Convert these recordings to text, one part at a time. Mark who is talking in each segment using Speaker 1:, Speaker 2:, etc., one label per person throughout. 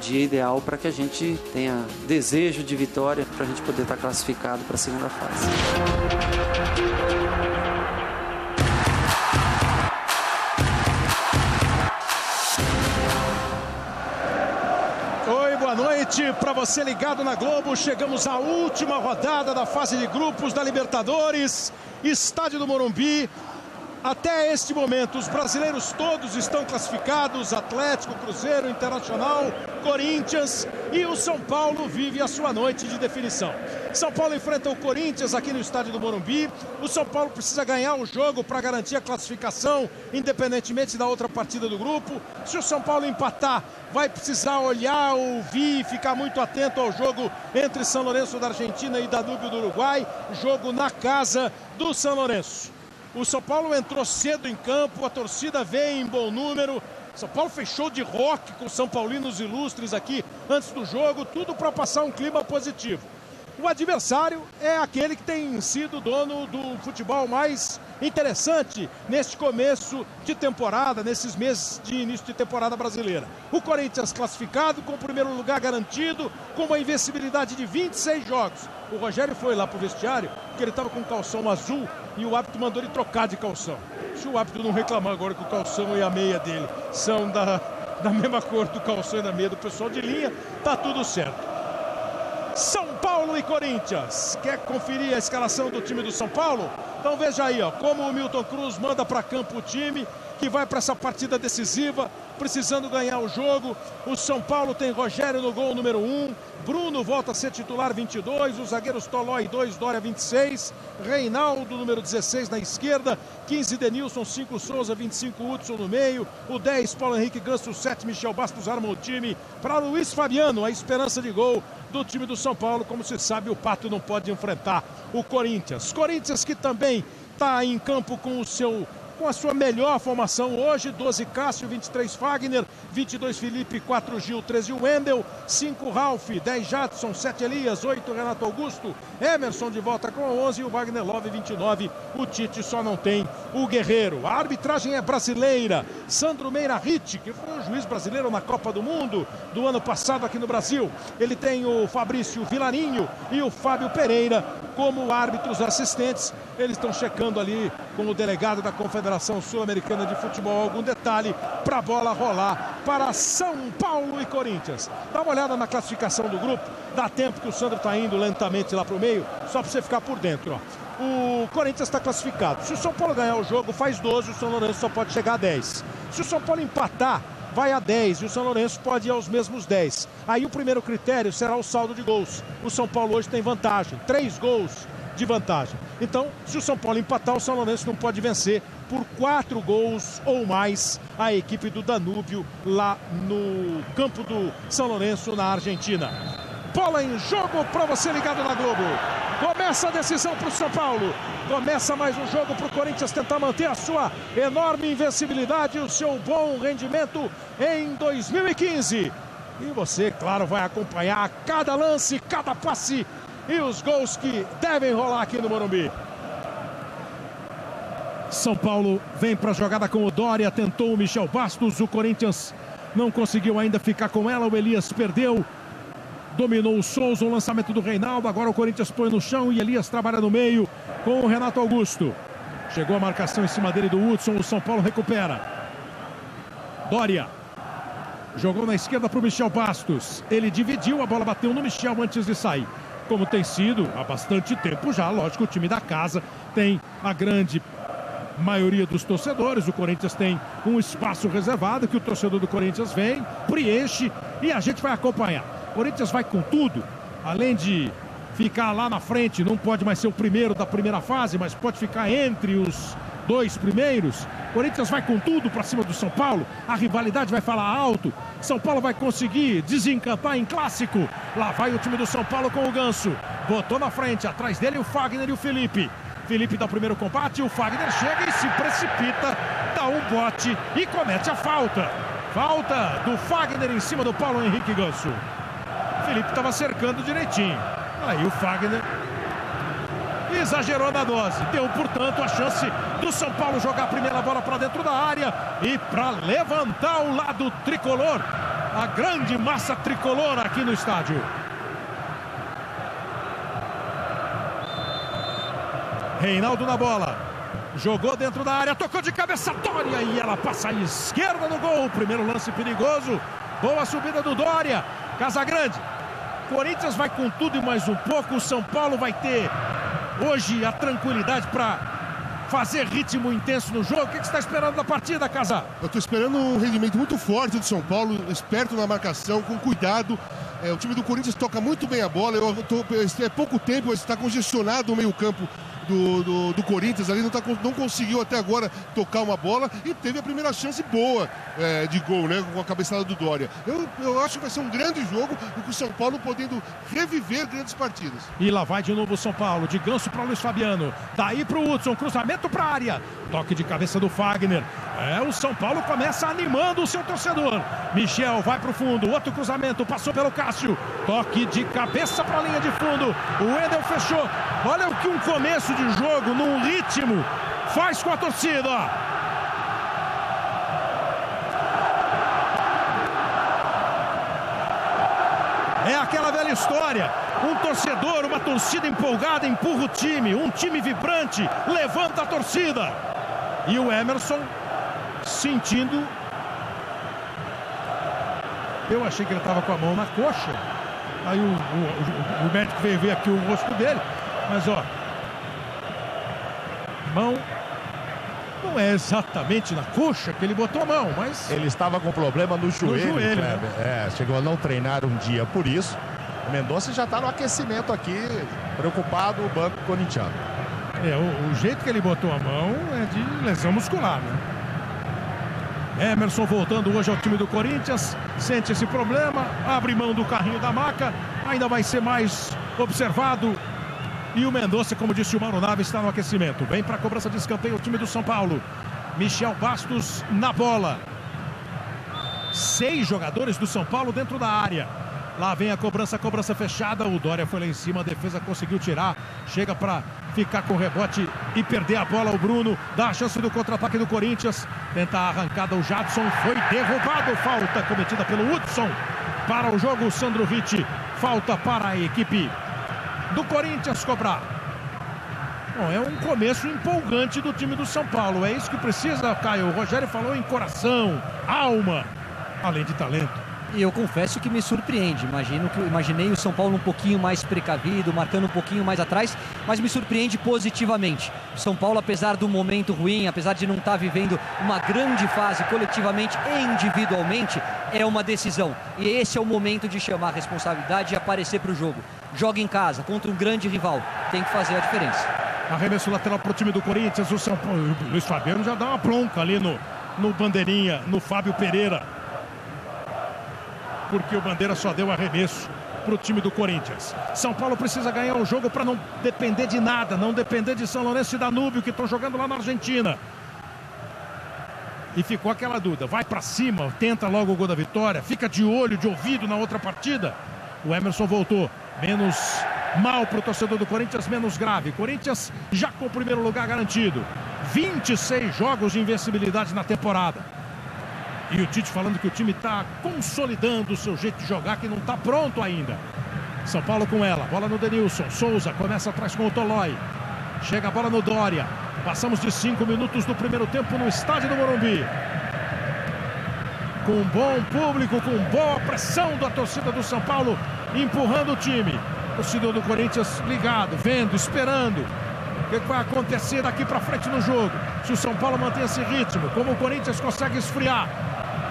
Speaker 1: dia ideal para que a gente tenha desejo de vitória, para a gente poder estar classificado para a segunda fase.
Speaker 2: Boa noite para você ligado na Globo. Chegamos à última rodada da fase de grupos da Libertadores, Estádio do Morumbi. Até este momento, os brasileiros todos estão classificados: Atlético, Cruzeiro, Internacional, Corinthians, e o São Paulo vive a sua noite de definição. São Paulo enfrenta o Corinthians aqui no Estádio do Morumbi. O São Paulo precisa ganhar o jogo para garantir a classificação, independentemente da outra partida do grupo. Se o São Paulo empatar, vai precisar olhar, ouvir, ficar muito atento ao jogo entre São Lourenço da Argentina e Danúbio do Uruguai, jogo na casa do São Lourenço. O São Paulo entrou cedo em campo, a torcida veio em bom número. São Paulo fechou de rock com São Paulinos ilustres aqui antes do jogo, tudo para passar um clima positivo. O adversário é aquele que tem sido dono do futebol mais interessante neste começo de temporada, nesses meses de início de temporada brasileira. O Corinthians classificado com o primeiro lugar garantido, com uma invencibilidade de 26 jogos. O Rogério foi lá pro vestiário, porque ele estava com calção azul e o árbitro mandou ele trocar de calção. Se o árbitro não reclamar agora que o calção e a meia dele são da mesma cor do calção e da meia do pessoal de linha, tá tudo certo. São Paulo e Corinthians. Quer conferir a escalação do time do São Paulo? Então veja aí, ó, como o Milton Cruz manda para campo o time que vai para essa partida decisiva, precisando ganhar o jogo. O São Paulo tem Rogério no gol número 1, Bruno volta a ser titular 22, os zagueiros Tolói 2, Dória 26, Reinaldo número 16 na esquerda, 15 Denilson, 5 Souza, 25 Hudson no meio, o 10 Paulo Henrique Ganso, o 7 Michel Bastos arma o time para Luiz Fabiano, a esperança de gol do time do São Paulo. Como se sabe, o Pato não pode enfrentar o Corinthians. Corinthians que também está em campo com a sua melhor formação hoje: 12 Cássio, 23 Fagner, 22 Felipe, 4 Gil, 13 Wendel, 5 Ralf, 10 Jadson, 7 Elias, 8 Renato Augusto, Emerson de volta com 11 e o Wagner Love 29. O Tite só não tem o Guerreiro. A arbitragem é brasileira. Sandro Meira Ritt, que foi o juiz brasileiro na Copa do Mundo do ano passado aqui no Brasil. Ele tem o Fabrício Vilarinho e o Fábio Pereira como árbitros assistentes. Eles estão checando ali com o delegado da Confederação Sul-Americana de Futebol algum detalhe para a bola rolar para São Paulo e Corinthians. Dá uma olhada na classificação do grupo. Dá tempo que o Sandro está indo lentamente lá para o meio, só para você ficar por dentro, ó. O Corinthians está classificado. Se o São Paulo ganhar o jogo, faz 12, o São Lourenço só pode chegar a 10. Se o São Paulo empatar, vai a 10 e o São Lourenço pode ir aos mesmos 10. Aí o primeiro critério será o saldo de gols. O São Paulo hoje tem vantagem, 3 gols de vantagem. Então, se o São Paulo empatar, o São Lourenço não pode vencer por 4 gols ou mais a equipe do Danúbio lá no campo do São Lourenço, na Argentina. Bola em jogo para você ligado na Globo. Começa a decisão para o São Paulo. Começa mais um jogo para o Corinthians tentar manter a sua enorme invencibilidade, o seu bom rendimento em 2015. E você, claro, vai acompanhar cada lance, cada passe e os gols que devem rolar aqui no Morumbi. São Paulo vem para a jogada com o Dória, tentou o Michel Bastos, o Corinthians não conseguiu ainda ficar com ela, o Elias perdeu. Dominou o Souza, o lançamento do Reinaldo, agora o Corinthians põe no chão e Elias trabalha no meio com o Renato Augusto. Chegou a marcação em cima dele do Hudson, o São Paulo recupera. Dória jogou na esquerda para o Michel Bastos, ele dividiu, a bola bateu no Michel antes de sair. Como tem sido há bastante tempo já, lógico, o time da casa tem a grande maioria dos torcedores. O Corinthians tem um espaço reservado que o torcedor do Corinthians vem, preenche e a gente vai acompanhar. O Corinthians vai com tudo, além de ficar lá na frente, não pode mais ser o primeiro da primeira fase, mas pode ficar entre os 2 primeiros. O Corinthians vai com tudo para cima do São Paulo, a rivalidade vai falar alto. São Paulo vai conseguir desencantar em clássico. Lá vai o time do São Paulo com o Ganso, botou na frente, atrás dele o Fagner e o Felipe. Felipe dá o primeiro combate, o Fagner chega e se precipita, dá um bote e comete a falta. Falta do Fagner em cima do Paulo Henrique Ganso. Felipe estava cercando direitinho. Aí o Fagner exagerou na dose. Deu, portanto, a chance do São Paulo jogar a primeira bola para dentro da área e para levantar o lado tricolor. a grande massa tricolor aqui no estádio. Reinaldo na bola, jogou dentro da área, tocou de cabeça, Dória, e ela passa à esquerda no gol. Primeiro lance perigoso, boa subida do Dória. Casagrande, Corinthians vai com tudo e mais um pouco. O São Paulo vai ter hoje a tranquilidade para fazer ritmo intenso no jogo. O que você está esperando da partida, Casar?
Speaker 3: Eu estou esperando um rendimento muito forte do São Paulo, esperto na marcação, com cuidado. O time do Corinthians toca muito bem a bola. É pouco tempo, está congestionado o meio-campo do Corinthians ali, não conseguiu até agora tocar uma bola e teve a primeira chance boa de gol, né, com a cabeçada do Dória. Eu acho que vai ser um grande jogo, com o São Paulo podendo reviver grandes partidas.
Speaker 2: E lá vai de novo o São Paulo, de Ganso para Luiz Fabiano, daí para o Hudson, cruzamento para a área, toque de cabeça do Fagner. O São Paulo começa animando o seu torcedor. Michel vai para o fundo, outro cruzamento, passou pelo Cássio, toque de cabeça para a linha de fundo, o Wendel fechou. Olha o que um começo de jogo, num ritmo, faz com a torcida. É aquela velha história, um torcedor, uma torcida empolgada empurra o time, um time vibrante levanta a torcida. E o Emerson sentindo, eu achei que ele estava com a mão na coxa, aí o médico veio ver aqui o rosto dele, mas ó, mão não é exatamente na coxa que ele botou a mão, mas
Speaker 4: ele estava com problema no joelho, né? Chegou a não treinar um dia por isso. O Mendonça já está no aquecimento aqui, preocupado o banco corintiano.
Speaker 2: O jeito que ele botou a mão é de lesão muscular, né? Emerson voltando hoje ao time do Corinthians, sente esse problema, abre mão do carrinho da maca, ainda vai ser mais observado. E o Mendonça, como disse o Mauro Naves, está no aquecimento. Vem para a cobrança de escanteio o time do São Paulo. Michel Bastos na bola. 6 jogadores do São Paulo dentro da área. Lá vem a cobrança fechada. O Dória foi lá em cima, a defesa conseguiu tirar. Chega para ficar com o rebote e perder a bola. O Bruno dá a chance do contra-ataque do Corinthians. Tenta a arrancada o Jadson. Foi derrubado. Falta cometida pelo Hudson. Para o jogo, Sandrovic. Falta para a equipe do Corinthians cobrar. Bom, é um começo empolgante do time do São Paulo. É isso que precisa, Caio. O Rogério falou em coração, alma, além de talento.
Speaker 5: E eu confesso que me surpreende. Imaginei o São Paulo um pouquinho mais precavido, marcando um pouquinho mais atrás, mas me surpreende positivamente. O São Paulo, apesar do momento ruim, apesar de não estar vivendo uma grande fase coletivamente e individualmente, é uma decisão. E esse é o momento de chamar a responsabilidade e aparecer para o jogo. Joga em casa, contra um grande rival. Tem que fazer a diferença.
Speaker 2: Arremesso lateral para o time do Corinthians. O São Paulo, o Luiz Fabiano já dá uma bronca ali no Bandeirinha, no Fábio Pereira. Porque o Bandeira só deu arremesso para o time do Corinthians. São Paulo precisa ganhar o jogo para não depender de nada, não depender de São Lourenço e Danúbio, que estão jogando lá na Argentina. E ficou aquela dúvida, vai para cima, tenta logo o gol da vitória, fica de olho, de ouvido na outra partida. O Emerson voltou, menos mal para o torcedor do Corinthians, menos grave. Corinthians já com o primeiro lugar garantido. 26 jogos de invencibilidade na temporada. E o Tite falando que o time está consolidando o seu jeito de jogar, que não está pronto ainda. São Paulo com ela, bola no Denilson. Souza começa atrás com o Tolói. Chega a bola no Dória. Passamos de 5 minutos do primeiro tempo no estádio do Morumbi. Com bom público, com boa pressão da torcida do São Paulo, empurrando o time. Torcedor do Corinthians ligado, vendo, esperando. O que vai acontecer daqui para frente no jogo? Se o São Paulo mantém esse ritmo, como o Corinthians consegue esfriar.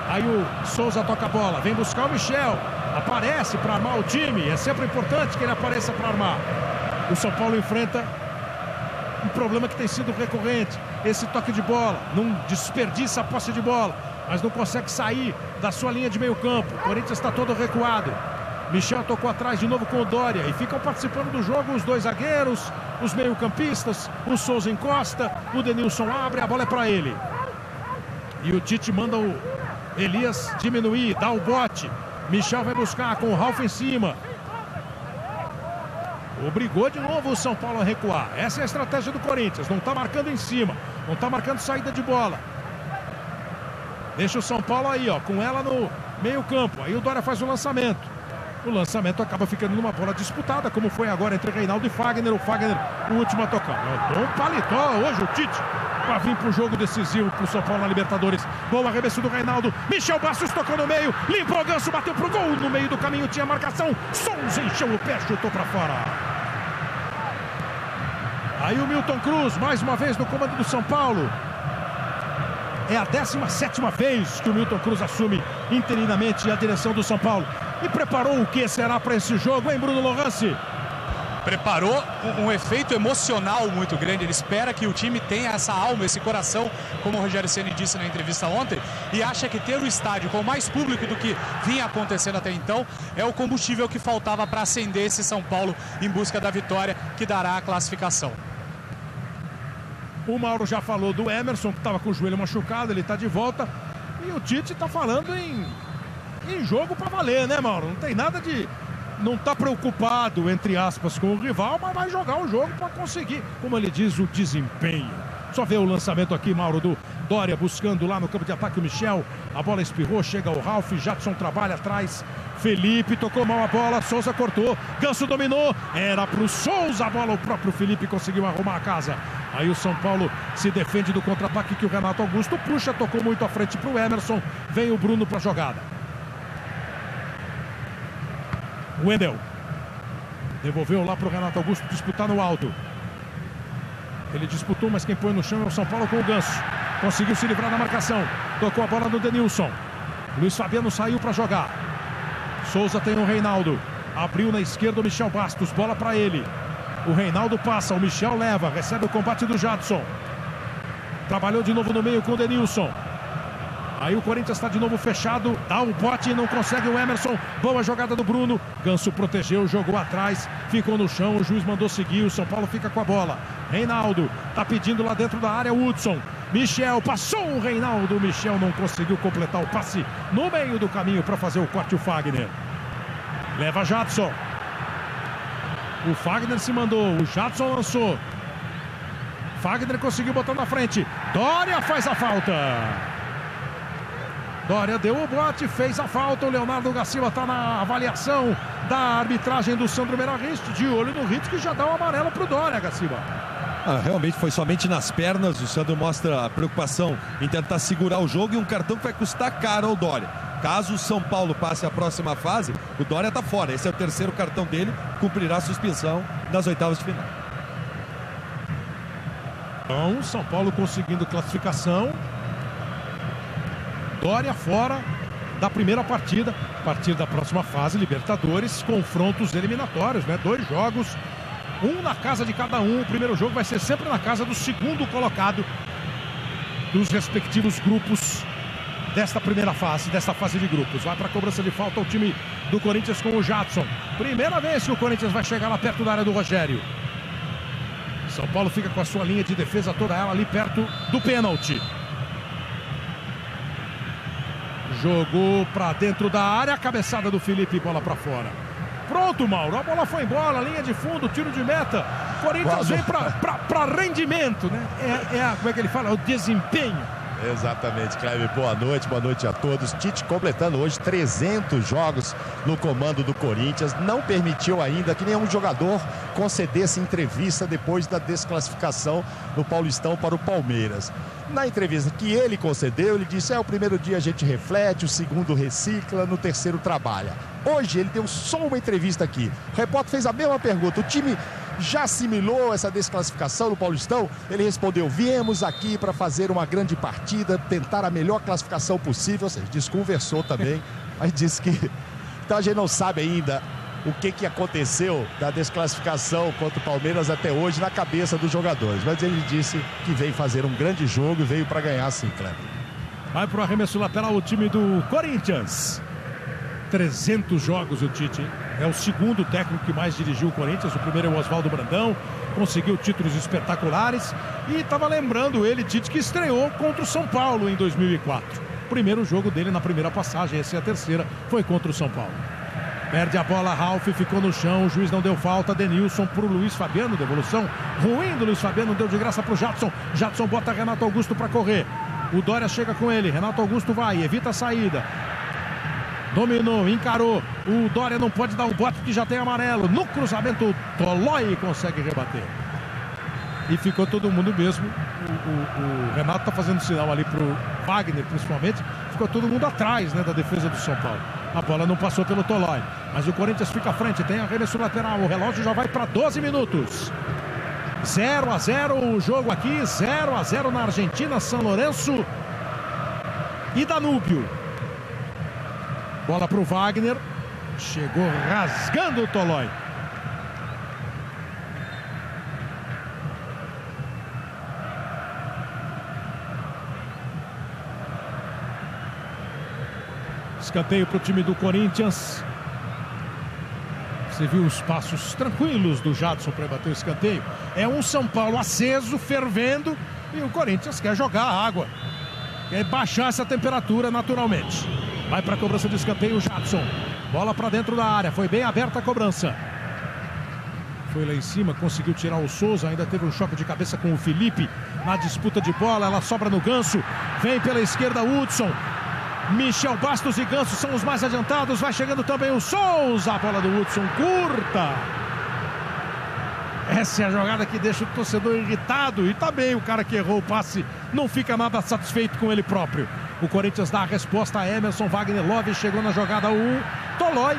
Speaker 2: Aí o Souza toca a bola, vem buscar o Michel, aparece para armar o time, é sempre importante que ele apareça para armar. O São Paulo enfrenta um problema que tem sido recorrente, esse toque de bola, não desperdiça a posse de bola, mas não consegue sair da sua linha de meio campo. O Corinthians está todo recuado. Michel tocou atrás de novo com o Dória e ficam participando do jogo os dois zagueiros, os meio-campistas, o Souza encosta, o Denilson abre, a bola é para ele. E o Tite manda o Elias diminuir, dá o bote. Michel vai buscar com o Ralf em cima. Obrigou de novo o São Paulo a recuar. Essa é a estratégia do Corinthians. Não está marcando em cima, não está marcando saída de bola. Deixa o São Paulo aí, ó, com ela meio campo. Aí o Dória faz o lançamento. O lançamento acaba ficando numa bola disputada, como foi agora entre Reinaldo e Fagner. O Fagner, o último a tocar. Bom paletó hoje o Tite para vir para o jogo decisivo para o São Paulo na Libertadores. Bom arremesso do Reinaldo. Michel Bastos tocou no meio. Limpou o Ganso, bateu pro gol. No meio do caminho tinha marcação. Souza encheu o pé, chutou para fora. Aí o Milton Cruz, mais uma vez no comando do São Paulo. É a 17ª vez que o Milton Cruz assume interinamente a direção do São Paulo. E preparou o que será para esse jogo, hein, Bruno Lorance?
Speaker 6: Preparou um efeito emocional muito grande. Ele espera que o time tenha essa alma, esse coração, como o Rogério Ceni disse na entrevista ontem, e acha que ter o estádio com mais público do que vinha acontecendo até então é o combustível que faltava para acender esse São Paulo em busca da vitória que dará a classificação.
Speaker 2: O Mauro já falou do Emerson, que estava com o joelho machucado, ele está de volta. E o Tite está falando em jogo para valer, né, Mauro? Não tem nada de... Não está preocupado, entre aspas, com o rival, mas vai jogar o jogo para conseguir, como ele diz, o desempenho. Só vê o lançamento aqui, Mauro, do Dória buscando lá no campo de ataque o Michel. A bola espirrou, chega o Ralf, Jadson trabalha atrás. Felipe tocou mal a bola, Souza cortou, Ganso dominou, era pro Souza a bola, o próprio Felipe conseguiu arrumar a casa. Aí o São Paulo se defende do contra-ataque que o Renato Augusto puxa, tocou muito à frente pro Emerson, vem o Bruno pra jogada. Wendel devolveu lá pro Renato Augusto disputar no alto. Ele disputou, mas quem põe no chão é o São Paulo com o Ganso. Conseguiu se livrar da marcação, tocou a bola no Denilson. Luiz Fabiano saiu para jogar. Souza tem o Reinaldo, abriu na esquerda o Michel Bastos, bola para ele. O Reinaldo passa, o Michel leva, recebe o combate do Jadson. Trabalhou de novo no meio com o Denilson. Aí o Corinthians está de novo fechado, dá um bote e não consegue o Emerson. Boa jogada do Bruno, Ganso protegeu, jogou atrás, ficou no chão, o juiz mandou seguir, o São Paulo fica com a bola. Reinaldo, tá pedindo lá dentro da área o Hudson. Michel, passou o Reinaldo, o Michel não conseguiu completar o passe no meio do caminho para fazer o corte o Fagner. Leva Jadson. O Fagner se mandou, o Jadson lançou. Fagner conseguiu botar na frente. Dória faz a falta. Dória deu o bote, fez a falta. O Leonardo Gaciba está na avaliação da arbitragem do Sandro Meirahist. De olho no Ritz, que já dá o amarelo para o Dória, Gaciba.
Speaker 7: Realmente foi somente nas pernas. O Sandro mostra a preocupação em tentar segurar o jogo e um cartão que vai custar caro ao Dória. Caso o São Paulo passe a próxima fase, o Dória está fora. Esse é o terceiro cartão dele, cumprirá a suspensão nas oitavas de final.
Speaker 2: Então, São Paulo conseguindo classificação. Dória fora da primeira partida. A partir da próxima fase, Libertadores, confrontos eliminatórios, né? 2 jogos, um na casa de cada um. O primeiro jogo vai ser sempre na casa do segundo colocado dos respectivos grupos desta primeira fase, desta fase de grupos. Vai para a cobrança de falta o time do Corinthians com o Jadson. Primeira vez que o Corinthians vai chegar lá perto da área do Rogério. São Paulo fica com a sua linha de defesa toda ela ali perto do pênalti. Jogou para dentro da área, a cabeçada do Felipe, bola para fora. Pronto, Mauro, a bola foi embora, linha de fundo, tiro de meta. Corinthians vem para rendimento, né? Como é que ele fala? O desempenho.
Speaker 4: Exatamente, Cleber. Boa noite a todos. Tite completando hoje 300 jogos no comando do Corinthians. Não permitiu ainda que nenhum jogador concedesse entrevista depois da desclassificação no Paulistão para o Palmeiras. Na entrevista que ele concedeu, ele disse: o primeiro dia a gente reflete, o segundo recicla, no terceiro trabalha. Hoje ele deu só uma entrevista aqui. O repórter fez a mesma pergunta. O time já assimilou essa desclassificação no Paulistão? Ele respondeu: viemos aqui para fazer uma grande partida, tentar a melhor classificação possível. Ou seja, desconversou também, mas disse que... Então a gente não sabe ainda o que aconteceu da desclassificação contra o Palmeiras até hoje na cabeça dos jogadores. Mas ele disse que veio fazer um grande jogo e veio para ganhar sim, Cleber.
Speaker 2: Vai para o arremesso lateral o time do Corinthians. 300 jogos o Tite, hein? É o segundo técnico que mais dirigiu o Corinthians. O primeiro é o Oswaldo Brandão, conseguiu títulos espetaculares. E estava lembrando ele, Tite, que estreou contra o São Paulo em 2004. Primeiro jogo dele na primeira passagem, essa é a terceira, foi contra o São Paulo. Perde a bola, Ralf ficou no chão, o juiz não deu falta. Denilson para o Luiz Fabiano, devolução ruim do Luiz Fabiano, deu de graça para o Jadson. Jadson bota Renato Augusto para correr. O Dória chega com ele, Renato Augusto vai, evita a saída. Dominou, encarou. O Dória não pode dar um bote que já tem amarelo. No cruzamento, o Tolói consegue rebater. E ficou todo mundo mesmo. O Renato tá fazendo sinal ali pro Wagner, principalmente. Ficou todo mundo atrás, né, da defesa do São Paulo. A bola não passou pelo Tolói. Mas o Corinthians fica à frente. Tem arremesso lateral. O relógio já vai para 12 minutos. 0-0 o jogo aqui. 0-0 na Argentina, São Lourenço e Danúbio. Bola para o Wagner. Chegou rasgando o Tolói. Escanteio para o time do Corinthians. Você viu os passos tranquilos do Jadson para bater o escanteio. É um São Paulo aceso, fervendo. E o Corinthians quer jogar a água. Quer baixar essa temperatura naturalmente. Vai para a cobrança de escanteio o Jadson. Bola para dentro da área. Foi bem aberta a cobrança. Foi lá em cima, conseguiu tirar o Souza. Ainda teve um choque de cabeça com o Felipe na disputa de bola. Ela sobra no Ganso. Vem pela esquerda o Hudson. Michel Bastos e Ganso são os mais adiantados. Vai chegando também o Souza. A bola do Hudson curta. Essa é a jogada que deixa o torcedor irritado. E também o cara que errou o passe não fica nada satisfeito com ele próprio. O Corinthians dá a resposta a Emerson. Wagner Love chegou na jogada o Tolói.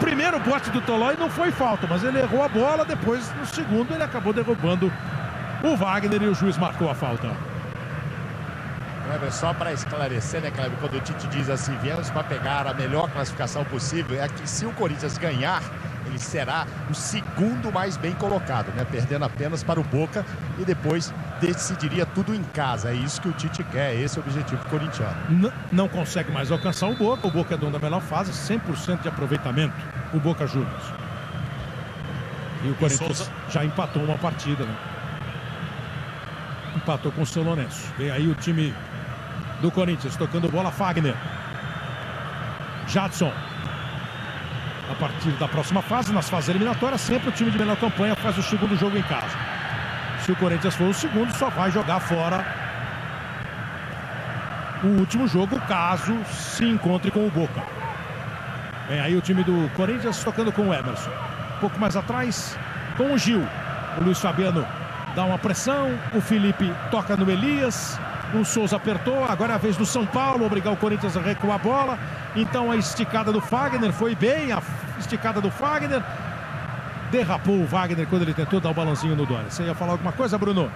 Speaker 2: Primeiro bote do Tolói não foi falta, mas ele errou a bola. Depois, no segundo, ele acabou derrubando o Wagner e o juiz marcou a falta.
Speaker 4: Kleber, só para esclarecer, né, Kleber, quando o Tite diz assim, viemos para pegar a melhor classificação possível, é que se o Corinthians ganhar, ele será o segundo mais bem colocado, né, perdendo apenas para o Boca e depois decidiria tudo em casa. É isso que o Tite quer, esse é o objetivo corintiano.
Speaker 2: Não consegue mais alcançar o Boca é dono da melhor fase, 100% de aproveitamento, o Boca Juniors. E o Corinthians já empatou uma partida, né? Empatou com o São Lourenço. Vem aí o time do Corinthians, tocando bola, Wagner. Jadson. A partir da próxima fase, nas fases eliminatórias, sempre o time de melhor campanha faz o segundo jogo em casa. Se o Corinthians for o segundo, só vai jogar fora o último jogo, caso se encontre com o Boca. Vem aí o time do Corinthians tocando com o Emerson. Um pouco mais atrás, com o Gil. O Luiz Fabiano dá uma pressão, o Felipe toca no Elias, o Souza apertou, agora é a vez do São Paulo, obrigar o Corinthians a recuar a bola. Então a esticada do Wagner, foi bem a esticada do Wagner. Derrapou o Wagner quando ele tentou dar o balãozinho no Dória. Você ia falar alguma coisa, Bruno?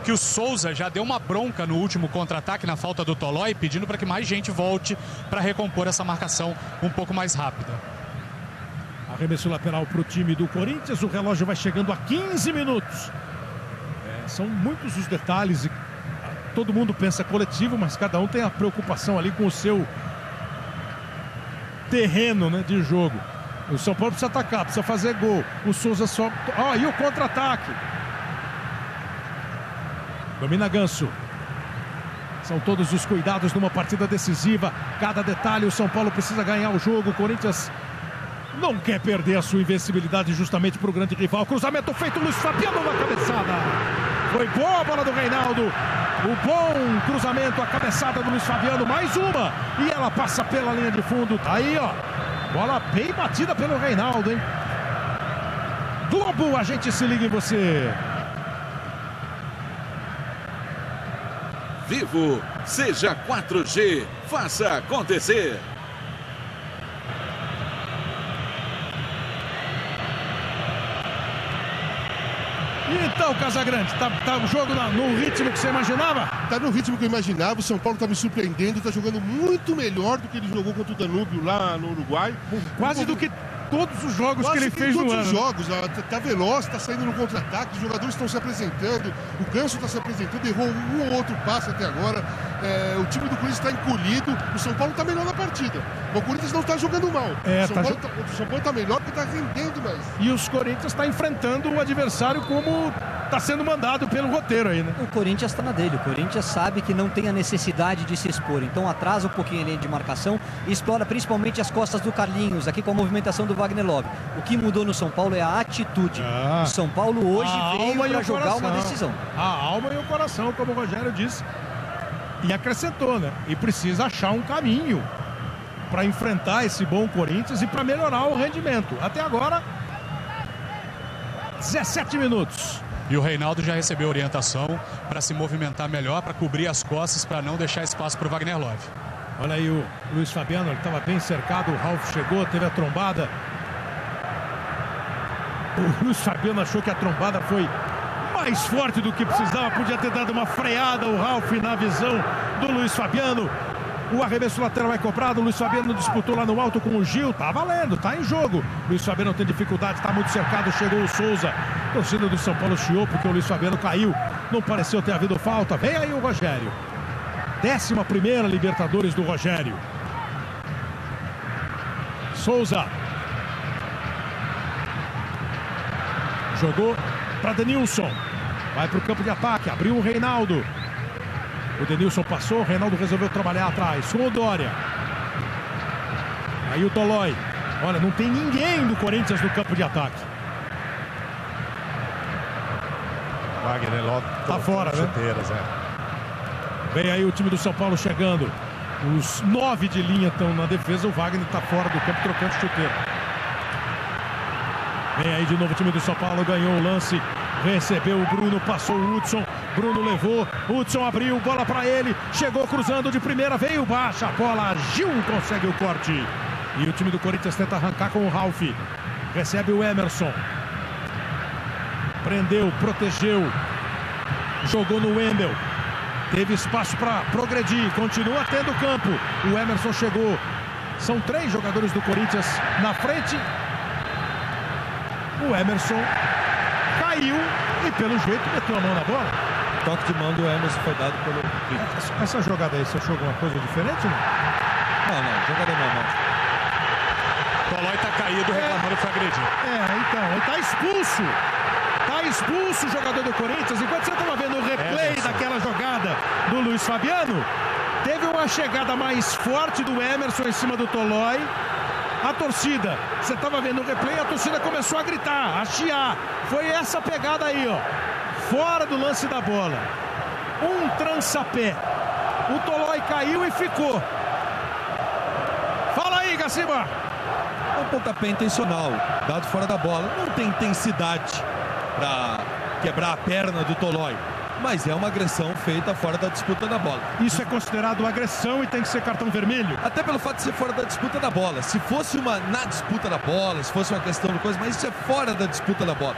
Speaker 6: Que o Souza já deu uma bronca no último contra-ataque na falta do Tolói, pedindo para que mais gente volte para recompor essa marcação um pouco mais rápida.
Speaker 2: Arremesso lateral para o time do Corinthians, o relógio vai chegando a 15 minutos. São muitos os detalhes e todo mundo pensa coletivo, mas cada um tem a preocupação ali com o seu terreno, né, de jogo. O São Paulo precisa atacar, precisa fazer gol. O Souza só... e o contra-ataque. Domina Ganso. São todos os cuidados numa partida decisiva. Cada detalhe, o São Paulo precisa ganhar o jogo. O Corinthians não quer perder a sua invencibilidade justamente para o grande rival. Cruzamento feito, Luiz Fabiano na cabeçada. Foi boa a bola do Reinaldo. O bom cruzamento, a cabeçada do Luiz Fabiano. Mais uma. E ela passa pela linha de fundo. Tá aí, ó. Bola bem batida pelo Reinaldo, hein? Globo, a gente se liga em você.
Speaker 8: Vivo, seja 4G. Faça acontecer.
Speaker 2: Então, Casagrande, tá o jogo no ritmo que você imaginava?
Speaker 3: Tá no ritmo que eu imaginava. O São Paulo tá me surpreendendo, tá jogando muito melhor do que ele jogou contra o Danúbio lá no Uruguai.
Speaker 2: Quase do que todos os jogos que ele fez no ano.
Speaker 3: Todos os jogos, tá veloz, tá saindo no contra-ataque, os jogadores estão se apresentando, o Ganso tá se apresentando, errou um ou outro passe até agora. O time do Corinthians está encolhido, o São Paulo tá melhor na partida. O Corinthians não tá jogando mal. O São Paulo tá melhor porque tá rendendo mais.
Speaker 2: E os Corinthians tá enfrentando o adversário como tá sendo mandado pelo roteiro aí, né?
Speaker 5: O Corinthians tá na dele, o Corinthians sabe que não tem a necessidade de se expor, então atrasa um pouquinho a linha de marcação e explora principalmente as costas do Carlinhos, aqui com a movimentação do Wagner Love. O que mudou no São Paulo é a atitude. O São Paulo hoje veio para jogar uma decisão.
Speaker 2: A alma e o coração, como o Rogério disse. E acrescentou, né? E precisa achar um caminho para enfrentar esse bom Corinthians e para melhorar o rendimento. Até agora, 17 minutos.
Speaker 6: E o Reinaldo já recebeu orientação para se movimentar melhor, para cobrir as costas, para não deixar espaço para o Wagner Love.
Speaker 2: Olha aí o Luiz Fabiano, ele estava bem cercado, o Ralf chegou, teve a trombada. O Luiz Fabiano achou que a trombada foi mais forte do que precisava, podia ter dado uma freada o Ralf na visão do Luiz Fabiano. O arremesso lateral é cobrado, o Luiz Fabiano disputou lá no alto com o Gil, tá valendo, tá em jogo. Luiz Fabiano tem dificuldade, tá muito cercado, chegou o Souza. A torcida do São Paulo chiou porque o Luiz Fabiano caiu, não pareceu ter havido falta. Vem aí o Rogério. 11ª Libertadores do Rogério. Souza. Jogou para Denilson. Vai para o campo de ataque, abriu o Reinaldo. O Denilson passou, o Reinaldo resolveu trabalhar atrás. Com o Dória. Aí o Tolói. Olha, não tem ninguém do Corinthians no campo de ataque.
Speaker 4: Wagner logo
Speaker 2: tá fora, né?
Speaker 4: Chuteiras,
Speaker 2: Vem aí o time do São Paulo chegando. Os 9 de linha estão na defesa. O Wagner está fora do campo trocando chuteira. Vem aí de novo o time do São Paulo. Ganhou o lance. Recebeu o Bruno. Passou o Hudson. Bruno levou. Hudson abriu. Bola para ele. Chegou cruzando de primeira. Veio baixa. A bola. Gil consegue o corte. E o time do Corinthians tenta arrancar com o Ralf. Recebe o Emerson. Prendeu. Protegeu. Jogou no Wendel. Teve espaço para progredir, continua tendo campo. O Emerson chegou. São 3 jogadores do Corinthians na frente. O Emerson caiu e pelo jeito meteu a mão na bola.
Speaker 7: Toque de mão do Emerson foi dado pelo...
Speaker 2: Essa jogada aí, você achou alguma coisa diferente?
Speaker 7: Não, jogada normal.
Speaker 6: Tolói tá caído, reclamando que foi agredido.
Speaker 2: Então, ele tá expulso. Tá expulso o jogador do Corinthians. Enquanto você estava vendo o replay daquela jogada do Luiz Fabiano, teve uma chegada mais forte do Emerson em cima do Tolói. A torcida, você estava vendo o replay, a torcida começou a gritar, a chiar. Foi essa pegada aí, ó. Fora do lance da bola. Um trançapé. O Tolói caiu e ficou. Fala aí, Gaciba.
Speaker 7: É um pontapé intencional, dado fora da bola. Não tem intensidade para quebrar a perna do Tolói, mas é uma agressão feita fora da disputa da bola.
Speaker 2: Isso é considerado agressão e tem que ser cartão vermelho?
Speaker 7: Até pelo fato de ser fora da disputa da bola. Se fosse na disputa da bola, se fosse uma questão de coisa, mas isso é fora da disputa da bola.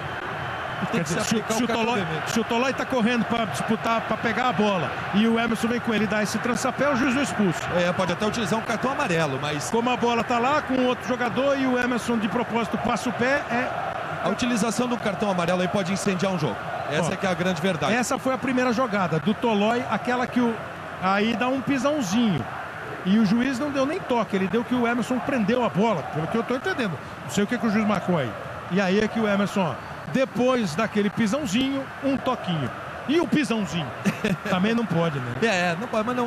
Speaker 7: Tem que
Speaker 2: se o Tolói está correndo para disputar, para pegar a bola, e o Emerson vem com ele e dá esse trançapé, o juiz não expulso.
Speaker 7: Pode até utilizar um cartão amarelo, mas...
Speaker 2: Como a bola está lá com outro jogador e o Emerson de propósito passa o pé,
Speaker 7: A utilização do cartão amarelo aí pode incendiar um jogo. Essa que é a grande verdade.
Speaker 2: Essa foi a primeira jogada do Tolói, aquela que aí dá um pisãozinho. E o juiz não deu nem toque, ele deu que o Emerson prendeu a bola, pelo que eu estou entendendo. Não sei o que o juiz marcou aí. E aí é que o Emerson, depois daquele pisãozinho, um toquinho. E o pisãozinho? Também não pode, né?
Speaker 7: Não pode, mas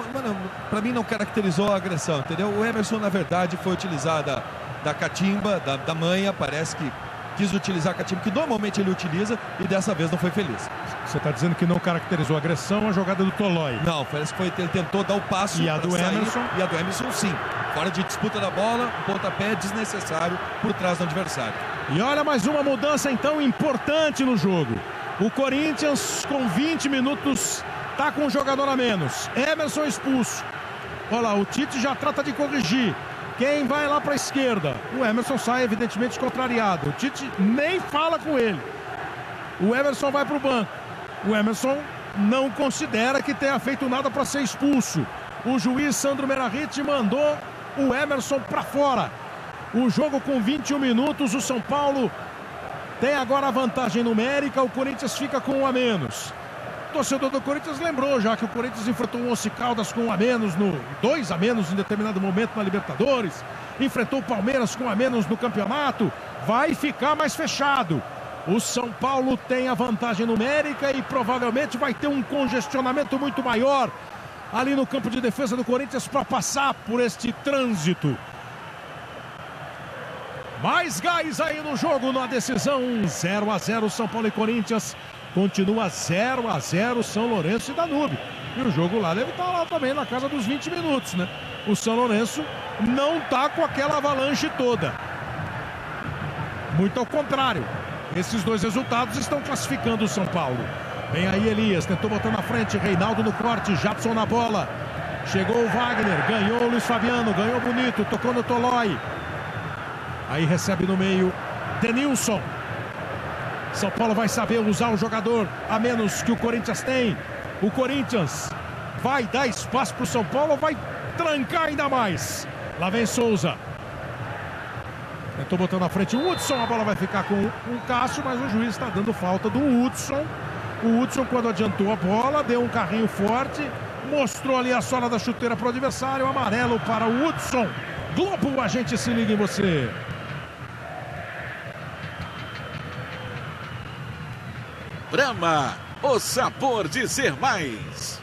Speaker 7: pra mim não caracterizou a agressão, entendeu? O Emerson, na verdade, foi utilizada da catimba, da manha, parece que quis utilizar a catimba, que normalmente ele utiliza, e dessa vez não foi feliz.
Speaker 2: Você está dizendo que não caracterizou a agressão, a jogada do Tolói?
Speaker 7: Não, parece que ele tentou dar o passo.
Speaker 2: E a do Emerson?
Speaker 7: E a do Emerson, sim. Fora de disputa da bola, um pontapé desnecessário por trás do adversário.
Speaker 2: E olha mais uma mudança, então, importante no jogo. O Corinthians, com 20 minutos, está com um jogador a menos. Emerson expulso. Olha lá, o Tite já trata de corrigir. Quem vai lá para a esquerda? O Emerson sai, evidentemente, contrariado. O Tite nem fala com ele. O Emerson vai para o banco. O Emerson não considera que tenha feito nada para ser expulso. O juiz Sandro Meirahit mandou o Emerson para fora. O jogo com 21 minutos, o São Paulo tem agora a vantagem numérica, o Corinthians fica com 1 a menos. O torcedor do Corinthians lembrou já que o Corinthians enfrentou o Once Caldas com 1 a menos, 2 a menos em determinado momento na Libertadores. Enfrentou o Palmeiras com 1 a menos no campeonato. Vai ficar mais fechado. O São Paulo tem a vantagem numérica e provavelmente vai ter um congestionamento muito maior ali no campo de defesa do Corinthians para passar por este trânsito. Mais gás aí no jogo, na decisão. 0 a 0 São Paulo e Corinthians. Continua 0 a 0 São Lourenço e Danúbio. E o jogo lá deve estar lá também na casa dos 20 minutos, né? o São Lourenço não está com aquela avalanche toda. Muito ao contrário. Esses dois resultados estão classificando o São Paulo. Vem aí Elias, tentou botar na frente, Reinaldo no corte, Jadson na bola. Chegou o Wagner, ganhou o Luiz Fabiano, ganhou bonito, tocou no Tolói. Aí recebe no meio Denilson. São Paulo vai saber usar o jogador a menos que o Corinthians tem. O Corinthians vai dar espaço para o São Paulo ou vai trancar ainda mais? Lá vem Souza. Tentou botar na frente o Hudson, a bola vai ficar com o Cássio, mas o juiz está dando falta do Hudson. O Hudson, quando adiantou a bola, deu um carrinho forte, mostrou ali a sola da chuteira para o adversário, amarelo para o Hudson. Globo, a gente se liga em você.
Speaker 8: Brahma, o sabor de ser mais.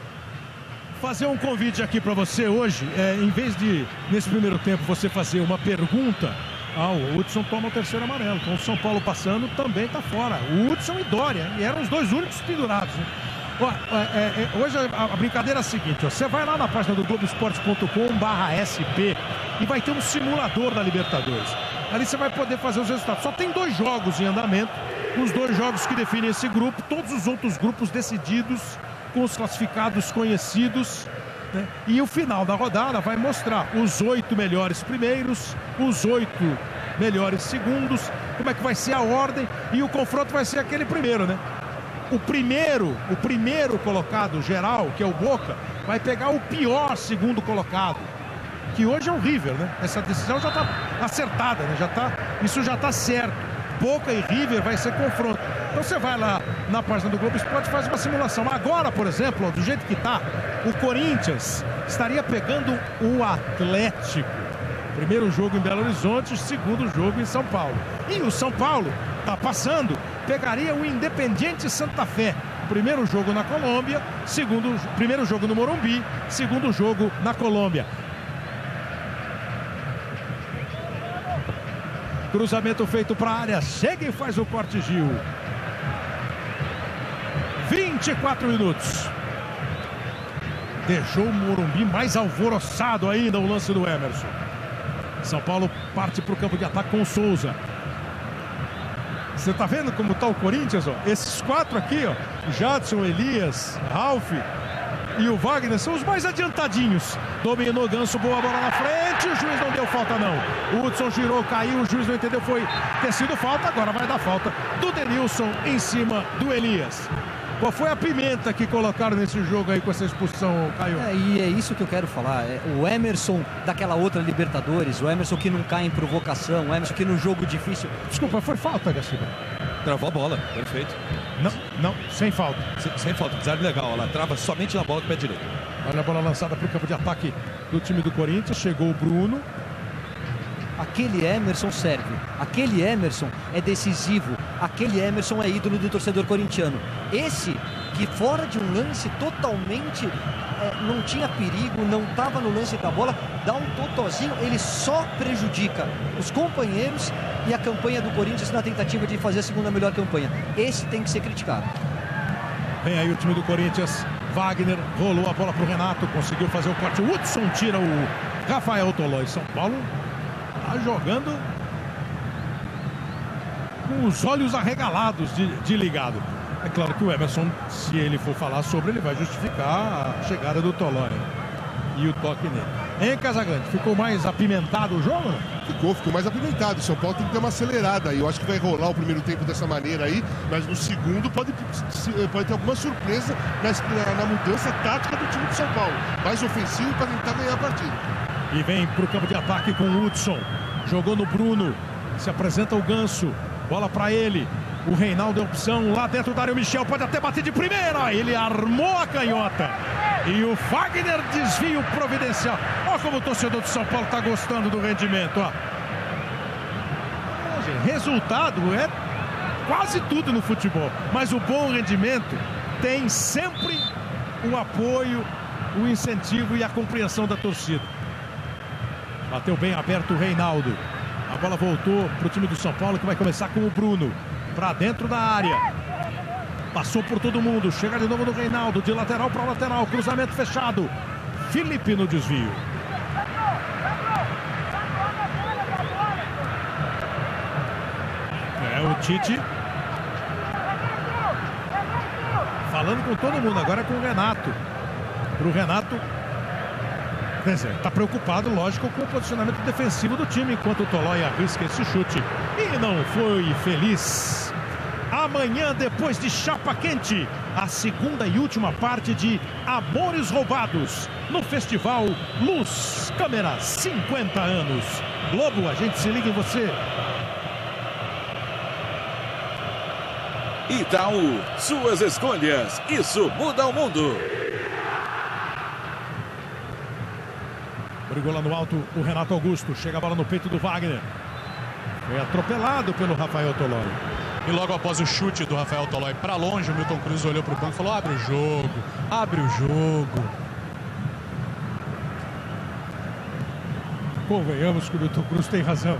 Speaker 2: Fazer um convite aqui para você hoje, em vez de, nesse primeiro tempo, você fazer uma pergunta, o Hudson toma o terceiro amarelo. Então o São Paulo passando também está fora. O Hudson e Dória, e eram os dois únicos pendurados, né? Hoje a brincadeira é a seguinte, você vai lá na página do Globoesporte.com/SP e vai ter um simulador da Libertadores. Ali você vai poder fazer os resultados. Só tem 2 jogos em andamento, os 2 jogos que definem esse grupo, todos os outros grupos decididos, com os classificados conhecidos, né? E o final da rodada vai mostrar os 8 melhores primeiros, os 8 melhores segundos, como é que vai ser a ordem, e o confronto vai ser aquele primeiro, né? O primeiro colocado geral, que é o Boca, vai pegar o pior segundo colocado, que hoje é o River, né? Essa decisão já está acertada, né? Isso já está certo. Boca e River vai ser confronto. Então você vai lá na página do Globo Esporte e faz uma simulação. Agora, por exemplo, do jeito que está, o Corinthians estaria pegando o Atlético. Primeiro jogo em Belo Horizonte, segundo jogo em São Paulo. E o São Paulo está passando, pegaria o Independiente Santa Fé. Primeiro jogo na Colômbia, primeiro jogo no Morumbi, segundo jogo na Colômbia. Cruzamento feito para a área, chega e faz o corte Gil. 24 minutos. Deixou o Morumbi mais alvoroçado ainda o lance do Emerson. São Paulo parte para o campo de ataque com o Souza. Você tá vendo como tá o Corinthians, ó? Esses 4 aqui, ó, Jadson, Elias, Ralf e o Wagner são os mais adiantadinhos. Dominou Ganso, boa bola na frente, o juiz não deu falta não. O Hudson girou, caiu, o juiz não entendeu, foi ter sido falta, agora vai dar falta do Denilson em cima do Elias. Qual foi a pimenta que colocaram nesse jogo aí com essa expulsão, Caio?
Speaker 5: E é isso que eu quero falar. O Emerson daquela outra Libertadores, o Emerson que não cai em provocação, o Emerson que no jogo difícil...
Speaker 2: Desculpa, foi falta, Gaciba?
Speaker 7: Travou a bola, perfeito.
Speaker 2: Não, sem falta.
Speaker 7: Sem falta, design legal, ela trava somente na bola com o pé direito.
Speaker 2: Olha a bola lançada para o campo de ataque do time do Corinthians, chegou o Bruno.
Speaker 5: Aquele Emerson serve, aquele Emerson é decisivo, aquele Emerson é ídolo do torcedor corintiano. Esse que fora de um lance totalmente não tinha perigo, não estava no lance da bola, dá um totozinho, ele só prejudica os companheiros e a campanha do Corinthians na tentativa de fazer a segunda melhor campanha. Esse tem que ser criticado.
Speaker 2: Vem aí o time do Corinthians, Wagner rolou a bola para o Renato, conseguiu fazer o corte, o Hudson tira o Rafael Tolói. São Paulo está jogando com os olhos arregalados de ligado. É claro que o Emerson, se ele for falar sobre, ele vai justificar a chegada do Tolói e o toque nele. Hein, Casagrande? Ficou mais apimentado o jogo?
Speaker 3: Ficou mais apimentado. O São Paulo tem que dar uma acelerada aí. Eu acho que vai rolar o primeiro tempo dessa maneira aí, mas no segundo pode ter alguma surpresa na mudança tática do time do São Paulo. Mais ofensivo para tentar ganhar a partida.
Speaker 2: E vem para o campo de ataque com o Hudson. Jogou no Bruno. Se apresenta o Ganso. Bola para ele. O Reinaldo é opção lá dentro da área. O Michel pode até bater de primeira. Ele armou a canhota. E o Wagner desvio providencial. Olha como o torcedor do São Paulo está gostando do rendimento. Ó. Resultado é quase tudo no futebol. Mas o bom rendimento tem sempre o apoio, o incentivo e a compreensão da torcida. Bateu bem aberto o Reinaldo. A bola voltou para o time do São Paulo, que vai começar com o Bruno. Para dentro da área. Passou por todo mundo. Chega de novo no Reinaldo. De lateral para lateral. Cruzamento fechado. Felipe no desvio. o Tite falando com todo mundo, agora é com o Renato. Pro Renato, quer dizer, tá preocupado, lógico, com o posicionamento defensivo do time, enquanto o Tolói arrisca esse chute e não foi feliz. Amanhã, depois de Chapa Quente, a segunda e última parte de Amores Roubados no Festival Luz Câmera 50 anos. Globo, a gente se liga em você.
Speaker 8: Itaú, suas escolhas, isso muda o mundo.
Speaker 2: Brigou lá no alto o Renato Augusto, chega a bola no peito do Wagner. Foi atropelado pelo Rafael Tolói.
Speaker 6: E logo após o chute do Rafael Tolói para longe, o Milton Cruz olhou para o banco e falou: abre o jogo, abre o jogo.
Speaker 2: Convenhamos que o Milton Cruz tem razão.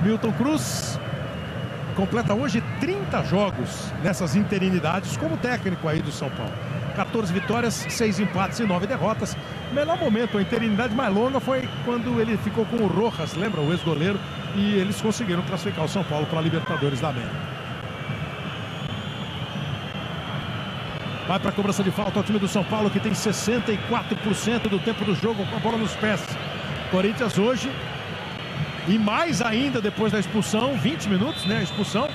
Speaker 2: Milton Cruz completa hoje 30 jogos nessas interinidades como técnico aí do São Paulo. 14 vitórias, 6 empates e 9 derrotas. O melhor momento, a interinidade mais longa, foi quando ele ficou com o Rojas, lembra? O ex-goleiro. E eles conseguiram classificar o São Paulo para a Libertadores da América. Vai para a cobrança de falta o time do São Paulo, que tem 64% do tempo do jogo com a bola nos pés. Corinthians hoje, e mais ainda depois da expulsão, 20 minutos, né? A expulsão.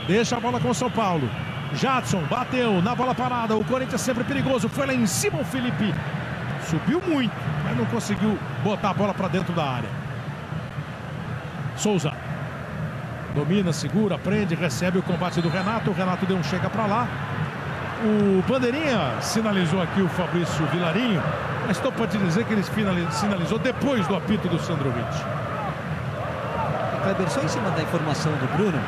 Speaker 2: Deixa a bola com o São Paulo. Jadson bateu na bola parada. O Corinthians sempre perigoso. Foi lá em cima o Felipe. Subiu muito, mas não conseguiu botar a bola para dentro da área. Souza domina, segura, prende, recebe o combate do Renato. O Renato deu um chega para lá. O Bandeirinha sinalizou aqui o Fabrício Vilarinho, mas estou para te dizer que ele sinalizou depois do apito do Sandrovic.
Speaker 5: Kleber, só em cima da informação do Bruno,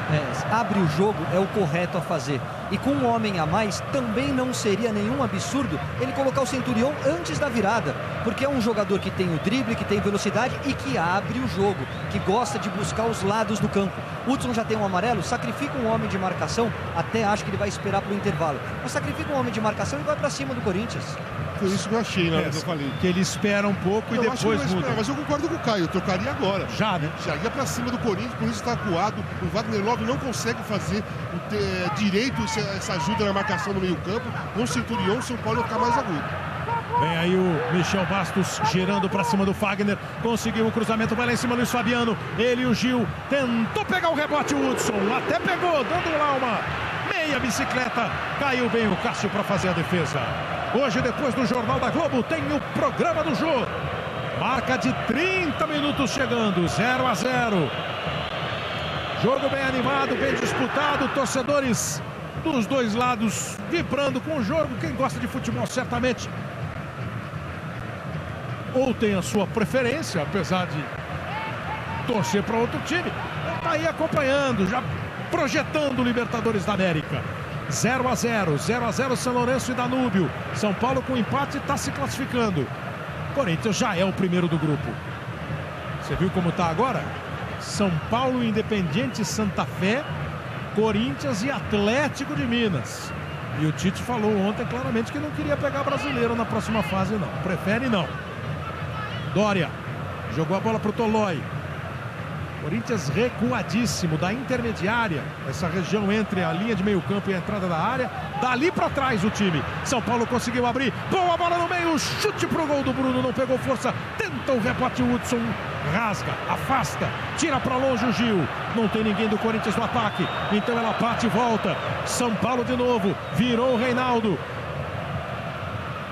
Speaker 5: abre o jogo é o correto a fazer. E com um homem a mais, também não seria nenhum absurdo ele colocar o Centurion antes da virada. Porque é um jogador que tem o drible, que tem velocidade e que abre o jogo, que gosta de buscar os lados do campo. Hudson já tem um amarelo, sacrifica um homem de marcação, até acho que ele vai esperar para o intervalo. Mas sacrifica um homem de marcação e vai para cima do Corinthians.
Speaker 3: Foi isso que eu achei, né? Que eu falei.
Speaker 2: Que ele espera um pouco e depois muda.
Speaker 3: Mas eu concordo com o Caio, eu trocaria agora.
Speaker 2: Já, né?
Speaker 3: Já ia pra cima do Corinthians, por isso está acuado. O Wagner Love não consegue fazer direito essa ajuda na marcação no meio campo. Com o Centurion, o São Paulo vai ficar mais agudo.
Speaker 2: Vem aí o Michel Bastos girando pra cima do Fagner. Conseguiu o cruzamento, vai lá em cima do Luiz Fabiano. Ele e o Gil tentou pegar o rebote, o Hudson até pegou, dando lá uma meia bicicleta. Caiu bem o Cássio para fazer a defesa. Hoje, depois do Jornal da Globo, tem o programa do jogo. Marca de 30 minutos chegando, 0-0. Jogo bem animado, bem disputado. Torcedores dos dois lados vibrando com o jogo. Quem gosta de futebol certamente ou tem a sua preferência, apesar de torcer para outro time, está aí acompanhando, já projetando o Libertadores da América. 0-0 São Lourenço e Danúbio. São Paulo com empate está se classificando. Corinthians já é o primeiro do grupo. Você viu como está agora? São Paulo, Independiente, Santa Fé, Corinthians e Atlético de Minas. E o Tite falou ontem claramente que não queria pegar brasileiro na próxima fase, não. Prefere não. Dória jogou a bola para o Tolói. Corinthians recuadíssimo da intermediária, essa região entre a linha de meio campo e a entrada da área. Dali para trás o time. São Paulo conseguiu abrir. Boa bola no meio, chute pro gol do Bruno, não pegou força. Tenta o rebote, o Hudson rasga, afasta, tira para longe o Gil. Não tem ninguém do Corinthians no ataque, então ela bate e volta. São Paulo de novo, virou o Reinaldo.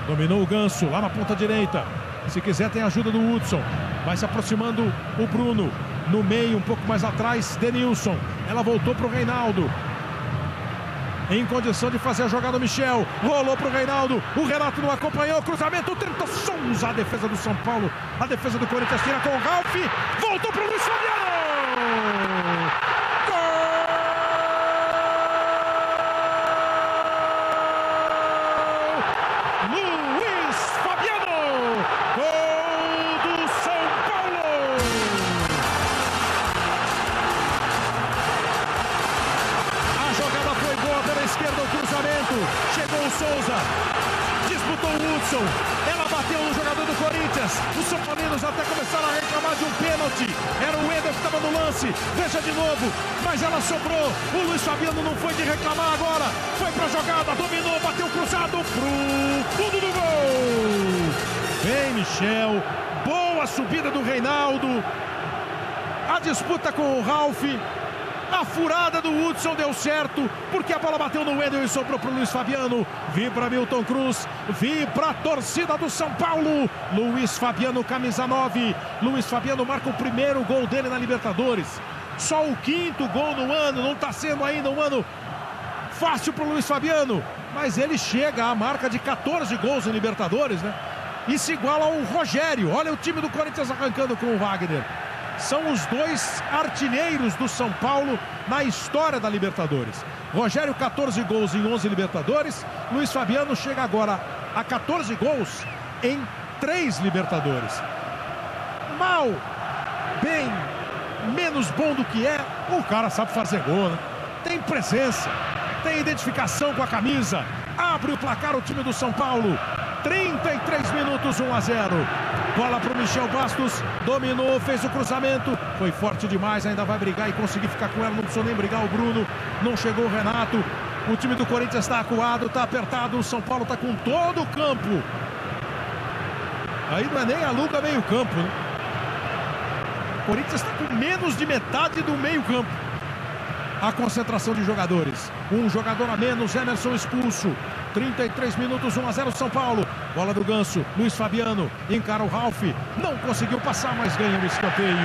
Speaker 2: Dominou o Ganso lá na ponta direita. Se quiser tem a ajuda do Hudson. Vai se aproximando o Bruno. No meio, um pouco mais atrás, Denilson. Ela voltou para o Reinaldo. Em condição de fazer a jogada, Michel. Rolou para o Reinaldo. O Renato não acompanhou. Cruzamento, tenta Souza. A defesa do São Paulo. A defesa do Corinthians tira com o Ralf. Voltou para o Luiz Fabiano. Chegou o Souza, disputou o Hudson, ela bateu no jogador do Corinthians. Os São Paulinos até começaram a reclamar de um pênalti. Era o Eder que estava no lance. lance, veja de novo, mas ela sobrou. O Luiz Fabiano não foi de reclamar agora. Foi pra jogada, dominou, bateu cruzado pro fundo do gol. Vem Michel, boa subida do Reinaldo. A disputa com o Ralf. A furada do Hudson deu certo, porque a bola bateu no Wendel e sobrou para o Luiz Fabiano. Vibra Milton Cruz, vibra a torcida do São Paulo. Luiz Fabiano, camisa 9. Luiz Fabiano marca o primeiro gol dele na Libertadores. Só o 5º gol no ano, não está sendo ainda um ano fácil para o Luiz Fabiano. Mas ele chega à marca de 14 gols em Libertadores, né? E se iguala ao Rogério. Olha o time do Corinthians arrancando com o Wagner. São os 2 artilheiros do São Paulo na história da Libertadores. Rogério, 14 gols em 11 Libertadores. Luiz Fabiano chega agora a 14 gols em 3 Libertadores. Mal, bem, menos bom do que é, o cara sabe fazer gol, né? Tem presença, tem identificação com a camisa. Abre o placar o time do São Paulo. 33 minutos, 1-0. Bola para o Michel Bastos, dominou, fez o cruzamento, foi forte demais, ainda vai brigar e conseguir ficar com ela, não precisou nem brigar o Bruno, não chegou o Renato. O time do Corinthians está acuado, está apertado, o São Paulo está com todo o campo. Aí não é nem aluga meio campo, né? O Corinthians está com menos de metade do meio campo. A concentração de jogadores, um jogador a menos, Emerson expulso. 33 minutos, 1-0 São Paulo. Bola do Ganso, Luiz Fabiano encara o Ralf, não conseguiu passar, mas ganha o escanteio.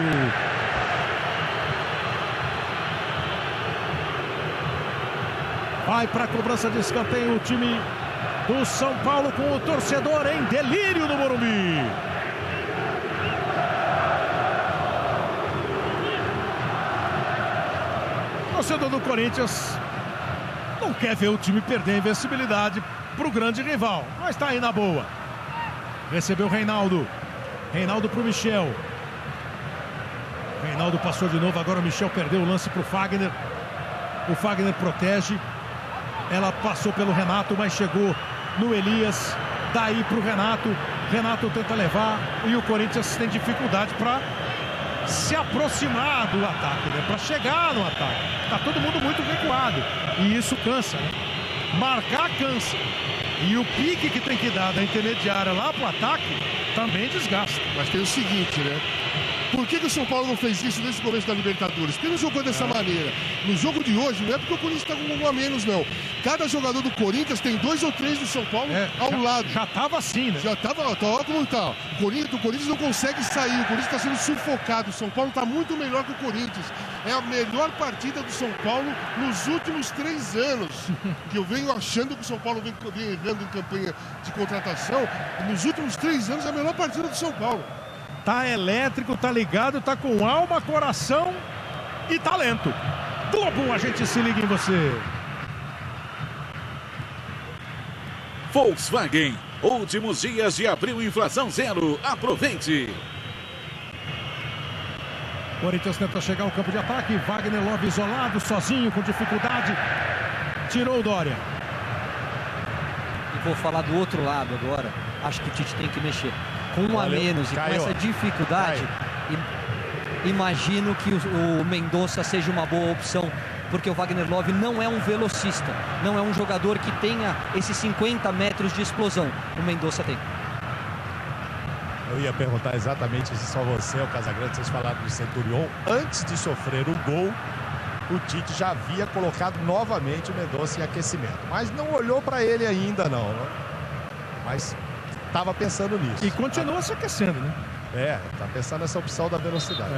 Speaker 2: Vai para a cobrança de escanteio o time do São Paulo, com o torcedor em delírio no Morumbi. O torcedor do Corinthians não quer ver o time perder a invencibilidade para o grande rival, mas está aí na boa. Recebeu o Reinaldo. Reinaldo para o Michel. Reinaldo passou de novo, agora o Michel perdeu o lance para o Fagner. O Fagner protege. Ela passou pelo Renato, mas chegou no Elias. Daí para o Renato. Renato tenta levar e o Corinthians tem dificuldade para se aproximar do ataque, né? Para chegar no ataque. Tá todo mundo muito recuado e isso cansa, né? Marcar cansa. E o pique que tem que dar da intermediária lá pro ataque também desgasta.
Speaker 3: Mas tem o seguinte, né? Por que o São Paulo não fez isso desde o começo da Libertadores? Porque não jogou dessa maneira. No jogo de hoje, não é porque o Corinthians está com um a menos, não. Cada jogador do Corinthians tem 2 ou 3 do São Paulo ao lado.
Speaker 2: Já estava assim, né?
Speaker 3: Já estava, olha como tá. O Corinthians não consegue sair, o Corinthians está sendo sufocado. O São Paulo está muito melhor que o Corinthians. É a melhor partida do São Paulo nos últimos 3 anos. Que eu venho achando que o São Paulo vem errando em campanha de contratação. Nos últimos 3 anos é a melhor partida do São Paulo.
Speaker 2: Tá elétrico, tá ligado, tá com alma, coração e talento. Globo, a gente se liga em você.
Speaker 8: Volkswagen, últimos dias de abril, inflação zero. Aproveite.
Speaker 2: Corinthians tenta chegar ao campo de ataque. Wagner Love isolado, sozinho, com dificuldade. Tirou o Dória.
Speaker 5: E vou falar do outro lado agora. Acho que o Tite tem que mexer. Com um a menos e com essa dificuldade, imagino que o Mendonça seja uma boa opção, porque o Wagner Love não é um velocista, não é um jogador que tenha esses 50 metros de explosão. O Mendonça tem.
Speaker 4: Eu ia perguntar exatamente se só você, o Casagrande, vocês falaram do Centurion. Antes de sofrer o gol, o Tite já havia colocado novamente o Mendonça em aquecimento, mas não olhou para ele ainda não, né? Mas estava pensando nisso.
Speaker 2: E continua se aquecendo, né?
Speaker 4: Tá pensando nessa opção da velocidade.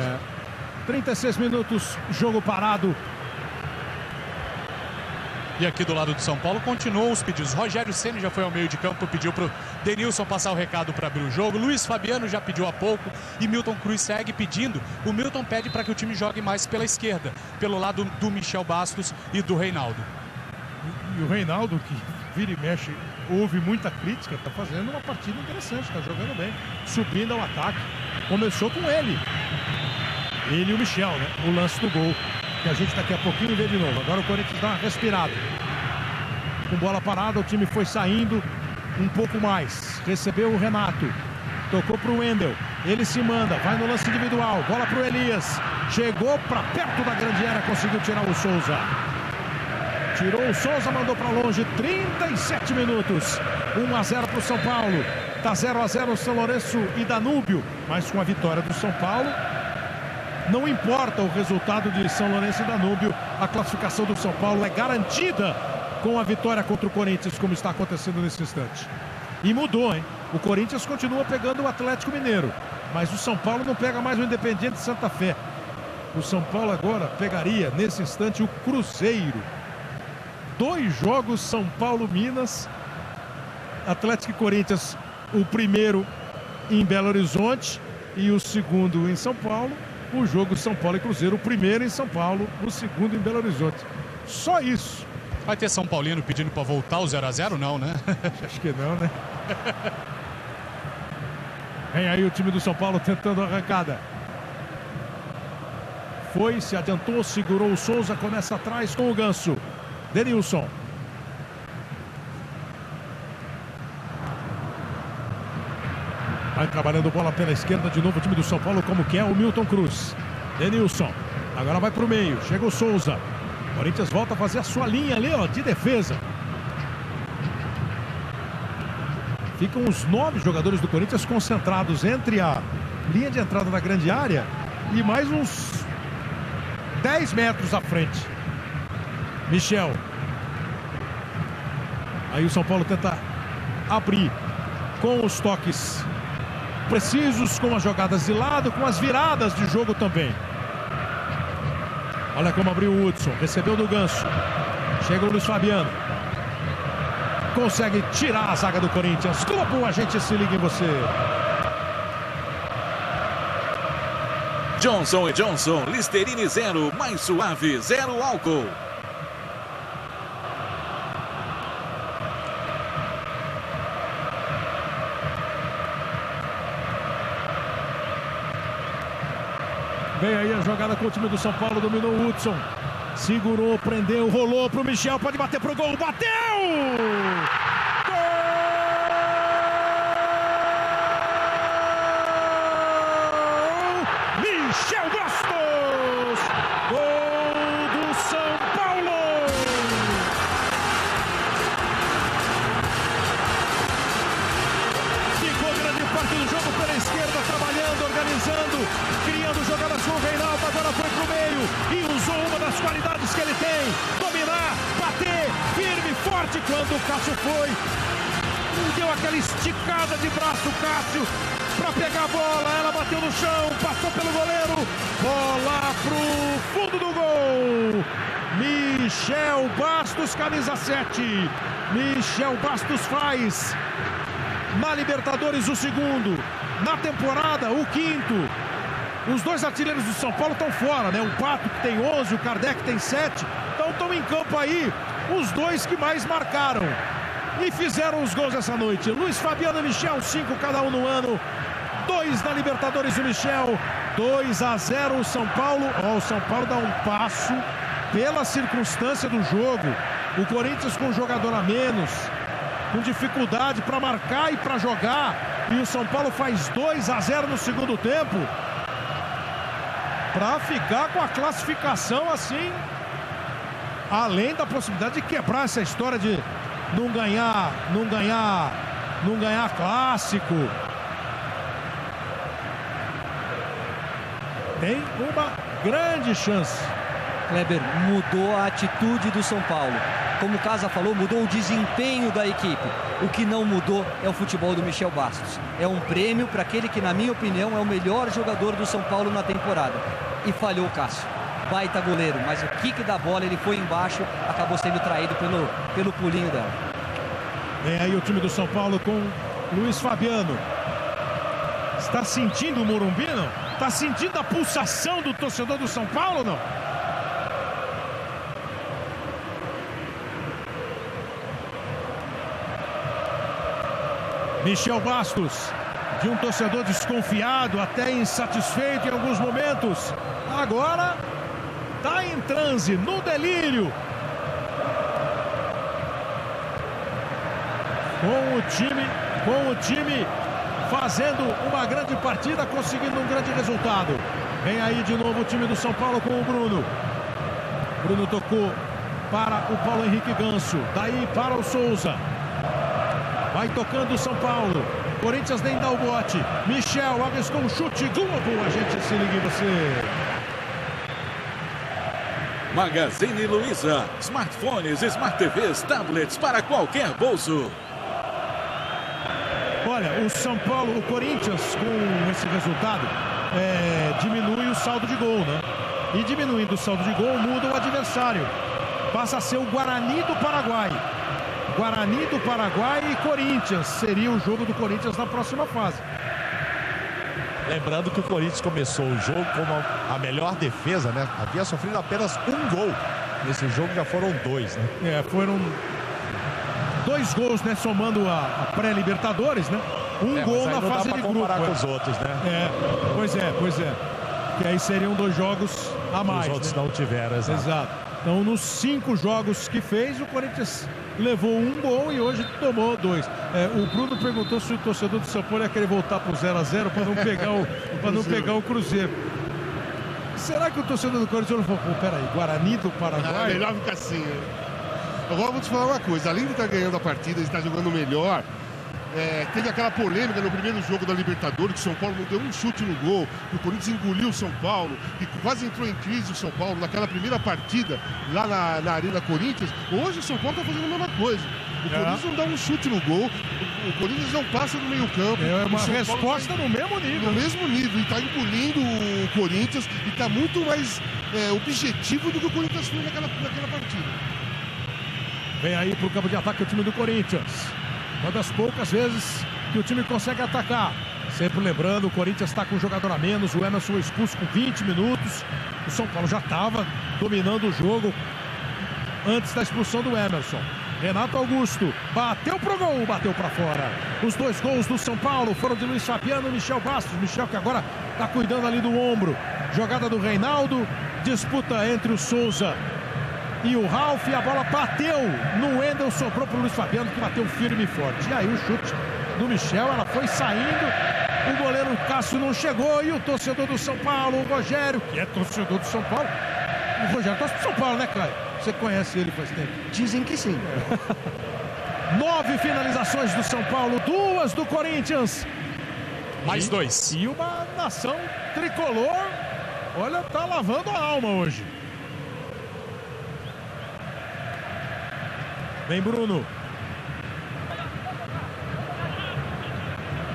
Speaker 2: 36 minutos, jogo parado.
Speaker 6: E aqui do lado do São Paulo continuam os pedidos. Rogério Ceni já foi ao meio de campo, pediu para o Denilson passar o recado para abrir o jogo. Luiz Fabiano já pediu há pouco e Milton Cruz segue pedindo. O Milton pede para que o time jogue mais pela esquerda, pelo lado do Michel Bastos e do Reinaldo.
Speaker 2: E o Reinaldo, que vira e mexe, houve muita crítica, está fazendo uma partida interessante, está jogando bem, subindo ao ataque. Começou com ele e o Michel, né? O lance do gol, que a gente daqui a pouquinho vê de novo. Agora o Corinthians dá uma respirada. Com bola parada, o time foi saindo um pouco mais. Recebeu o Renato, tocou para o Wendel. Ele se manda, vai no lance individual, bola pro Elias. Chegou para perto da grande área, conseguiu tirar o Souza. Tirou o Souza, mandou para longe, 37 minutos. 1-0 para o São Paulo. Tá 0-0 São Lourenço e Danúbio. Mas com a vitória do São Paulo, não importa o resultado de São Lourenço e Danúbio, a classificação do São Paulo é garantida com a vitória contra o Corinthians, como está acontecendo nesse instante. E mudou, hein? O Corinthians continua pegando o Atlético Mineiro, mas o São Paulo não pega mais o Independiente Santa Fé. O São Paulo agora pegaria, nesse instante, o Cruzeiro. 2 jogos, São Paulo-Minas, Atlético e Corinthians, o primeiro em Belo Horizonte e o segundo em São Paulo. O jogo São Paulo e Cruzeiro, o primeiro em São Paulo, o segundo em Belo Horizonte. Só isso.
Speaker 6: Vai ter São Paulino pedindo para voltar o 0-0? Não, né?
Speaker 2: Acho que não, né? Vem aí o time do São Paulo tentando a arrancada. Foi, se adiantou, segurou o Souza, começa atrás com o Ganso. Denilson. Vai trabalhando bola pela esquerda de novo o time do São Paulo, como que é o Milton Cruz. Denilson. Agora vai para o meio. Chega o Souza. O Corinthians volta a fazer a sua linha ali, ó, de defesa. Ficam os 9 jogadores do Corinthians concentrados entre a linha de entrada da grande área e mais uns 10 metros à frente. Michel. Aí o São Paulo tenta abrir com os toques precisos, com as jogadas de lado, com as viradas de jogo também. Olha como abriu o Hudson, recebeu do Ganso. Chega o Luiz Fabiano. Consegue tirar a zaga do Corinthians. Globo, a gente se liga em você.
Speaker 8: Johnson & Johnson, Listerine 0, mais suave, 0 álcool.
Speaker 2: Vem aí a jogada com o time do São Paulo, dominou o Hudson. Segurou, prendeu, rolou pro Michel, pode bater pro gol, bateu! Gol! Michel Bastos! Gol do São Paulo! Ficou grande parte do jogo pela esquerda, trabalhando, organizando, criando jogadas com o Reinaldo, agora foi pro meio e usou uma das qualidades que ele tem, dominar, bater, firme, forte. Quando o Cássio foi, deu aquela esticada de braço, Cássio, para pegar a bola, ela bateu no chão, passou pelo goleiro, bola pro fundo do gol. Michel Bastos, camisa 7. Michel Bastos faz na Libertadores o segundo, na temporada o quinto. Os 2 artilheiros do São Paulo estão fora, né? O Pato, que tem 11, o Kardec tem 7. Então estão em campo aí os 2 que mais marcaram e fizeram os gols essa noite. Luiz Fabiano e Michel, 5 cada um no ano. 2 na Libertadores o Michel. 2-0 o São Paulo. O São Paulo dá um passo pela circunstância do jogo. O Corinthians com um jogador a menos, com dificuldade para marcar e para jogar. E o São Paulo faz 2-0 no segundo tempo, para ficar com a classificação assim, além da possibilidade de quebrar essa história de não ganhar clássico. Tem uma grande chance.
Speaker 5: Kleber, mudou a atitude do São Paulo. Como o Casa falou, mudou o desempenho da equipe. O que não mudou é o futebol do Michel Bastos. É um prêmio para aquele que, na minha opinião, é o melhor jogador do São Paulo na temporada. E falhou o Cássio. Baita goleiro, mas o kick da bola, ele foi embaixo, acabou sendo traído pelo pulinho dela.
Speaker 2: Vem aí o time do São Paulo com Luiz Fabiano. Está sentindo o Morumbi, não? Está sentindo a pulsação do torcedor do São Paulo, não? Michel Bastos, de um torcedor desconfiado, até insatisfeito em alguns momentos, agora está em transe, no delírio. Com o time fazendo uma grande partida, conseguindo um grande resultado. Vem aí de novo o time do São Paulo com o Bruno. Bruno tocou para o Paulo Henrique Ganso. Daí para o Souza. Vai tocando o São Paulo. Corinthians nem dá o bote. Michel arriscou um chute. Globo, a gente se liga em você.
Speaker 8: Magazine Luiza. Smartphones, Smart TVs, tablets para qualquer bolso.
Speaker 2: Olha, o São Paulo, o Corinthians, com esse resultado, diminui o saldo de gol, né? E diminuindo o saldo de gol, muda o adversário. Passa a ser o Guarani do Paraguai. Guarani do Paraguai e Corinthians. Seria o jogo do Corinthians na próxima fase.
Speaker 4: Lembrando que o Corinthians começou o jogo com a melhor defesa, né? Havia sofrido apenas um gol. Nesse jogo já foram 2, né?
Speaker 2: Foram 2 gols, né? Somando a pré-Libertadores, né? Um gol na fase de grupo.
Speaker 4: Com os outros, né?
Speaker 2: Pois é. Que aí seriam 2 jogos a mais.
Speaker 4: Os outros, né? Não tiveram,
Speaker 2: exato. Então, nos 5 jogos que fez, o Corinthians levou 1 gol e hoje tomou 2. O Bruno perguntou se o torcedor do São Paulo ia querer voltar para o 0-0 para não pegar o Cruzeiro. Será que o torcedor do Corinthians falou, peraí, Guarani do Paraguai?
Speaker 3: Melhor ficar assim. Agora vou te falar uma coisa, além de estar ganhando a partida, de estar jogando melhor, teve aquela polêmica no primeiro jogo da Libertadores, que o São Paulo não deu um chute no gol, que o Corinthians engoliu o São Paulo, e quase entrou em crise o São Paulo naquela primeira partida lá na Arena Corinthians. Hoje o São Paulo está fazendo a mesma coisa. O Corinthians não dá um chute no gol, o Corinthians não passa no meio campo.
Speaker 2: É uma resposta no mesmo nível.
Speaker 3: No mesmo nível, e está engolindo o Corinthians, e está muito mais objetivo do que o Corinthians fez naquela partida.
Speaker 2: Vem aí para o campo de ataque o time do Corinthians. Uma das poucas vezes que o time consegue atacar. Sempre lembrando, o Corinthians está com um jogador a menos. O Emerson foi expulso com 20 minutos. O São Paulo já estava dominando o jogo antes da expulsão do Emerson. Renato Augusto bateu pro gol, bateu para fora. Os 2 gols do São Paulo foram de Luiz Fabiano e Michel Bastos. Michel que agora está cuidando ali do ombro. Jogada do Reinaldo. Disputa entre o Souza e o Ralf, a bola bateu no Wendel, sobrou para o Luiz Fabiano, que bateu firme e forte. E aí o chute do Michel, ela foi saindo, o goleiro Cássio não chegou, e o torcedor do São Paulo, o Rogério, que é torcedor do São Paulo, o Rogério torce pro São Paulo, né, Caio? Você conhece ele faz tempo?
Speaker 9: Dizem que sim.
Speaker 2: 9 finalizações do São Paulo, 2 do Corinthians.
Speaker 6: Mais 2.
Speaker 2: E uma nação tricolor, olha, tá lavando a alma hoje. Vem Bruno.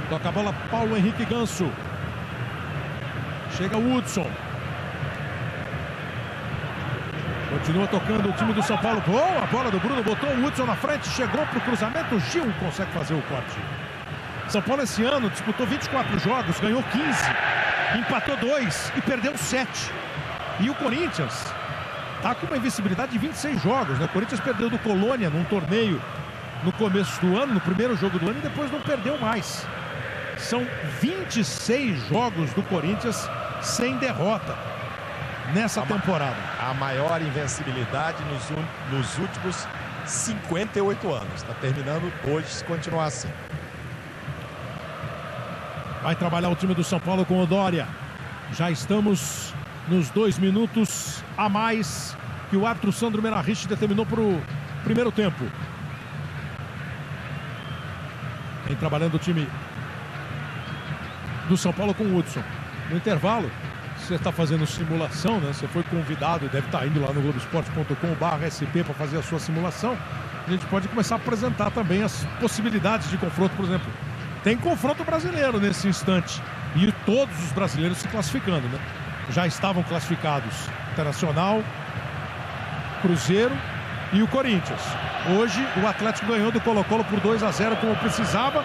Speaker 2: Toca a bola Paulo Henrique Ganso. Chega o Hudson. Continua tocando o time do São Paulo. Boa a bola do Bruno. Botou o Hudson na frente. Chegou para o cruzamento. O Gil consegue fazer o corte. São Paulo esse ano disputou 24 jogos. Ganhou 15. Empatou 2 e perdeu 7. E o Corinthians está com uma invencibilidade de 26 jogos, né? O Corinthians perdeu do Colônia num torneio no começo do ano, no primeiro jogo do ano, e depois não perdeu mais. São 26 jogos do Corinthians sem derrota nessa temporada.
Speaker 4: A maior invencibilidade nos últimos 58 anos. Está terminando hoje, se continuar assim.
Speaker 2: Vai trabalhar o time do São Paulo com o Dória. Já estamos nos 2 minutos a mais que o árbitro Sandro Menarrich determinou para o primeiro tempo. Vem trabalhando o time do São Paulo com o Hudson. No intervalo, você está fazendo simulação, né? Você foi convidado, deve estar indo lá no Globoesporte.com/SP para fazer a sua simulação. A gente pode começar a apresentar também as possibilidades de confronto, por exemplo. Tem confronto brasileiro nesse instante. E todos os brasileiros se classificando, né? Já estavam classificados Internacional, Cruzeiro e o Corinthians. Hoje o Atlético ganhou do Colo-Colo por 2-0 como precisava.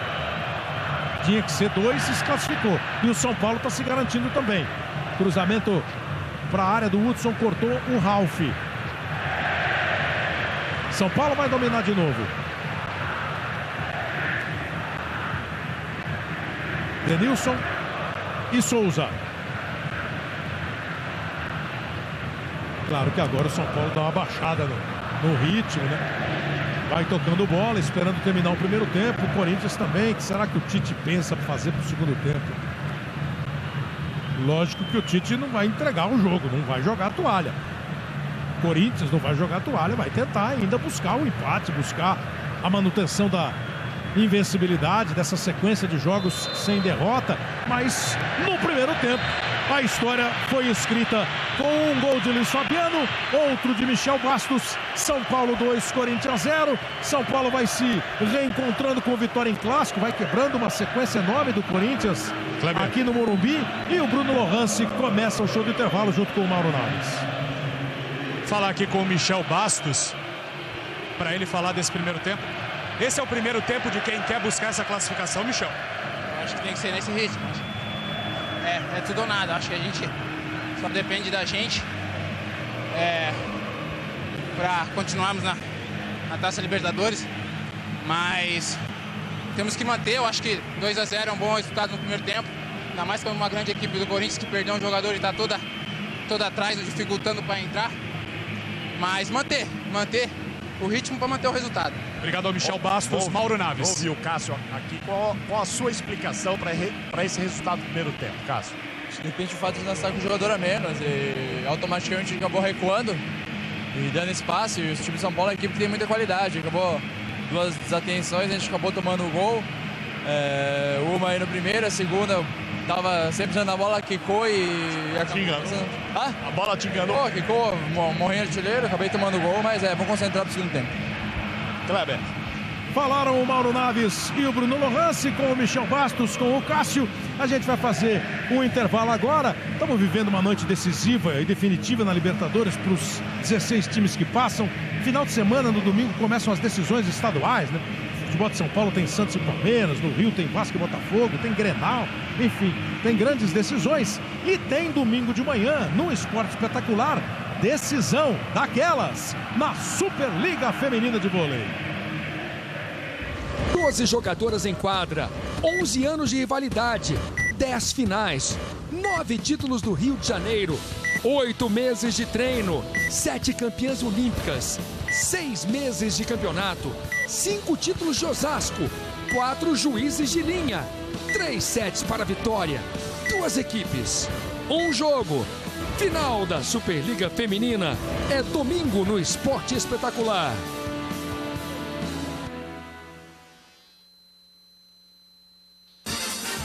Speaker 2: Tinha que ser 2 e se classificou. E o São Paulo está se garantindo também. Cruzamento para a área do Hudson, cortou o Ralf. São Paulo vai dominar de novo. Denilson e Souza. Claro que agora o São Paulo dá uma baixada no ritmo, né? Vai tocando bola, esperando terminar o primeiro tempo. O Corinthians também. O que será que o Tite pensa para fazer para o segundo tempo? Lógico que o Tite não vai entregar o jogo, não vai jogar a toalha. O Corinthians não vai jogar a toalha, vai tentar ainda buscar o empate, buscar a manutenção da invencibilidade, dessa sequência de jogos sem derrota. Mas no primeiro tempo a história foi escrita com um gol de Luiz Fabiano, outro de Michel Bastos. São Paulo 2, Corinthians 0. São Paulo vai se reencontrando com vitória em clássico, vai quebrando uma sequência enorme do Corinthians aqui no Morumbi. E o Bruno Lohance começa o show do intervalo junto com o Mauro Naves.
Speaker 6: Falar aqui com o Michel Bastos, para ele falar desse primeiro tempo. Esse é o primeiro tempo de quem quer buscar essa classificação, Michel?
Speaker 9: Eu acho que tem que ser nesse ritmo. É tudo ou nada. Acho que a gente só depende da gente para continuarmos na Taça Libertadores. Mas temos que manter. Eu acho que 2-0 é um bom resultado no primeiro tempo. Ainda mais com uma grande equipe do Corinthians que perdeu um jogador e está toda atrás, dificultando para entrar. Mas manter o ritmo para manter o resultado.
Speaker 6: Obrigado ao Michel Bastos. Mauro Naves.
Speaker 4: Ouve o Cássio aqui. Qual a sua explicação para esse resultado do primeiro tempo, Cássio?
Speaker 10: De repente o fato de nós estar com um jogador a menos e automaticamente acabou recuando e dando espaço. E o time de São Paulo é uma equipe que tem muita qualidade. Acabou duas desatenções, a gente acabou tomando o gol. Uma aí no primeiro, a segunda tava sempre usando a bola, quicou e...
Speaker 4: A bola te enganou?
Speaker 10: Quicou, morrendo artilheiro, acabei tomando o gol, mas vamos concentrar pro segundo tempo.
Speaker 4: Kleber.
Speaker 2: Falaram o Mauro Naves e o Bruno Lohance com o Michel Bastos, com o Cássio. A gente vai fazer um intervalo agora. Estamos vivendo uma noite decisiva e definitiva na Libertadores para os 16 times que passam. Final de semana, no domingo, começam as decisões estaduais, né? O futebol de São Paulo tem Santos e Palmeiras, no Rio tem Vasco e Botafogo, tem Grenal, enfim, tem grandes decisões. E tem domingo de manhã, no Esporte Espetacular, decisão daquelas na Superliga Feminina de Vôlei.
Speaker 11: 12 jogadoras em quadra, 11 anos de rivalidade, 10 finais, 9 títulos do Rio de Janeiro, 8 meses de treino, 7 campeãs olímpicas, 6 meses de campeonato, 5 títulos de Osasco, 4 juízes de linha, 3 sets para a vitória, 2 equipes, 1 jogo. Final da Superliga Feminina é domingo no Esporte Espetacular.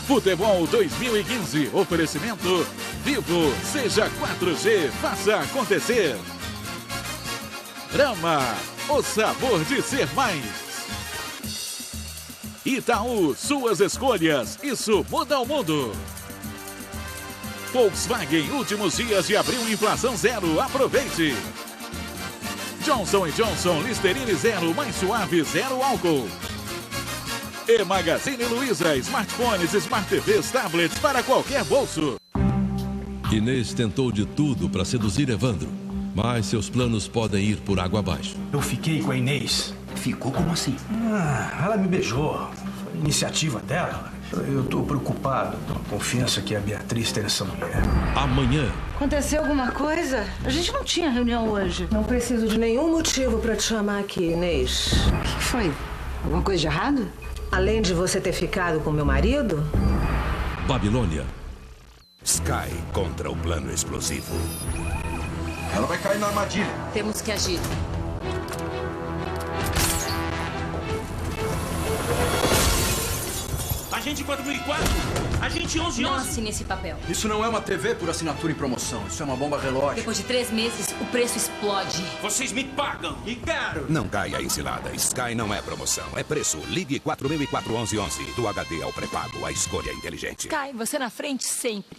Speaker 8: Futebol 2015, oferecimento Vivo, seja 4G, faça acontecer. Brahma, o sabor de ser mais. Itaú, suas escolhas, isso muda o mundo. Volkswagen, últimos dias de abril, inflação zero, aproveite. Johnson & Johnson, Listerine zero, mais suave, zero álcool. E Magazine Luiza, smartphones, smart TVs, tablets para qualquer bolso.
Speaker 12: Inês tentou de tudo para seduzir Evandro, mas seus planos podem ir por água abaixo.
Speaker 13: Eu fiquei com a Inês.
Speaker 14: Ficou como assim?
Speaker 13: Ela me beijou. Foi iniciativa dela. Eu tô preocupado com a confiança que a Beatriz tem nessa mulher.
Speaker 12: Amanhã.
Speaker 15: Aconteceu alguma coisa? A gente não tinha reunião hoje.
Speaker 16: Não preciso de nenhum motivo para te chamar aqui, Inês.
Speaker 15: O que foi? Alguma coisa de errado?
Speaker 16: Além de você ter ficado com meu marido?
Speaker 12: Babilônia.
Speaker 17: Sky contra o plano explosivo.
Speaker 14: Ela vai cair na armadilha.
Speaker 15: Temos que agir.
Speaker 14: Agente 4004, agente 1111.
Speaker 15: Não assine esse papel.
Speaker 14: Isso não é uma TV por assinatura em promoção. Isso é uma bomba relógio.
Speaker 15: Depois de 3 meses, o preço explode.
Speaker 14: Vocês me pagam e quero.
Speaker 17: Não caia em cilada. Sky não é promoção. É preço. Ligue 4004-1111. Do HD ao pré-pago, a escolha é inteligente.
Speaker 15: Sky, você na frente sempre.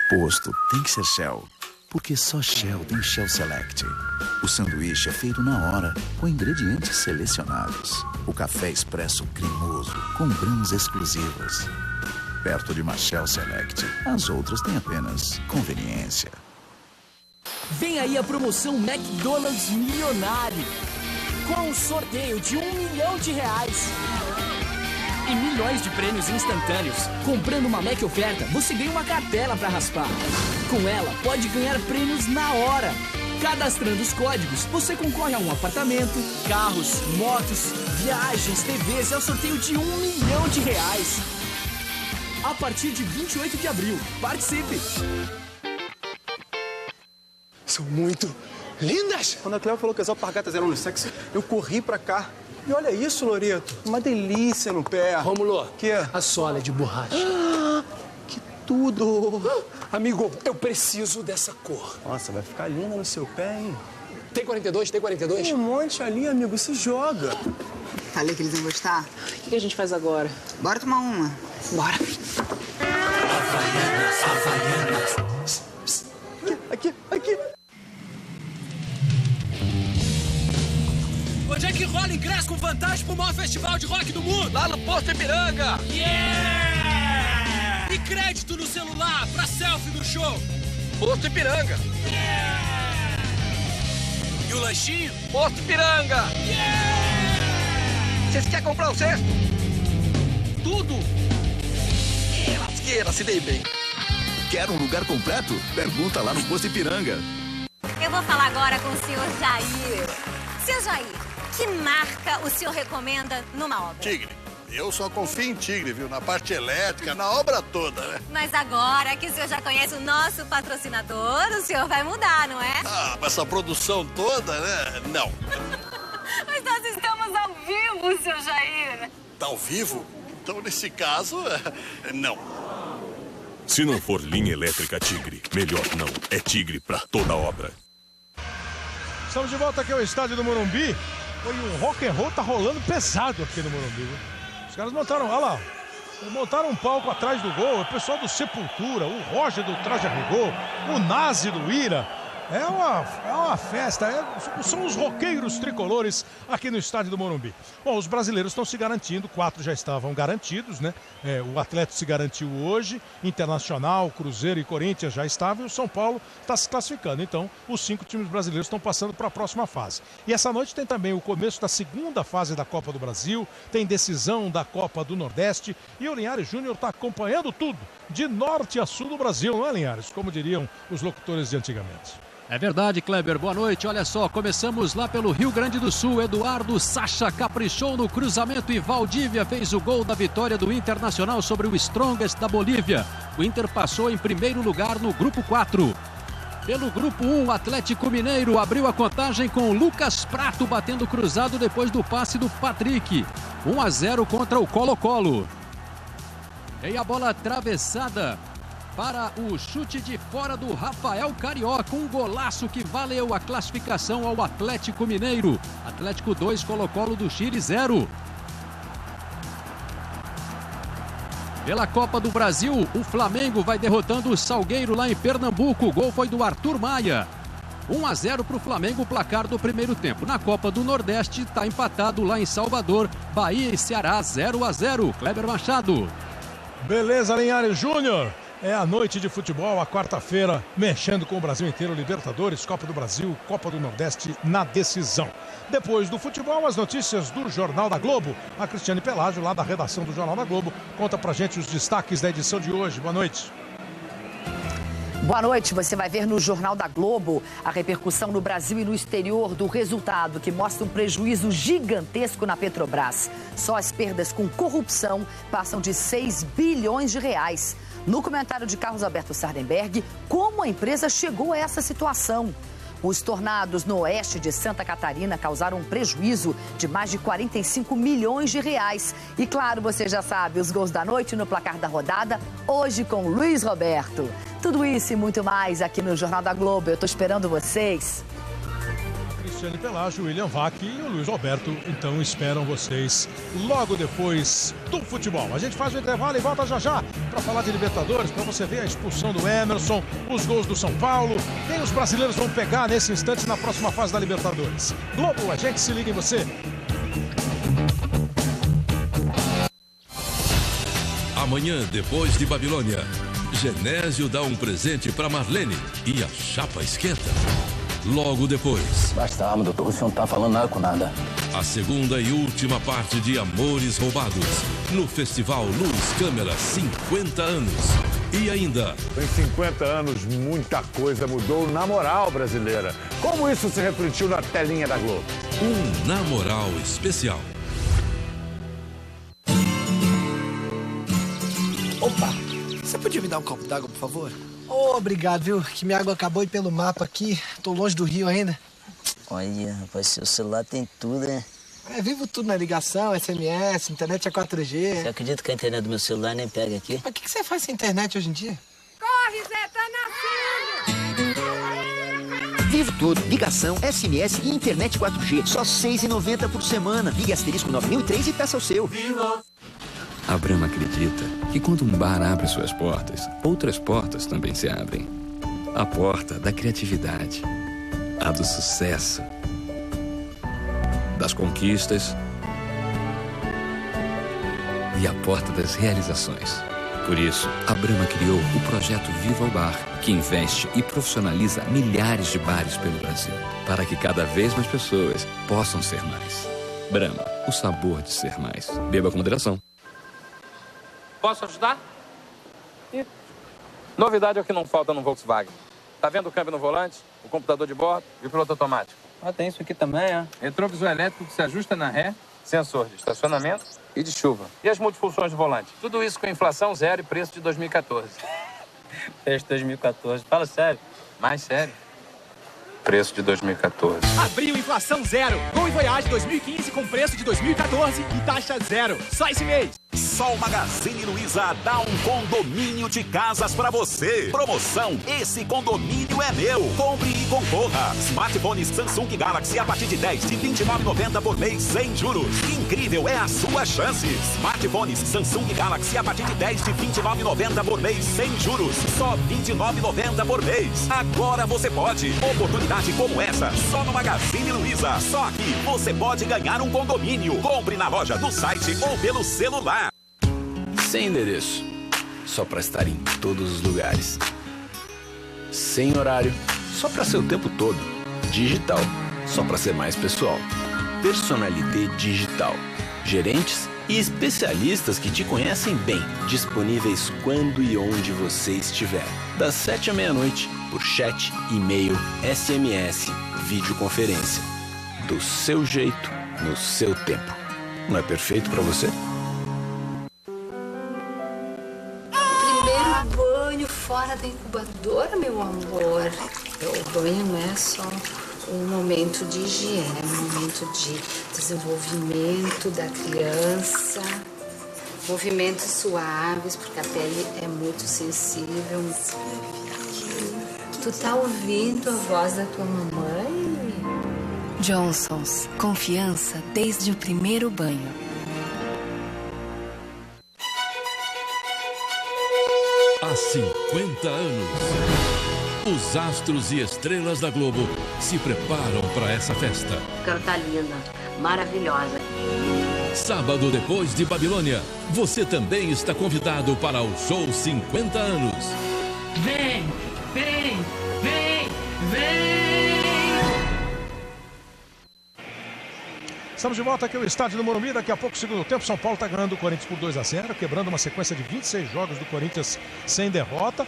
Speaker 18: Posto tem que ser Shell, porque só Shell tem Shell Select. O sanduíche é feito na hora, com ingredientes selecionados. O café expresso cremoso, com grãos exclusivos. Perto de uma Shell Select, as outras têm apenas conveniência.
Speaker 11: Vem aí a promoção McDonald's Milionário, com um sorteio de R$1 milhão.
Speaker 19: e milhões de prêmios instantâneos. Comprando uma Mac Oferta, você ganha uma cartela para raspar. Com ela, pode ganhar prêmios na hora. Cadastrando os códigos, você concorre a um apartamento, carros, motos, viagens, TVs e ao sorteio de R$1 milhão. A partir de 28 de abril. Participe!
Speaker 20: São muito lindas! Quando a Cleo falou que as alpargatas eram unissex, eu corri pra cá. E olha isso, Loreto. Uma delícia no pé.
Speaker 13: Rômulo,
Speaker 20: que é?
Speaker 13: A sola é de borracha.
Speaker 20: Que tudo!
Speaker 13: Amigo, eu preciso dessa cor.
Speaker 20: Nossa, vai ficar linda no seu pé, hein?
Speaker 13: Tem 42? Tem 42?
Speaker 20: Tem um monte ali, amigo. Se joga.
Speaker 21: Falei que eles iam gostar. O que a gente faz agora? Bora tomar uma. Bora.
Speaker 20: Havaianas. Aqui.
Speaker 22: Onde é que rola ingresso com vantagem pro maior festival de rock do mundo?
Speaker 23: Lá no Posto Ipiranga.
Speaker 22: Yeah! E crédito no celular pra selfie do show?
Speaker 23: Posto Ipiranga.
Speaker 22: Yeah! E o lanchinho?
Speaker 23: Posto Ipiranga.
Speaker 22: Yeah!
Speaker 23: Vocês querem comprar o cesto?
Speaker 22: Tudo!
Speaker 23: Lasqueira, se dei bem.
Speaker 18: Quer um lugar completo? Pergunta lá no Posto Ipiranga.
Speaker 24: Eu vou falar agora com o senhor Jair. Seu Jair, que marca o senhor recomenda numa obra?
Speaker 25: Tigre. Eu só confio em Tigre, viu? Na parte elétrica, na obra toda, né?
Speaker 24: Mas agora que o senhor já conhece o nosso patrocinador, o senhor vai mudar, não é?
Speaker 25: Ah, com essa produção toda, né? Não.
Speaker 24: Mas nós estamos ao vivo, seu Jair.
Speaker 25: Tá ao vivo? Então, nesse caso, não.
Speaker 26: Se não for linha elétrica Tigre, melhor não. É Tigre pra toda obra.
Speaker 2: Estamos de volta aqui ao estádio do Morumbi. E o rock and roll tá rolando pesado aqui no Morumbi, viu? Os caras montaram, olha lá, montaram um palco atrás do gol, o pessoal do Sepultura, o Roger do Traje a Rigor, o Nazi do Ira. É uma festa, são os roqueiros tricolores aqui no estádio do Morumbi. Bom, os brasileiros estão se garantindo, 4 já estavam garantidos, né? O Atlético se garantiu hoje, Internacional, Cruzeiro e Corinthians já estavam, e o São Paulo está se classificando. Então, os 5 times brasileiros estão passando para a próxima fase. E essa noite tem também o começo da segunda fase da Copa do Brasil, tem decisão da Copa do Nordeste, e o Linhares Júnior está acompanhando tudo, de norte a sul do Brasil, não é, Linhares? Como diriam os locutores de antigamente.
Speaker 27: É verdade, Kleber. Boa noite. Olha só, começamos lá pelo Rio Grande do Sul. Eduardo Sacha caprichou no cruzamento e Valdívia fez o gol da vitória do Internacional sobre o Strongest da Bolívia. O Inter passou em primeiro lugar no Grupo 4. Pelo Grupo 1, o Atlético Mineiro abriu a contagem com o Lucas Prato batendo cruzado depois do passe do Patrick. 1-0 contra o Colo-Colo. E a bola atravessada para o chute de fora do Rafael Carioca, um golaço que valeu a classificação ao Atlético Mineiro. Atlético 2, Colo-Colo do Chile 0. Pela Copa do Brasil, o Flamengo vai derrotando o Salgueiro lá em Pernambuco. O gol foi do Arthur Maia. 1-0 para o Flamengo, o placar do primeiro tempo. Na Copa do Nordeste, está empatado lá em Salvador. Bahia e Ceará 0-0. Kleber Machado.
Speaker 2: Beleza, Linhares Júnior. É a noite de futebol, a quarta-feira, mexendo com o Brasil inteiro, Libertadores, Copa do Brasil, Copa do Nordeste na decisão. Depois do futebol, as notícias do Jornal da Globo. A Cristiane Pelágio, lá da redação do Jornal da Globo, conta pra gente os destaques da edição de hoje. Boa noite.
Speaker 28: Boa noite. Você vai ver no Jornal da Globo a repercussão no Brasil e no exterior do resultado, que mostra um prejuízo gigantesco na Petrobras. Só as perdas com corrupção passam de 6 bilhões de reais. No comentário de Carlos Alberto Sardenberg, como a empresa chegou a essa situação. Os tornados no oeste de Santa Catarina causaram um prejuízo de mais de 45 milhões de reais. E claro, você já sabe, os gols da noite no placar da rodada, hoje com Luiz Roberto. Tudo isso e muito mais aqui no Jornal da Globo. Eu tô esperando vocês.
Speaker 2: Cristiane Pelágio, William Vac e o Luiz Roberto, então esperam vocês logo depois do futebol. A gente faz o intervalo e volta já já para falar de Libertadores, para você ver a expulsão do Emerson, os gols do São Paulo, quem os brasileiros vão pegar nesse instante na próxima fase da Libertadores. Globo, a gente se liga em você.
Speaker 12: Amanhã, depois de Babilônia, Genésio dá um presente para Marlene e a chapa esquenta. logo depois.
Speaker 1: Basta arma, doutor. O senhor não tá falando nada com nada.
Speaker 12: A segunda e última parte de Amores Roubados, no Festival Luz Câmera 50 anos. E ainda...
Speaker 3: Em 50 anos, muita coisa mudou na moral brasileira. Como isso se refletiu na telinha da Globo?
Speaker 12: Um Na Moral especial.
Speaker 4: Opa, você podia me dar um copo d'água, por favor?
Speaker 5: Oh, obrigado, viu? Que minha água acabou e pelo mapa aqui. Tô longe do Rio ainda.
Speaker 6: Olha, rapaz, seu celular tem tudo, né?
Speaker 5: Vivo tudo na ligação, SMS, internet é 4G.
Speaker 6: Você acredita que a internet do meu celular nem pega aqui?
Speaker 5: Mas o que você faz sem internet hoje em dia?
Speaker 24: Corre, Zé, tá nascendo!
Speaker 7: Vivo tudo, ligação, SMS e internet 4G. Só R$ 6,90 por semana. Ligue asterisco 9003 e peça o seu.
Speaker 9: A Brahma acredita que quando um bar abre suas portas, outras portas também se abrem. A porta da criatividade, a do sucesso, das conquistas e a porta das realizações. Por isso, a Brahma criou o projeto Viva o Bar, que investe e profissionaliza milhares de bares pelo Brasil, para que cada vez mais pessoas possam ser mais. Brahma, o sabor de ser mais. Beba com moderação.
Speaker 10: Posso ajudar? Novidade é o que não falta no Volkswagen. Tá vendo o câmbio no volante? O computador de bordo e o piloto automático. Tem isso aqui também, é? Retrovisor elétrico que se ajusta na ré, sensor de estacionamento e de chuva. E as multifunções do volante. Tudo isso com inflação zero e preço de 2014. Preço de 2014. Fala sério. Mais sério. Preço de 2014.
Speaker 22: Abril, inflação zero. Gol e Voyage 2015 com preço de 2014 e taxa zero. Só esse mês.
Speaker 8: Só o Magazine Luiza dá um condomínio de casas pra você. Promoção, esse condomínio é meu. Compre e concorra. Smartphone Samsung Galaxy a partir de 10 de R$ 29,90 por mês sem juros. Incrível, é a sua chance. Smartphones Samsung Galaxy a partir de 10 de R$ 29,90 por mês sem juros. Só R$ 29,90 por mês. Agora você pode. Oportunidade como essa, só no Magazine Luiza. Só aqui você pode ganhar um condomínio. Compre na loja, no site ou pelo celular.
Speaker 29: Sem endereço, só para estar em todos os lugares. Sem horário, só para ser o tempo todo. Digital, só para ser mais pessoal. Personalité Digital. Gerentes e especialistas que te conhecem bem, disponíveis quando e onde você estiver. Das 7 à meia-noite, por chat, e-mail, SMS, videoconferência. Do seu jeito, no seu tempo. Não é perfeito para você?
Speaker 30: Fora da incubadora, meu amor. O banho não é só um momento de higiene, é um momento de desenvolvimento da criança, movimentos suaves, porque a pele é muito sensível. Tu tá ouvindo a voz da tua mamãe?
Speaker 31: Johnson's, confiança desde o primeiro banho.
Speaker 12: Há 50 anos, os astros e estrelas da Globo se preparam para essa festa.
Speaker 32: Canta linda, maravilhosa.
Speaker 12: Sábado depois de Babilônia, você também está convidado para o show 50 anos.
Speaker 22: Vem, vem, vem, vem!
Speaker 2: Estamos de volta aqui no estádio do Morumbi. Daqui a pouco, segundo tempo, São Paulo está ganhando o Corinthians por 2-0, quebrando uma sequência de 26 jogos do Corinthians sem derrota.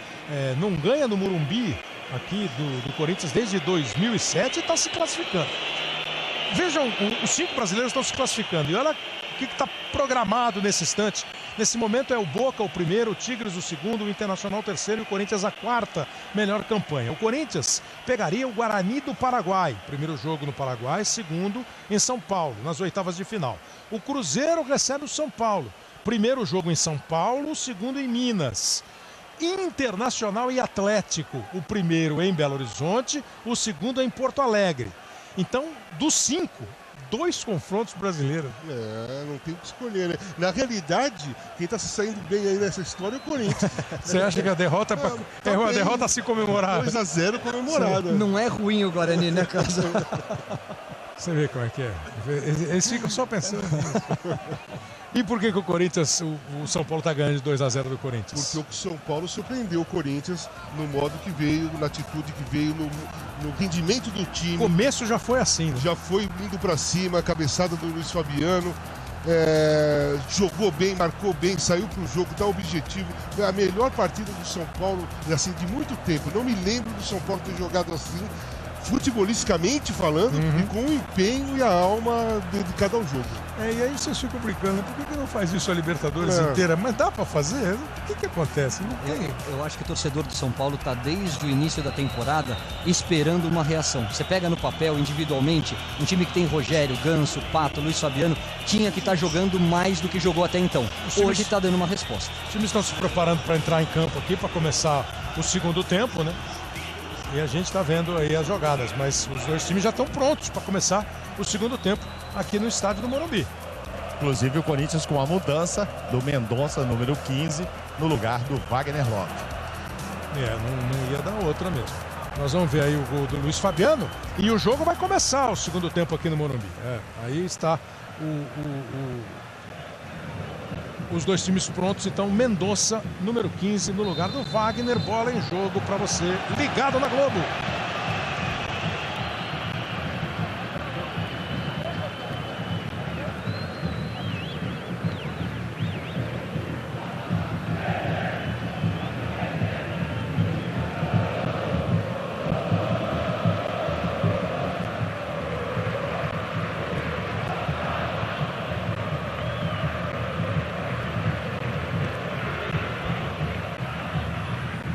Speaker 2: Não ganha no Morumbi aqui do Corinthians desde 2007 e está se classificando. Vejam, os 5 brasileiros estão se classificando. E olha o que está programado nesse instante. Nesse momento é o Boca o primeiro, o Tigres o segundo, o Internacional o terceiro e o Corinthians a quarta melhor campanha. O Corinthians pegaria o Guarani do Paraguai. Primeiro jogo no Paraguai, segundo em São Paulo, nas oitavas de final. O Cruzeiro recebe o São Paulo. Primeiro jogo em São Paulo, o segundo em Minas. Internacional e Atlético. O primeiro em Belo Horizonte, o segundo em Porto Alegre. Então, dos 5, 2 confrontos brasileiros.
Speaker 11: Não tem o que escolher, né? Na realidade, quem está se saindo bem aí nessa história é o Corinthians.
Speaker 2: Você acha que a derrota é uma derrota a se comemorar?
Speaker 11: 2-0 comemorada.
Speaker 5: Não é ruim o Guarani, né, Casa?
Speaker 2: Você vê como é que é. Eles ficam só pensando nisso. E por que o Corinthians, o São Paulo está ganhando de 2-0 do Corinthians?
Speaker 11: Porque o São Paulo surpreendeu o Corinthians no modo que veio, na atitude que veio, no rendimento do time.
Speaker 2: O começo já foi assim, né?
Speaker 11: Já foi indo para cima, a cabeçada do Luiz Fabiano. Jogou bem, marcou bem, saiu pro jogo, dá objetivo. É a melhor partida do São Paulo, assim, de muito tempo. Não me lembro do São Paulo ter jogado assim, futebolisticamente falando, e com o empenho e a alma dedicada ao jogo.
Speaker 2: E aí vocês ficam brincando, por que não faz isso a Libertadores inteira? Mas dá pra fazer? O que acontece? Não tem.
Speaker 13: Eu acho que o torcedor do São Paulo tá desde o início da temporada esperando uma reação. Você pega no papel, individualmente, um time que tem Rogério, Ganso, Pato, Luiz Fabiano, tinha que estar jogando mais do que jogou até então. Hoje tá dando uma resposta.
Speaker 2: Os times estão se preparando para entrar em campo aqui, para começar o segundo tempo, né? E a gente está vendo aí as jogadas, mas os 2 times já estão prontos para começar o segundo tempo aqui no estádio do Morumbi.
Speaker 14: Inclusive o Corinthians com a mudança do Mendonça, número 15, no lugar do Wagner Love.
Speaker 2: Não ia dar outra mesmo. Nós vamos ver aí o gol do Luiz Fabiano e o jogo vai começar o segundo tempo aqui no Morumbi. Aí está os 2 times prontos, então Mendonça, número 15, no lugar do Wagner. Bola em jogo para você, ligado na Globo.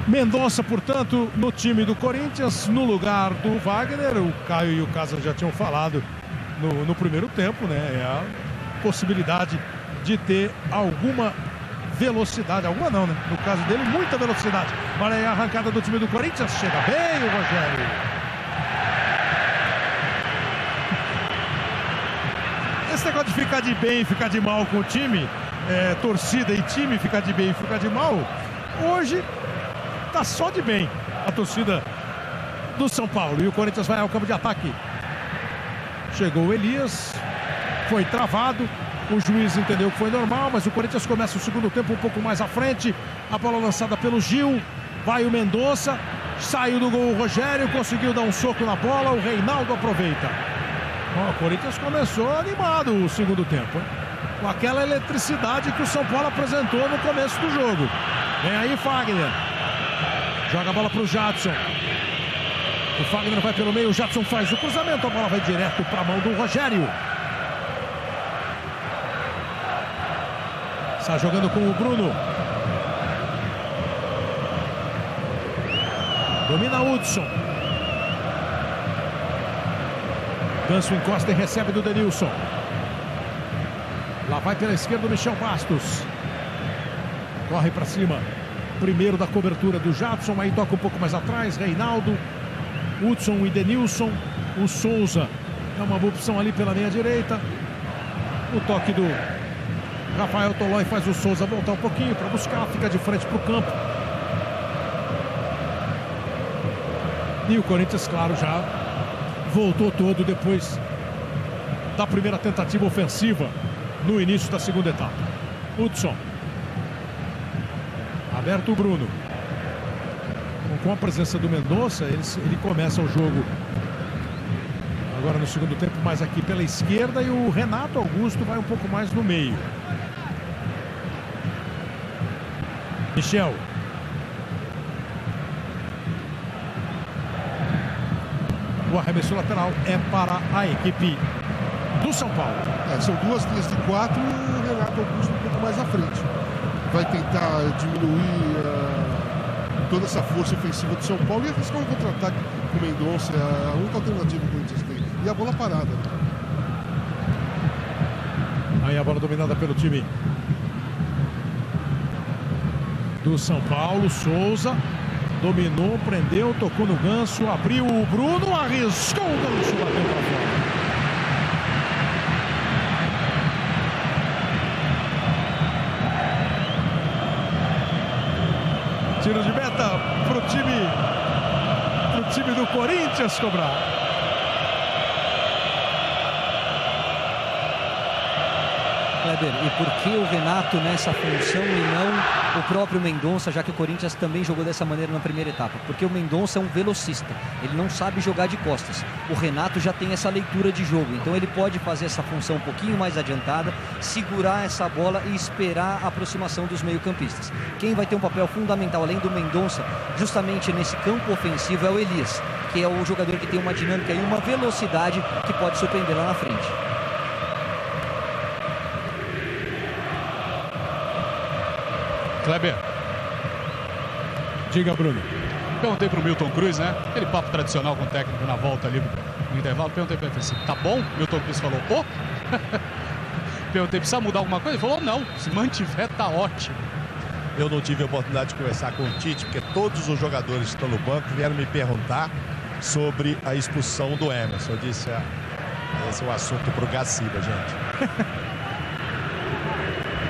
Speaker 2: Mendonça, portanto, no time do Corinthians, no lugar do Wagner. O Caio e o Casa já tinham falado no primeiro tempo, né? É a possibilidade de ter alguma velocidade, alguma não, né? No caso dele, muita velocidade. Olha aí a arrancada do time do Corinthians, chega bem o Rogério. Esse negócio de ficar de bem e ficar de mal com o time, torcida e time ficar de bem e ficar de mal, hoje tá só de bem a torcida do São Paulo. E o Corinthians vai ao campo de ataque. Chegou o Elias, foi travado, o juiz entendeu que foi normal, mas o Corinthians começa o segundo tempo um pouco mais à frente. A bola lançada pelo Gil, vai o Mendonça, saiu do gol o Rogério, conseguiu dar um soco na bola, o Reinaldo aproveita. O Corinthians começou animado o segundo tempo, hein? Com aquela eletricidade que o São Paulo apresentou no começo do jogo. Vem aí Fagner. Joga a bola para o Jadson. O Fagner vai pelo meio, o Jadson faz o cruzamento, a bola vai direto para a mão do Rogério. Está jogando com o Bruno. Domina Hudson. Ganso encosta e recebe do Denilson. Lá vai pela esquerda o Michel Bastos. Corre para cima. Primeiro da cobertura do Jadson, aí toca um pouco mais atrás, Reinaldo, Hudson e Denilson. O Souza é uma boa opção ali pela meia direita. O toque do Rafael Tolói faz o Souza voltar um pouquinho para buscar, fica de frente para o campo. E o Corinthians, claro, já voltou todo depois da primeira tentativa ofensiva no início da segunda etapa. Hudson. Aberto o Bruno. Com a presença do Mendonça, ele começa o jogo agora no segundo tempo, mais aqui pela esquerda, e o Renato Augusto vai um pouco mais no meio. Michel. O arremesso lateral é para a equipe do São Paulo.
Speaker 11: São 2 linhas de 4 e o Renato Augusto um pouco mais à frente. Vai tentar diminuir toda essa força ofensiva do São Paulo e arriscar um contra-ataque com o Mendonça. É a única alternativa que o Corinthians tem. E a bola parada.
Speaker 2: Aí a bola dominada pelo time do São Paulo. Souza dominou, prendeu, tocou no Ganso, abriu o Bruno, arriscou o Ganso, bateu para fora. Corinthians cobrar.
Speaker 13: Kleber, e por que o Renato nessa função e não o próprio Mendonça, já que o Corinthians também jogou dessa maneira na primeira etapa? Porque o Mendonça é um velocista, ele não sabe jogar de costas. O Renato já tem essa leitura de jogo, então ele pode fazer essa função um pouquinho mais adiantada, segurar essa bola e esperar a aproximação dos meio-campistas. Quem vai ter um papel fundamental, além do Mendonça, justamente nesse campo ofensivo, é o Elias, que é o jogador que tem uma dinâmica e uma velocidade que pode surpreender lá na frente.
Speaker 15: Kleber.
Speaker 2: Diga, Bruno.
Speaker 15: Perguntei pro Milton Cruz, né? Aquele papo tradicional com o técnico na volta ali no intervalo. Perguntei pra ele assim, tá bom? Milton Cruz falou, ô! Perguntei, precisa mudar alguma coisa? Ele falou, não, se mantiver tá ótimo.
Speaker 14: Eu não tive a oportunidade de conversar com o Tite, porque todos os jogadores que estão no banco vieram me perguntar sobre a expulsão do Emerson. Eu disse, esse é um assunto pro Gaciba, gente.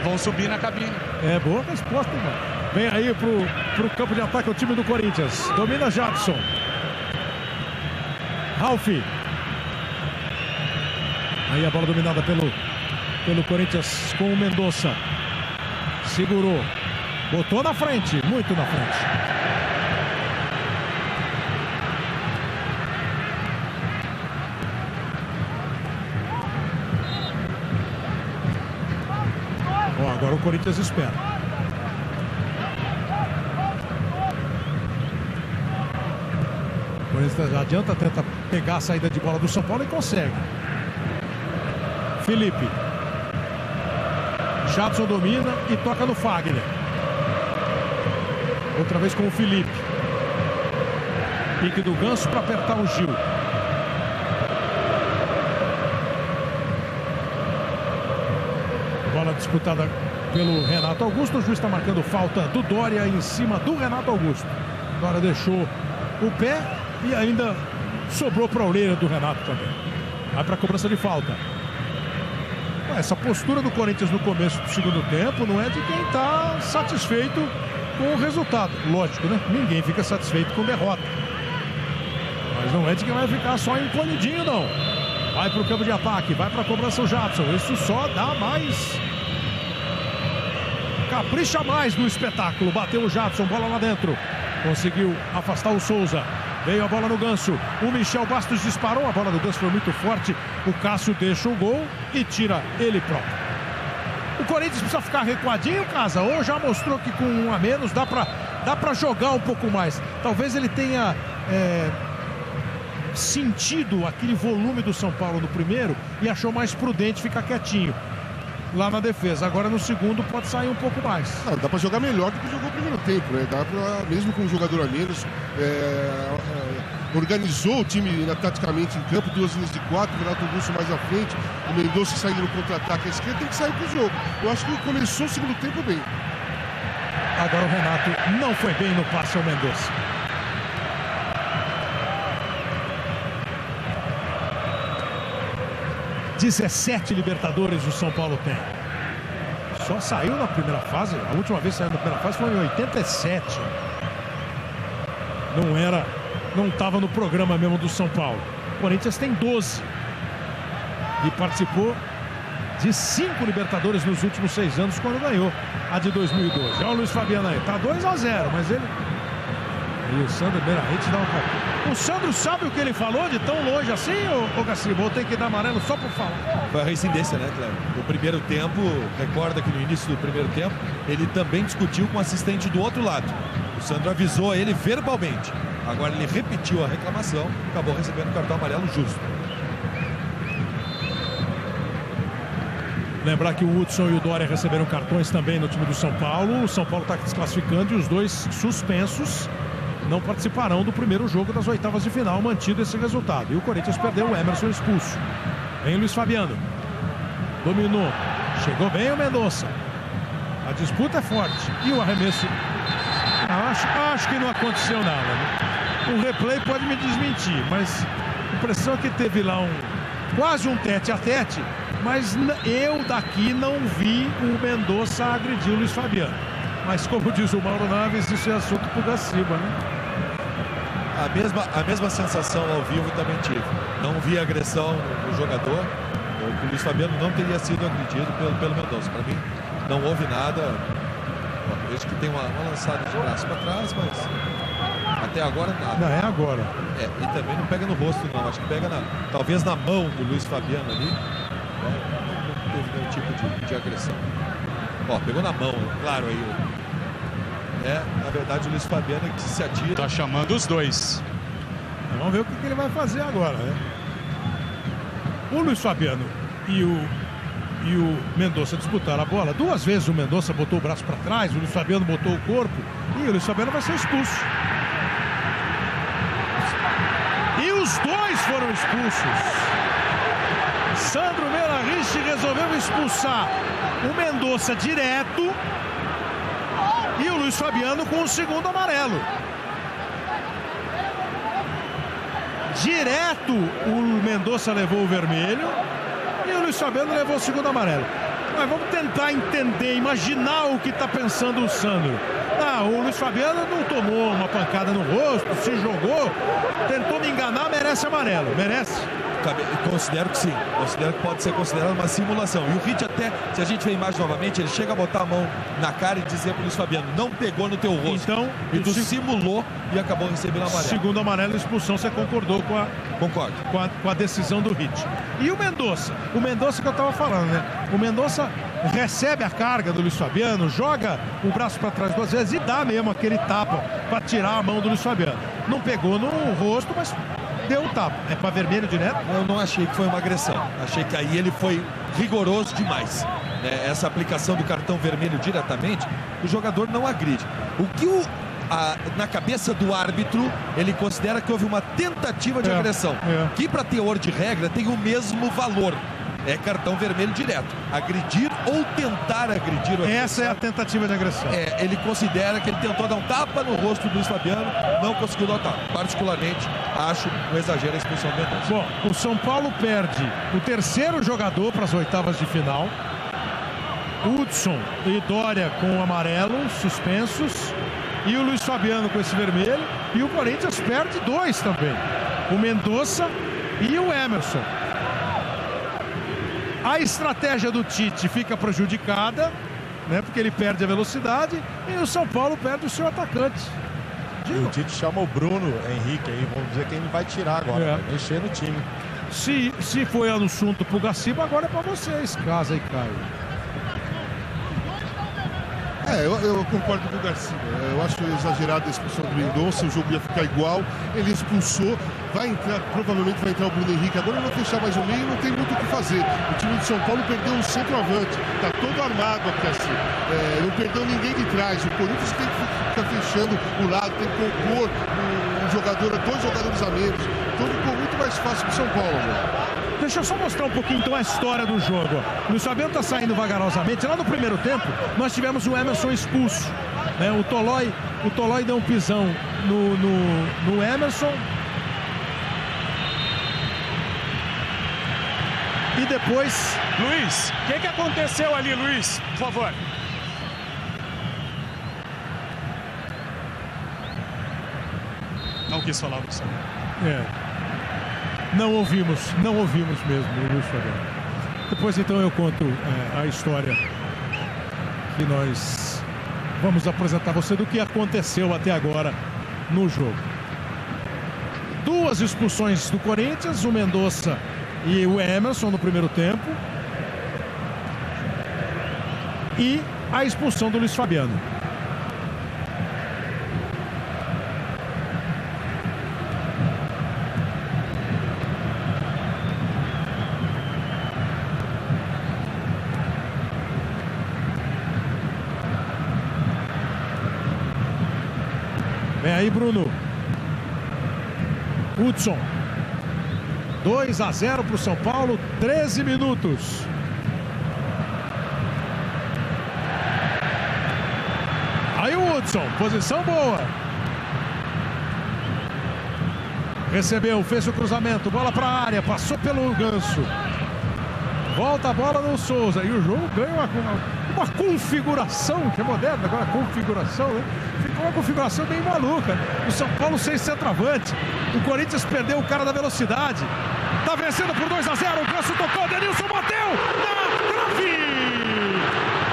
Speaker 15: Vão subir na cabine.
Speaker 2: É, boa resposta, irmão. Vem aí pro campo de ataque o time do Corinthians. Domina Jadson. Ralf. Aí a bola dominada pelo Corinthians com o Mendonça. Segurou. Botou na frente, muito na frente. Agora o Corinthians espera. O Corinthians adianta, tenta pegar a saída de bola do São Paulo e consegue. Felipe. Jadson domina e toca no Fagner. Outra vez com o Felipe. Pique do Ganso para apertar o Gil. Bola disputada pelo Renato Augusto. O juiz está marcando falta do Dória em cima do Renato Augusto. Dória deixou o pé e ainda sobrou para a orelha do Renato também. Vai para a cobrança de falta. Essa postura do Corinthians no começo do segundo tempo não é de quem está satisfeito com o resultado. Lógico, né? Ninguém fica satisfeito com derrota. Mas não é de quem vai ficar só encolhidinho, não. Vai para o campo de ataque, vai para a cobrança o Jadson. Isso só dá mais... Capricha mais no espetáculo. Bateu o Jadson, bola lá dentro. Conseguiu afastar o Souza. Veio a bola no Ganso. O Michel Bastos disparou. A bola do Ganso foi muito forte. O Cássio deixa o gol e tira ele próprio. O Corinthians precisa ficar recuadinho, Casa? Ou já mostrou que com um a menos dá pra jogar um pouco mais? Talvez ele tenha sentido aquele volume do São Paulo no primeiro e achou mais prudente ficar quietinho lá na defesa. Agora no segundo pode sair um pouco mais.
Speaker 11: Dá pra jogar melhor do que jogou o primeiro tempo, né? Dá pra, mesmo com um jogador a menos, organizou o time taticamente em campo, 2 linhas de 4, o Renato Augusto mais à frente, o Mendonça saindo no contra-ataque à esquerda, tem que sair pro jogo. Eu acho que começou o segundo tempo bem.
Speaker 2: Agora o Renato não foi bem no passe ao Mendonça. ...17 Libertadores o São Paulo tem. Só saiu na primeira fase. A última vez que saiu na primeira fase foi em 87. Não estava no programa mesmo do São Paulo. O Corinthians tem 12. E participou de 5 Libertadores nos últimos 6 anos, quando ganhou a de 2012. Olha o Luiz Fabiano aí. Tá 2-0, mas ele... E o Sandro Beirahit dá uma cara. O Sandro sabe o que ele falou de tão longe assim, ô Gaciba? Ou tem que dar amarelo só por falar?
Speaker 16: Foi a reincidência, né, Cléber? No primeiro tempo, recorda que no início do primeiro tempo, ele também discutiu com o assistente do outro lado. O Sandro avisou a ele verbalmente. Agora ele repetiu a reclamação, acabou recebendo o cartão amarelo justo.
Speaker 2: Lembrar que o Hudson e o Dória receberam cartões também no time do São Paulo. O São Paulo está desclassificando e os dois suspensos não participarão do primeiro jogo das oitavas de final, mantido esse resultado. E o Corinthians perdeu o Emerson expulso. Vem o Luiz Fabiano. Dominou. Chegou bem o Mendonça. A disputa é forte. E o arremesso... Acho que não aconteceu nada, né? O replay pode me desmentir, mas a impressão é que teve lá quase um tete-a-tete, mas eu daqui não vi o Mendonça agredir o Luiz Fabiano. Mas como diz o Mauro Naves, isso é assunto pro Gaciba, né?
Speaker 16: A mesma sensação ao vivo também tive. Não vi agressão no jogador. O Luiz Fabiano não teria sido agredido pelo Mendonça. Para mim, não houve nada. Vejo que tem uma lançada de braço para trás, mas até agora nada.
Speaker 11: Não, é agora.
Speaker 16: E também não pega no rosto, não. Acho que pega talvez na mão do Luiz Fabiano ali. Não teve nenhum tipo de agressão. Pegou na mão, claro aí. Na verdade, o Luiz Fabiano é que se atira.
Speaker 15: Tá chamando os dois.
Speaker 2: Vamos ver o que ele vai fazer agora, né? O Luiz Fabiano e o Mendonça disputaram a bola. 2 vezes o Mendonça botou o braço para trás, o Luiz Fabiano botou o corpo e o Luiz Fabiano vai ser expulso. E os dois foram expulsos. Sandro Meirahich resolveu expulsar o Mendonça direto e o Luiz Fabiano com o segundo amarelo. Direto o Mendonça levou o vermelho e o Luiz Fabiano levou o segundo amarelo. Mas vamos tentar entender, imaginar o que está pensando o Sandro. O Luiz Fabiano não tomou uma pancada no rosto, se jogou, tentou me enganar, merece amarelo, merece.
Speaker 16: Considero que sim, considero que pode ser considerado uma simulação. E o Hit até, se a gente ver a imagem novamente, ele chega a botar a mão na cara e dizer para o Luiz Fabiano, não pegou no teu rosto.
Speaker 2: Então,
Speaker 16: e tu simulou e acabou recebendo amarelo.
Speaker 2: Segundo amarelo, expulsão, você concordou com a...
Speaker 16: Concordo.
Speaker 2: Com a decisão do Hit. E o Mendonça que eu estava falando, né? O Mendonça recebe a carga do Luiz Fabiano, joga o braço para trás 2 vezes e dá mesmo aquele tapa para tirar a mão do Luiz Fabiano. Não pegou no rosto, mas deu um tapa. É para vermelho direto?
Speaker 16: Eu não achei que foi uma agressão. Achei que aí ele foi rigoroso demais. Essa aplicação do cartão vermelho diretamente, o jogador não agride. O que na cabeça do árbitro, ele considera que houve uma tentativa de agressão. Que para teor de regra tem o mesmo valor. É cartão vermelho direto. Agredir ou tentar agredir o adversário.
Speaker 2: Essa é a tentativa de agressão.
Speaker 16: Ele considera que ele tentou dar um tapa no rosto do Luiz Fabiano, não conseguiu dar um tapa. Particularmente, acho um exagero a expulsão do Mendonça.
Speaker 2: Bom, o São Paulo perde o terceiro jogador para as oitavas de final. Hudson e Dória com o amarelo, suspensos. E o Luiz Fabiano com esse vermelho. E o Corinthians perde 2 também. O Mendonça e o Emerson. A estratégia do Tite fica prejudicada, né? Porque ele perde a velocidade. E o São Paulo perde o seu atacante.
Speaker 14: E o Tite chama o Bruno Henrique aí. Vamos dizer que ele vai tirar agora. Vai mexer no time.
Speaker 2: Se foi assunto pro Gaciba, agora é pra vocês, Casa e Caio.
Speaker 11: Eu concordo com o Garcia. Eu acho exagerado a expulsão do Mendonça. O jogo ia ficar igual. Ele expulsou. Vai entrar, provavelmente vai entrar o Bruno Henrique. Agora ele vai fechar mais o meio e não tem muito o que fazer. O time de São Paulo perdeu um centroavante. Está todo armado aqui assim. Não perdeu ninguém de trás. O Corinthians tem que ficar fechando o lado, tem que compor dois jogadores a menos. Então ficou muito mais fácil para o São Paulo.
Speaker 2: Deixa eu só mostrar um pouquinho então a história do jogo. O Luiz Fabiano está saindo vagarosamente. Lá no primeiro tempo, nós tivemos o Emerson expulso. O Tolói deu um pisão no Emerson. E depois...
Speaker 15: Luiz, o que aconteceu ali, Luiz? Por favor. Não quis falar, Luciano.
Speaker 2: Não ouvimos mesmo o Luiz Fabiano. Depois então eu conto a história que nós vamos apresentar a você do que aconteceu até agora no jogo. 2 expulsões do Corinthians, o Mendonça e o Emerson no primeiro tempo. E a expulsão do Luiz Fabiano. Vem aí, Bruno. Hudson. 2-0 para o São Paulo, 13 minutos. Aí o Hudson, posição boa. Recebeu, fez o cruzamento, bola para a área, passou pelo Ganso. Volta a bola no Souza e o jogo ganha uma uma configuração, que é moderna agora, configuração, né? Ficou uma configuração bem maluca. O São Paulo sem centroavante. O Corinthians perdeu o cara da velocidade. Tá vencendo por 2 a 0. O Ganso tocou, o Denilson bateu na trave.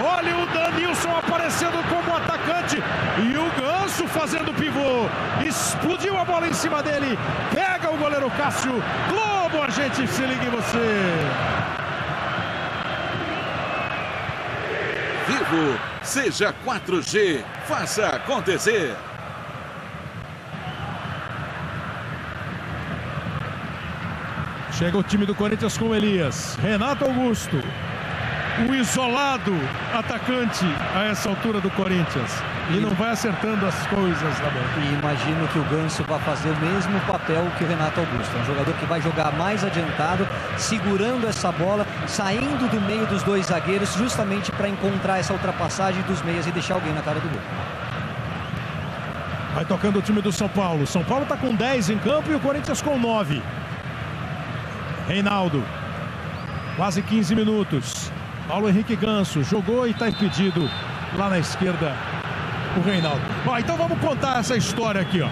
Speaker 2: Olha o Denilson aparecendo como atacante e o Ganso fazendo pivô. Explodiu a bola em cima dele. Pega o goleiro Cássio. Globo, a gente se liga em você.
Speaker 8: Vivo, seja 4G, faça acontecer.
Speaker 2: Chega o time do Corinthians com Elias, Renato Augusto, o isolado atacante a essa altura do Corinthians. E não vai acertando as coisas também.
Speaker 13: E imagino que o Ganso vai fazer o mesmo papel que o Renato Augusto. É um jogador que vai jogar mais adiantado, segurando essa bola, saindo do meio dos dois zagueiros, justamente para encontrar essa ultrapassagem dos meias e deixar alguém na cara do gol.
Speaker 2: Vai tocando o time do São Paulo. São Paulo está com 10 em campo e o Corinthians com 9. Reinaldo, quase 15 minutos. Paulo Henrique Ganso jogou e está impedido lá na esquerda o Reinaldo. Ó, então vamos contar essa história aqui, ó,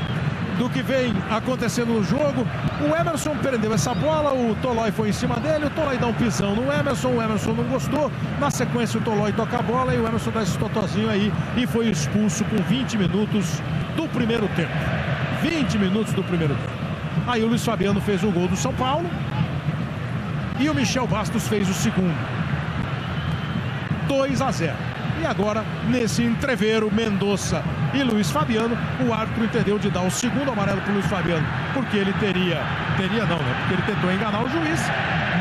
Speaker 2: do que vem acontecendo no jogo. O Emerson prendeu essa bola, o Tolói foi em cima dele, o Tolói dá um pisão no Emerson, o Emerson não gostou. Na sequência o Tolói toca a bola e o Emerson dá esse totozinho aí e foi expulso com 20 minutos do primeiro tempo. 20 minutos do primeiro tempo. Aí o Luiz Fabiano fez o gol do São Paulo e o Michel Bastos fez o segundo. 2 a 0. E agora, nesse entreveiro, Mendonça e Luiz Fabiano, o árbitro entendeu de dar o segundo amarelo para o Luiz Fabiano, porque ele teria não, né? Porque ele tentou enganar o juiz.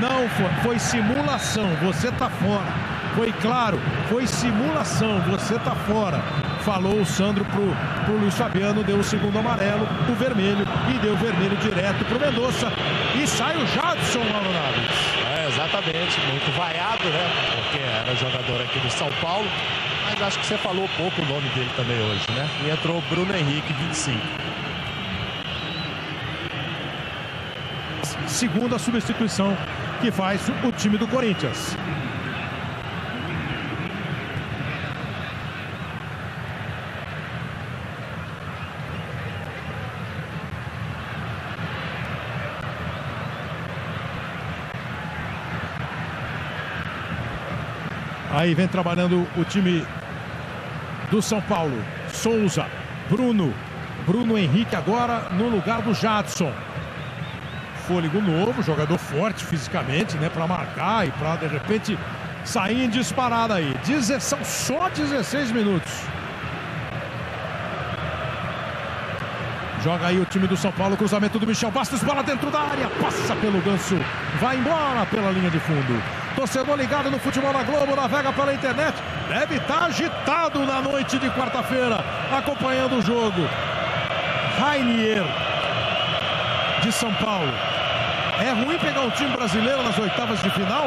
Speaker 2: Não foi simulação, você tá fora. Foi claro, foi simulação, você tá fora. Falou o Sandro pro Luiz Fabiano, deu o segundo amarelo, o vermelho, e deu o vermelho direto pro Mendonça. E sai o Jadson, Mauro Naves.
Speaker 14: Exatamente, muito vaiado, né? Porque era jogador aqui do São Paulo, mas acho que você falou pouco o nome dele também hoje, né? E entrou o Bruno Henrique, 25.
Speaker 2: Segunda substituição que faz o time do Corinthians. Aí vem trabalhando o time do São Paulo. Souza, Bruno Henrique agora no lugar do Jadson. Fôlego novo, jogador forte fisicamente, né, para marcar e para de repente sair em disparada aí. São só 16 minutos. Joga aí o time do São Paulo, cruzamento do Michel Bastos, bola dentro da área, passa pelo Ganso, vai embora pela linha de fundo. Torcedor ligado no Futebol na Globo, navega pela internet, deve estar agitado na noite de quarta-feira, acompanhando o jogo. Rainier, de São Paulo. É ruim pegar um time brasileiro nas oitavas de final.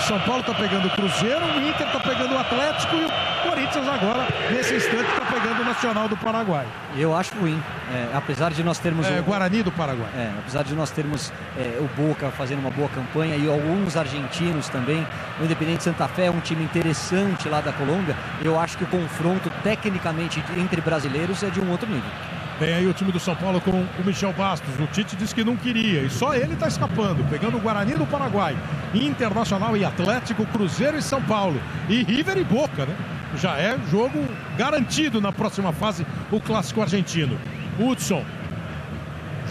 Speaker 2: São Paulo está pegando o Cruzeiro, o Inter está pegando o Atlético e o Corinthians agora, nesse instante, está pegando o Nacional do Paraguai.
Speaker 13: Eu acho ruim, apesar de nós termos...
Speaker 2: Guarani do Paraguai.
Speaker 13: Apesar de nós termos o Boca fazendo uma boa campanha e alguns argentinos também, o Independente Santa Fé é um time interessante lá da Colômbia, eu acho que o confronto tecnicamente entre brasileiros é de um outro nível.
Speaker 2: Vem aí o time do São Paulo com o Michel Bastos. O Tite disse que não queria e só ele está escapando, pegando o Guarani do Paraguai, Internacional e Atlético, Cruzeiro e São Paulo, e River e Boca, né? Já é jogo garantido na próxima fase, o clássico argentino. Hudson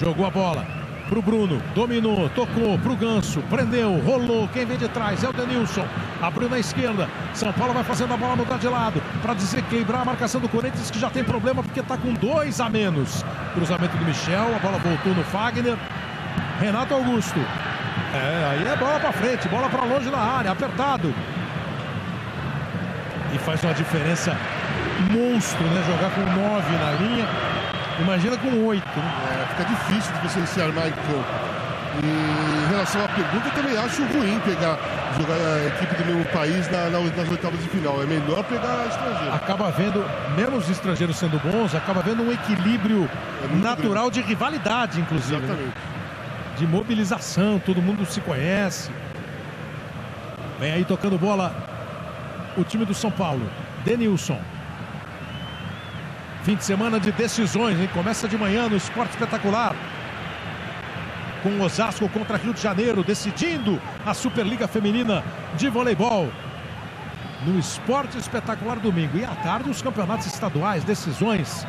Speaker 2: jogou a bola pro Bruno, dominou, tocou pro Ganso, prendeu, rolou, quem vem de trás é o Denilson, abriu na esquerda, São Paulo vai fazendo a bola mudar de lado, para desequilibrar a marcação do Corinthians, que já tem problema porque tá com 2 a menos. Cruzamento do Michel, a bola voltou no Fagner, Renato Augusto, aí é bola para frente, bola para longe da área, apertado, e faz uma diferença monstro, né, jogar com 9 na linha. Imagina com 8, né?
Speaker 11: Fica difícil de você se armar em campo. E em relação à pergunta, eu também acho ruim jogar a equipe do mesmo país nas oitavas de final. É melhor pegar estrangeiro.
Speaker 2: Acaba vendo, mesmo os estrangeiros sendo bons, acaba vendo um equilíbrio natural de rivalidade, inclusive.
Speaker 11: Exatamente.
Speaker 2: Né? De mobilização, todo mundo se conhece. Vem aí tocando bola o time do São Paulo. Denilson. Fim de semana de decisões, hein? Começa de manhã no Esporte Espetacular. Com Osasco contra Rio de Janeiro, decidindo a Superliga Feminina de Voleibol. No Esporte Espetacular domingo. E à tarde os campeonatos estaduais, decisões.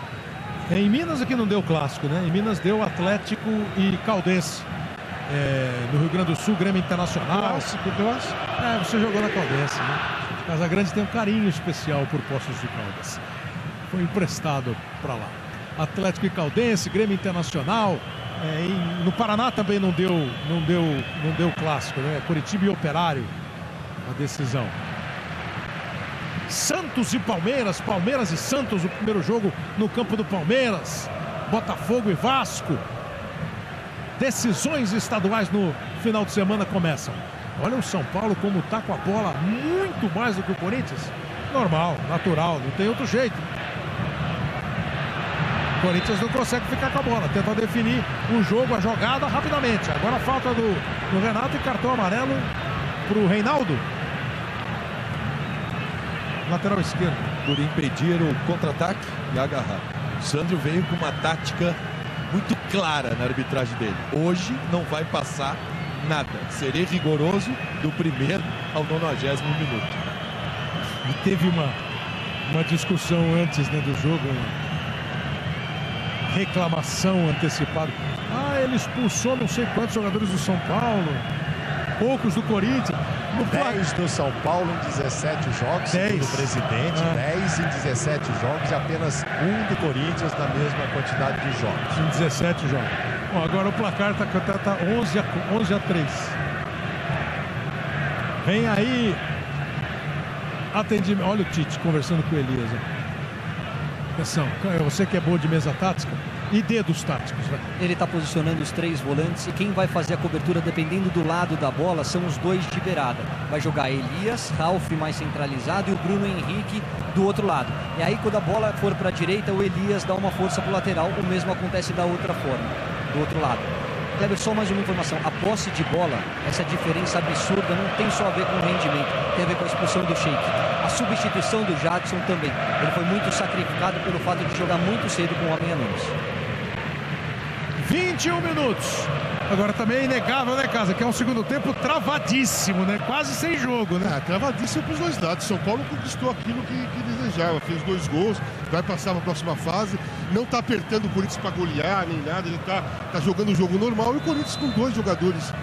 Speaker 2: Em Minas aqui não deu clássico, né? Em Minas deu Atlético e Caldense. No Rio Grande do Sul, Grêmio Internacional.
Speaker 11: Clássico.
Speaker 2: Você jogou na Caldense, né? Casagrande tem um carinho especial por Poços de Caldas. Foi emprestado para lá. Atlético e Caldense, Grêmio Internacional. No Paraná também não deu clássico, né? Curitiba e Operário, a decisão. Santos e Palmeiras, Palmeiras e Santos, o primeiro jogo no campo do Palmeiras. Botafogo e Vasco. Decisões estaduais no final de semana começam. Olha o São Paulo como tá com a bola muito mais do que o Corinthians. Normal, natural, não tem outro jeito. O Corinthians não consegue ficar com a bola, tenta definir o jogo, a jogada rapidamente. Agora a falta do Renato e cartão amarelo pro Reinaldo. Lateral esquerdo.
Speaker 16: Por impedir o contra-ataque e agarrar. O Sandro veio com uma tática muito clara na arbitragem dele. Hoje não vai passar nada. Serei rigoroso do primeiro ao 90º minuto.
Speaker 2: E teve uma discussão antes, né, do jogo, reclamação antecipada. Ele expulsou não sei quantos jogadores do São Paulo, poucos do Corinthians.
Speaker 14: 10 do São Paulo em 17 jogos, segundo o presidente, 10 em 17 jogos e apenas um do Corinthians na mesma quantidade de jogos.
Speaker 2: Em 17 jogos. Bom, agora o placar está 11-3. Vem aí atendimento. Olha o Tite conversando com o Elias. Atenção, você que é boa de mesa tática e dedos táticos, né?
Speaker 13: Ele está posicionando os 3 volantes e quem vai fazer a cobertura, dependendo do lado da bola, são os 2 de beirada. Vai jogar Elias, Ralf mais centralizado e o Bruno Henrique do outro lado. E aí quando a bola for para a direita, o Elias dá uma força para o lateral. O mesmo acontece da outra forma, do outro lado. Kleber, só mais uma informação. A posse de bola, essa diferença absurda, não tem só a ver com o rendimento, tem a ver com a expulsão do Sheik. A substituição do Jadson também. Ele foi muito sacrificado pelo fato de jogar muito cedo com um homem a menos.
Speaker 2: 21 minutos. Agora também é inegável, né, Casa? Que é um segundo tempo travadíssimo, né? Quase sem jogo, né?
Speaker 11: Travadíssimo para os dois lados. São Paulo conquistou aquilo que desejava. Fez 2 gols, vai passar para a próxima fase. Não está apertando o Corinthians para golear nem nada. Ele tá jogando o jogo normal. E o Corinthians com 2 jogadores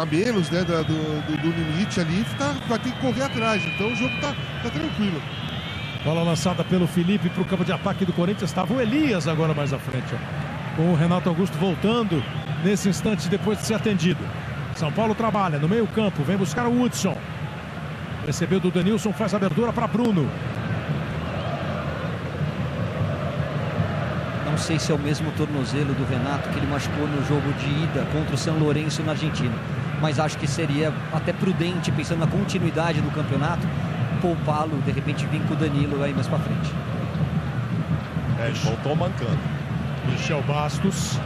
Speaker 11: a menos, né, do limite ali, vai ter que correr atrás. Então o jogo tá tranquilo.
Speaker 2: Bola lançada pelo Felipe para o campo de ataque do Corinthians. Estava o Elias agora mais à frente, ó. Com o Renato Augusto voltando nesse instante depois de ser atendido. São Paulo trabalha no meio campo, vem buscar o Hudson. Recebeu do Denilson, faz a abertura para Bruno.
Speaker 13: Não sei se é o mesmo tornozelo do Renato que ele machucou no jogo de ida contra o São Lourenço na Argentina. Mas acho que seria até prudente, pensando na continuidade do campeonato, poupá-lo, de repente vir com o Danilo aí mais para frente.
Speaker 14: Ele voltou mancando.
Speaker 2: Michel Bastos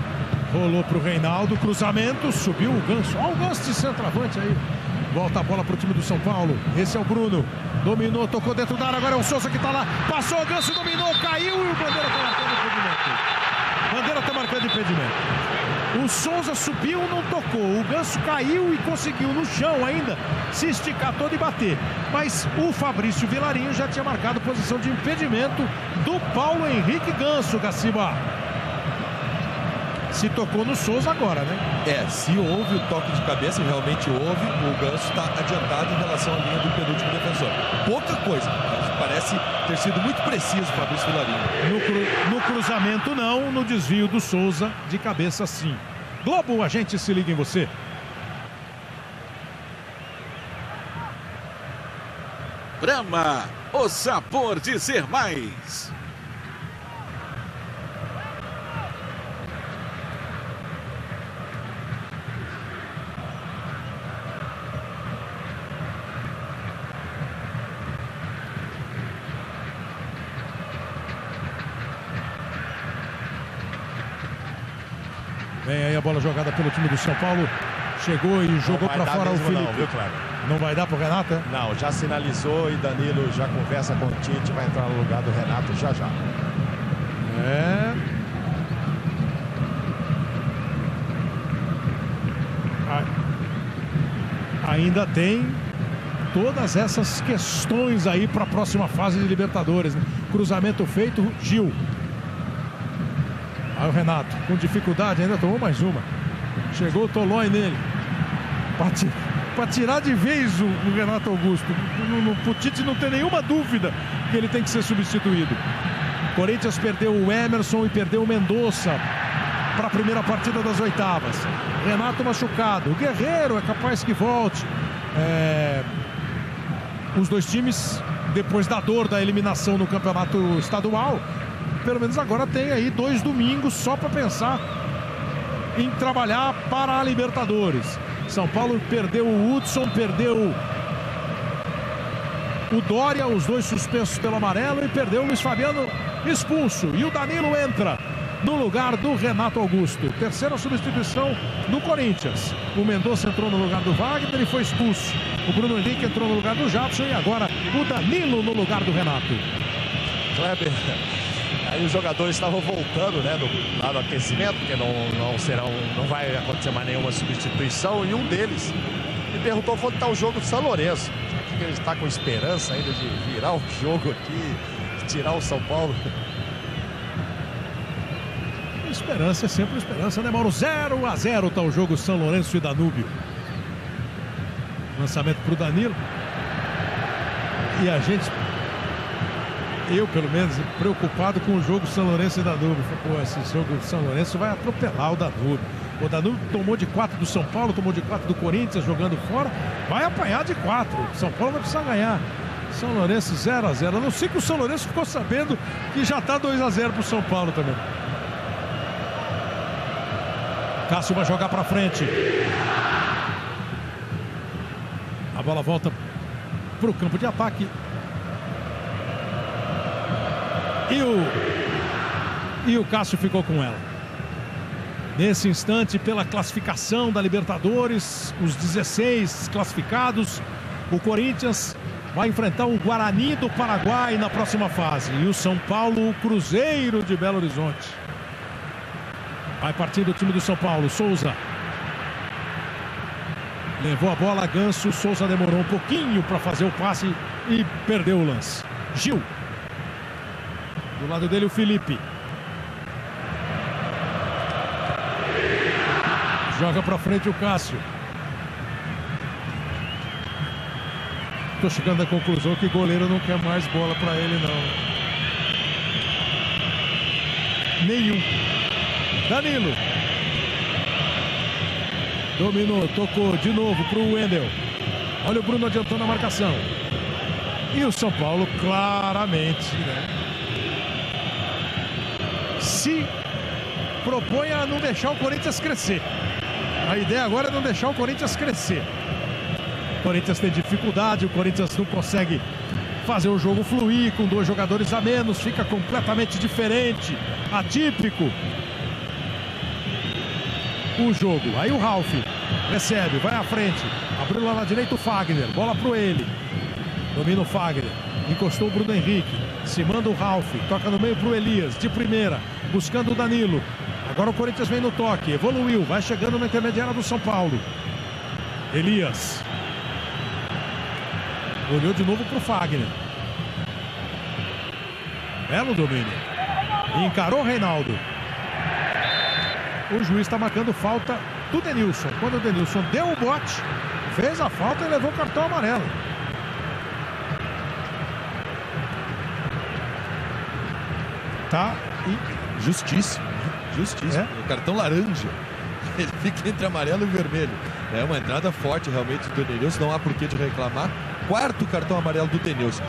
Speaker 2: rolou para o Reinaldo, cruzamento, subiu o Ganso. Olha o Ganso de centroavante aí. Volta a bola para o time do São Paulo. Esse é o Bruno. Dominou, tocou dentro da área. Agora é o Souza que está lá. Passou o Ganso, dominou, caiu e o Bandeira está marcando impedimento. Bandeira está marcando impedimento. O Souza subiu, não tocou. O Ganso caiu e conseguiu no chão ainda se esticar todo e bater. Mas o Fabrício Vilarinho já tinha marcado posição de impedimento do Paulo Henrique Ganso, Gaciba. Se tocou no Souza agora, né?
Speaker 16: Se houve o toque de cabeça, realmente houve, o Ganso está adiantado em relação à linha do penúltimo defensor. Pouca coisa, mas parece ter sido muito preciso o Fabrício Vilarinho.
Speaker 2: No cruzamento não, no desvio do Souza, de cabeça sim. Globo, a gente se liga em você.
Speaker 8: Brahma, o sabor de ser mais.
Speaker 2: Vem aí a bola jogada pelo time do São Paulo. Chegou e jogou para fora o Felipe.
Speaker 14: Não, viu, Cleber?
Speaker 2: Não vai dar pro Renato, é?
Speaker 14: Não, já sinalizou e Danilo já conversa com o Tite, vai entrar no lugar do Renato já.
Speaker 2: É. Ainda tem todas essas questões aí para a próxima fase de Libertadores, né? Cruzamento feito, Gil. Aí o Renato, com dificuldade, ainda tomou mais uma. Chegou o Tolói nele. Para tirar de vez o Renato Augusto. O Tite não tem nenhuma dúvida que ele tem que ser substituído. Corinthians perdeu o Emerson e perdeu o Mendonça para a primeira partida das oitavas. Renato machucado. O Guerreiro é capaz que volte. Os dois times, depois da dor da eliminação no campeonato estadual, pelo menos agora tem aí 2 domingos só para pensar em trabalhar para a Libertadores. São Paulo perdeu o Hudson, perdeu o Dória, os 2 suspensos pelo amarelo, e perdeu o Luiz Fabiano expulso. E o Danilo entra no lugar do Renato Augusto. Terceira substituição no Corinthians. O Mendonça entrou no lugar do Wagner e foi expulso. O Bruno Henrique entrou no lugar do Jadson e agora o Danilo no lugar do Renato.
Speaker 14: Kleber, aí os jogadores estavam voltando, né, lá no aquecimento, porque não vai acontecer mais nenhuma substituição, e um deles me perguntou onde está o jogo do São Lourenço. Será que ele está com esperança ainda de virar o jogo aqui, de tirar o São Paulo?
Speaker 2: Esperança é sempre esperança, né, Mauro? 0-0 está o jogo São Lourenço e Danúbio. Lançamento para o Danilo. E a gente, eu pelo menos, preocupado com o jogo São Lourenço e Danúbio. Pô, esse jogo São Lourenço vai atropelar o Danúbio. O Danúbio tomou de 4 do São Paulo, tomou de 4 do Corinthians jogando fora. Vai apanhar de 4. São Paulo vai precisar ganhar. São Lourenço 0-0. A não ser que o São Lourenço ficou sabendo que já está 2-0 para o São Paulo também. Cássio vai jogar para frente. A bola volta para o campo de ataque. E o Cássio ficou com ela. Nesse instante, pela classificação da Libertadores, os 16 classificados, o Corinthians vai enfrentar o Guarani do Paraguai na próxima fase. E o São Paulo, o Cruzeiro de Belo Horizonte. Vai partir do time do São Paulo, Souza. Levou a bola, Ganso, Souza demorou um pouquinho para fazer o passe e perdeu o lance. Gil. Do lado dele o Felipe. Joga para frente o Cássio. Tô chegando à conclusão que o goleiro não quer mais bola para ele, não. Nenhum. Danilo. Dominou, tocou de novo para o Wendel. Olha o Bruno adiantando a marcação. E o São Paulo claramente, né, se propõe a não deixar o Corinthians crescer. A ideia agora é não deixar o Corinthians crescer. O Corinthians tem dificuldade, o Corinthians não consegue fazer o jogo fluir com 2 jogadores a menos, fica completamente diferente, atípico o jogo. Aí o Ralf recebe, vai à frente, abriu lá na direita o Fagner, bola pro ele, domina o Fagner, encostou o Bruno Henrique, se manda o Ralf, toca no meio pro Elias, de primeira, buscando o Danilo. Agora o Corinthians vem no toque, evoluiu, vai chegando na intermediária do São Paulo. Elias olhou de novo pro Fagner, belo domínio, encarou o Reinaldo. O juiz está marcando falta do Denilson. Quando o Denilson deu o bote, fez a falta e levou o cartão amarelo. Tá e
Speaker 16: justíssimo. O cartão laranja, ele fica entre amarelo e vermelho. É uma entrada forte realmente do Denilson, não há por que de reclamar. 4º cartão amarelo do Denilson.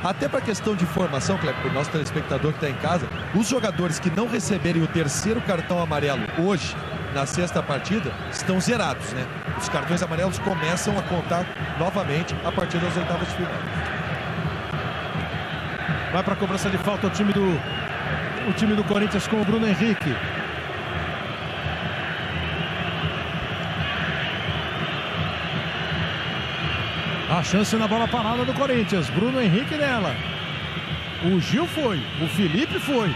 Speaker 16: Até para questão de formação, Cleber, o nosso telespectador que está em casa, os jogadores que não receberem o 3º cartão amarelo hoje, na 6ª partida, estão zerados, né? Os cartões amarelos começam a contar novamente a partir das 8avas de final.
Speaker 2: Vai para a cobrança de falta o time do Corinthians com o Bruno Henrique. A chance na bola parada do Corinthians. Bruno Henrique nela. O Gil foi. O Felipe foi.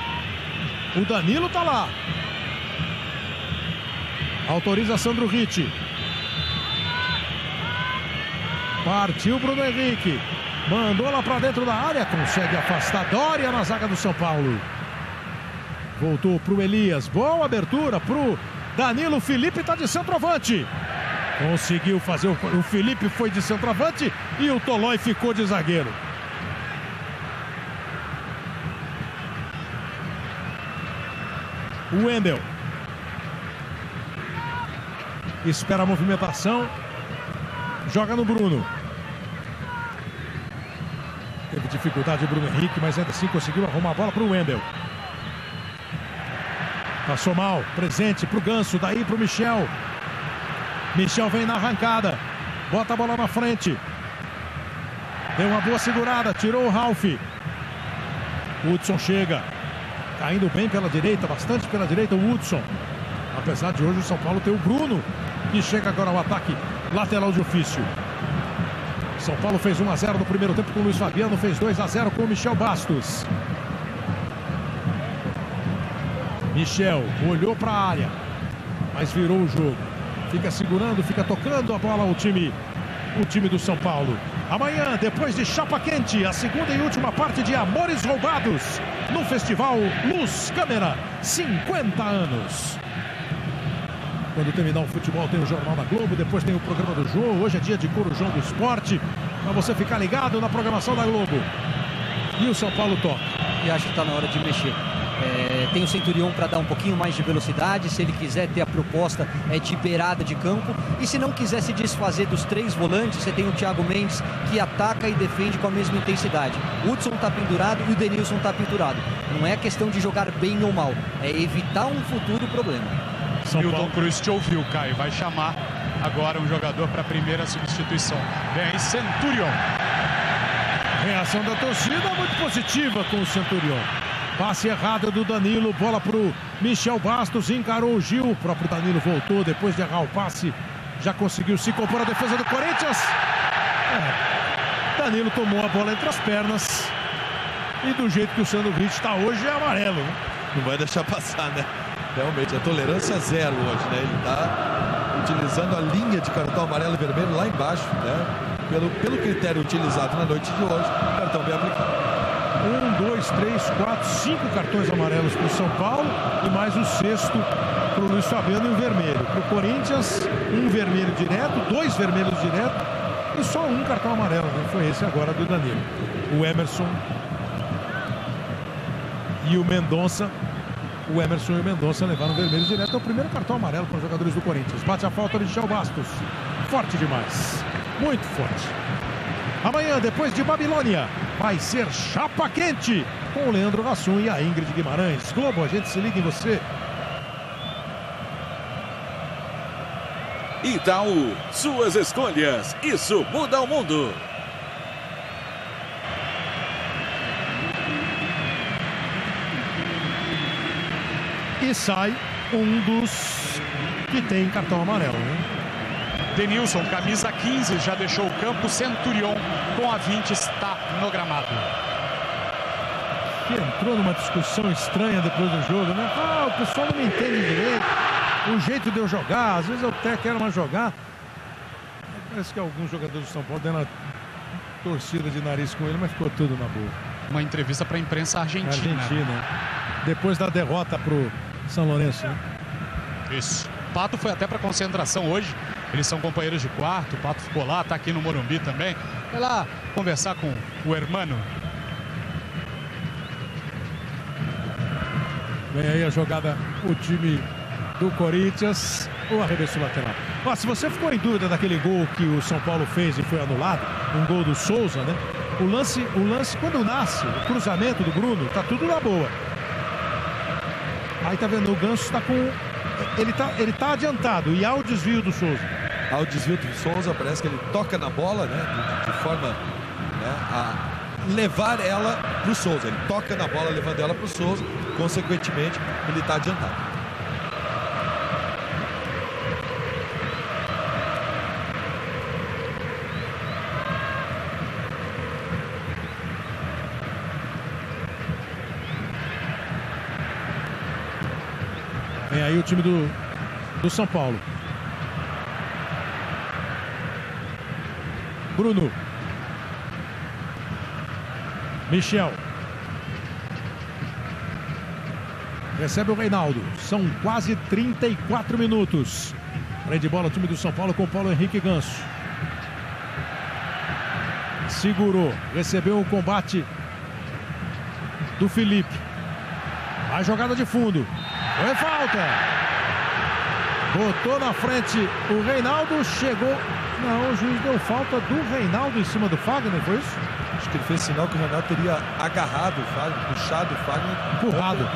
Speaker 2: O Danilo tá lá. Autoriza Sandro Ritti. Partiu Bruno Henrique. Mandou lá pra dentro da área. Consegue afastar Dória na zaga do São Paulo. Voltou pro Elias. Boa abertura pro Danilo. Felipe tá de centroavante. Conseguiu fazer. O Felipe foi de centroavante e o Tolói ficou de zagueiro. O Wendel. Espera a movimentação. Joga no Bruno. Teve dificuldade o Bruno Henrique, mas ainda assim conseguiu arrumar a bola para o Wendel. Passou mal. Presente para o Ganso. Daí para o Michel. Michel vem na arrancada. Bota a bola na frente. Deu uma boa segurada. Tirou o Ralf. Hudson chega. Caindo bem pela direita. Bastante pela direita o Hudson. Apesar de hoje o São Paulo ter o Bruno, que chega agora ao ataque lateral de ofício. São Paulo fez 1-0 no primeiro tempo com o Luiz Fabiano. Fez 2-0 com o Michel Bastos. Michel olhou para a área, mas virou o jogo. Fica segurando, fica tocando a bola o time do São Paulo. Amanhã, depois de Chapa Quente, a segunda e última parte de Amores Roubados no Festival Luz Câmera, 50 anos. Quando terminar o futebol tem o Jornal da Globo, depois tem o programa do Jô. Hoje é dia de Corujão do Esporte, para você ficar ligado na programação da Globo. E o São Paulo toca.
Speaker 13: E acho que está na hora de mexer. Tem o Centurion para dar um pouquinho mais de velocidade. Se ele quiser ter a proposta de beirada de campo. E se não quiser se desfazer dos 3 volantes, você tem o Thiago Mendes, que ataca e defende com a mesma intensidade. O Hudson está pendurado e o Denilson está pendurado. Não é questão de jogar bem ou mal, é evitar um futuro problema.
Speaker 15: Milton Cruz te ouviu, Caio. Vai chamar agora um jogador para a primeira substituição. Vem aí Centurion.
Speaker 2: Reação da torcida muito positiva com o Centurion. Passe errado do Danilo, bola pro Michel Bastos, encarou o Gil. O próprio Danilo voltou depois de errar o passe. Já conseguiu se compor a defesa do Corinthians. Danilo tomou a bola entre as pernas. E do jeito que o Sandro Ritti está hoje é amarelo, né?
Speaker 16: Não vai deixar passar, né? Realmente, a tolerância zero hoje, né? Ele está utilizando a linha de cartão amarelo e vermelho lá embaixo, né? Pelo critério utilizado na noite de hoje, cartão bem aplicado.
Speaker 2: 1, 2, 3, 4, 5 cartões amarelos para o São Paulo e mais o 6º para o Luiz Fabiano e um vermelho. Para o Corinthians, 1 vermelho direto, 2 vermelhos direto e só 1 cartão amarelo, né? Foi esse agora do Danilo. O Emerson e o Mendonça. O Emerson e o Mendonça levaram vermelho direto. É o primeiro cartão amarelo para os jogadores do Corinthians. Bate a falta de Michel Bastos. Forte demais. Muito forte. Amanhã, depois de Babilônia, vai ser Chapa Quente com o Leandro Nassum e a Ingrid Guimarães. Globo, a gente se liga em você.
Speaker 8: Itaú, suas escolhas, isso muda o mundo.
Speaker 2: E sai um dos que tem cartão amarelo, né?
Speaker 15: Denilson, camisa 15, já deixou o campo. Centurion, com a 20, está no gramado.
Speaker 2: Que entrou numa discussão estranha depois do jogo, né? O pessoal não me entende direito. O jeito de eu jogar, às vezes eu até quero mais jogar. Parece que alguns jogadores do São Paulo deram uma torcida de nariz com ele, mas ficou tudo na boa.
Speaker 15: Uma entrevista para a imprensa argentina.
Speaker 2: Depois da derrota pro São Lourenço, né?
Speaker 15: Isso. Pato foi até para concentração hoje. Eles são companheiros de quarto. O Pato ficou lá, tá aqui no Morumbi também. Vai lá conversar com o hermano.
Speaker 2: Vem aí a jogada, o time do Corinthians. O arremesso lateral. Se você ficou em dúvida daquele gol que o São Paulo fez e foi anulado, um gol do Souza, né? O lance quando nasce, o cruzamento do Bruno, tá tudo na boa. Aí tá vendo, o Ganso tá com... Ele tá adiantado e há o desvio do Souza.
Speaker 16: Há o desvio do Souza, parece que ele toca na bola, né? De forma, né, a levar ela pro Souza. Ele toca na bola, levando ela pro Souza. Consequentemente, ele tá adiantado.
Speaker 2: Vem aí o time do São Paulo. Bruno. Michel. Recebe o Reinaldo. São quase 34 minutos. Freio de bola o time do São Paulo com o Paulo Henrique Ganso. Segurou. Recebeu o combate do Felipe. A jogada de fundo. Foi falta. Botou na frente o Reinaldo. Chegou. Não, o juiz deu falta do Reinaldo em cima do Fagner, foi isso?
Speaker 16: Acho que ele fez sinal que o Reinaldo teria agarrado o Fagner, puxado o Fagner,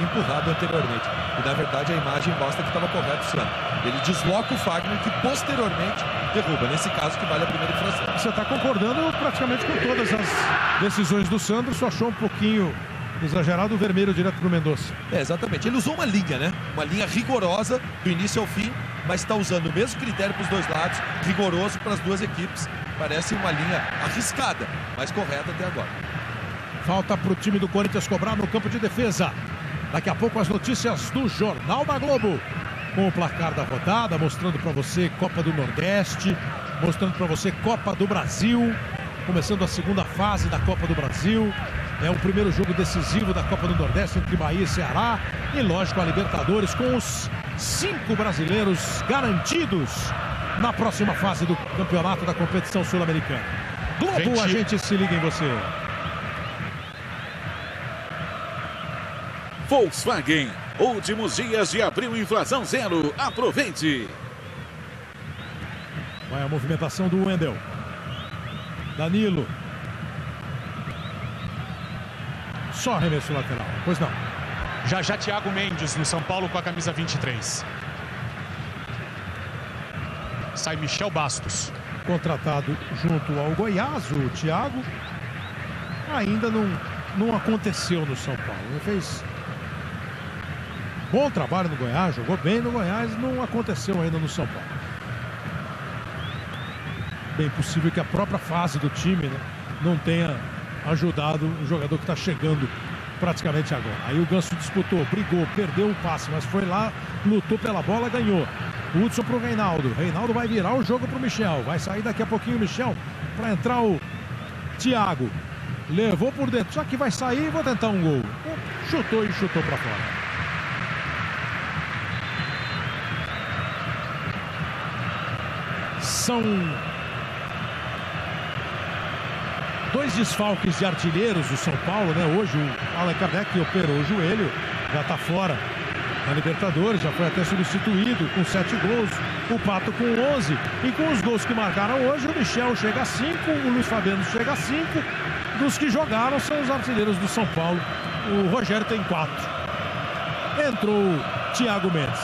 Speaker 16: empurrado anteriormente. E na verdade a imagem mostra que estava correto o Sandro. Ele desloca o Fagner, que posteriormente derruba. Nesse caso que vale a primeira infração.
Speaker 2: Você está concordando praticamente com todas as decisões do Sandro, só achou um pouquinho exagerado o vermelho direto para o Mendonça.
Speaker 16: Exatamente. Ele usou uma linha, né? Uma linha rigorosa do início ao fim, mas está usando o mesmo critério para os dois lados, rigoroso para as duas equipes. Parece uma linha arriscada, mas correta até agora.
Speaker 2: Falta para o time do Corinthians cobrar no campo de defesa. Daqui a pouco as notícias do Jornal da Globo. Com o placar da rodada, mostrando para você Copa do Nordeste, mostrando para você Copa do Brasil. Começando a segunda fase da Copa do Brasil. É o primeiro jogo decisivo da Copa do Nordeste entre Bahia e Ceará. E lógico a Libertadores com os 5 brasileiros garantidos na próxima fase do campeonato da competição sul-americana. Globo, a gente se liga em você.
Speaker 8: Volkswagen, últimos dias de abril, inflação zero. Aproveite.
Speaker 2: Vai a movimentação do Wendel. Danilo. Só arremesso lateral, pois não.
Speaker 15: Já Thiago Mendes no São Paulo com a camisa 23. Sai Michel Bastos.
Speaker 2: Contratado junto ao Goiás, o Thiago. Ainda não aconteceu no São Paulo. Ele fez bom trabalho no Goiás, jogou bem no Goiás, não aconteceu ainda no São Paulo. Bem possível que a própria fase do time, né, não tenha ajudado o jogador que está chegando praticamente agora. Aí o Ganso disputou, brigou, perdeu o passe, mas foi lá, lutou pela bola, ganhou. Hudson para o Reinaldo. Reinaldo vai virar o jogo para o Michel. Vai sair daqui a pouquinho o Michel para entrar o Thiago. Levou por dentro, só que vai sair e vou tentar um gol. Chutou e chutou para fora. São 2 desfalques de artilheiros do São Paulo, né? Hoje o Allan Kardec operou o joelho, já está fora na Libertadores, já foi até substituído com 7 gols, o Pato com 11, e com os gols que marcaram hoje, o Michel chega a 5, o Luiz Fabiano chega a 5, dos que jogaram são os artilheiros do São Paulo, o Rogério tem 4. Entrou o Thiago Mendes.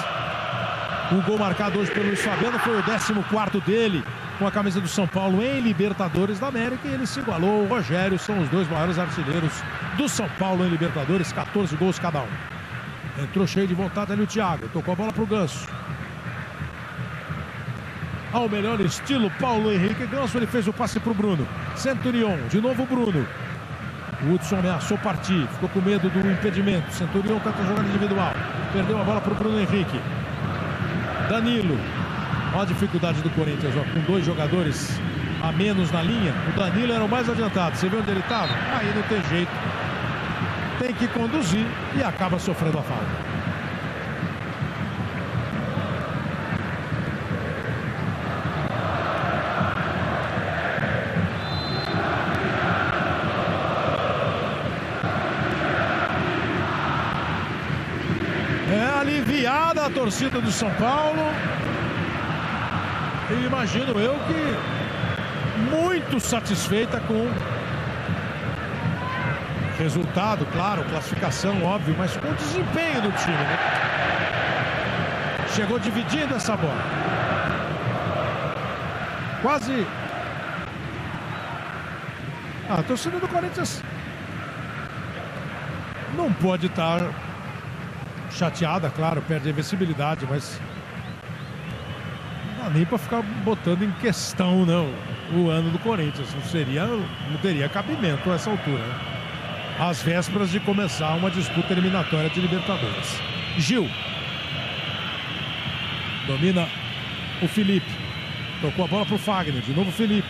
Speaker 2: O gol marcado hoje pelo Luiz Fabiano foi o 14º dele, com a camisa do São Paulo em Libertadores da América, e ele se igualou ao Rogério. São os 2 maiores artilheiros do São Paulo em Libertadores, 14 gols cada um. Entrou cheio de vontade ali o Thiago, tocou a bola pro Ganso. Ao melhor estilo Paulo Henrique Ganso, ele fez o passe pro Bruno. Centurion, de novo o Bruno. O Hudson ameaçou partir, ficou com medo do impedimento. Centurion tenta a jogada individual, perdeu a bola pro Bruno Henrique. Danilo. Olha a dificuldade do Corinthians, ó, com 2 jogadores a menos na linha. O Danilo era o mais adiantado. Você viu onde ele estava? Aí não tem jeito. Tem que conduzir e acaba sofrendo a falta. É aliviada a torcida do São Paulo. E imagino eu que muito satisfeita com o resultado, claro, classificação, óbvio, mas com o desempenho do time, né? Chegou dividindo essa bola. Quase. A torcida do Corinthians não pode estar chateada, claro, perde a invencibilidade, mas nem para ficar botando em questão, não, o ano do Corinthians. Não teria cabimento a essa altura, né? Às vésperas de começar uma disputa eliminatória de Libertadores. Gil.
Speaker 1: Domina o Felipe. Tocou a bola pro Fagner. De novo o Felipe.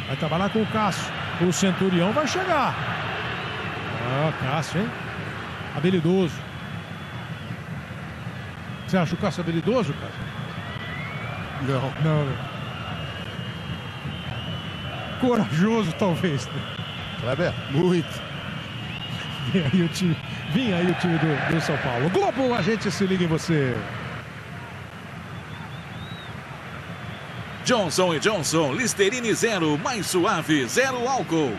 Speaker 1: Vai trabalhar com o Cássio. O Centurião vai chegar. Cássio, hein? Habilidoso. Você acha o Cássio habilidoso, cara? Não. Corajoso, talvez.
Speaker 14: Kleber?
Speaker 1: Muito. Vinha aí o time do São Paulo. Globo, a gente se liga em você.
Speaker 8: Johnson & Johnson, Listerine 0, mais suave, 0 álcool.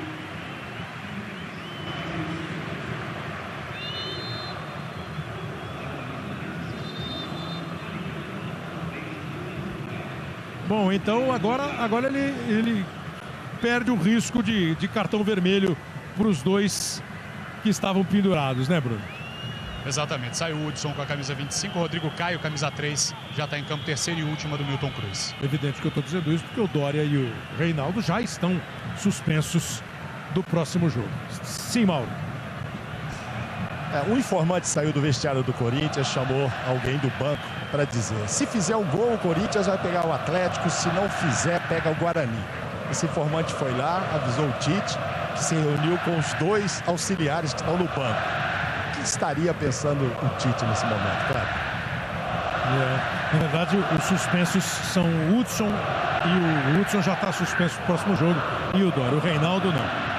Speaker 1: Bom, então agora ele perde o risco de cartão vermelho para os dois que estavam pendurados, né, Bruno?
Speaker 15: Exatamente, sai o Hudson com a camisa 25, o Rodrigo Caio, camisa 3, já está em campo, terceira e última do Milton Cruz.
Speaker 1: Evidente que eu estou dizendo isso porque o Dória e o Reinaldo já estão suspensos do próximo jogo. Sim, Mauro.
Speaker 14: O informante saiu do vestiário do Corinthians, chamou alguém do banco para dizer: se fizer um gol, o Corinthians vai pegar o Atlético, se não fizer, pega o Guarani. Esse informante foi lá, avisou o Tite, que se reuniu com os dois auxiliares que estão no banco. O que estaria pensando o Tite nesse momento, claro?
Speaker 1: Na verdade, os suspensos são o Hudson, e o Hudson já está suspenso no próximo jogo, e o Dória. O Reinaldo não.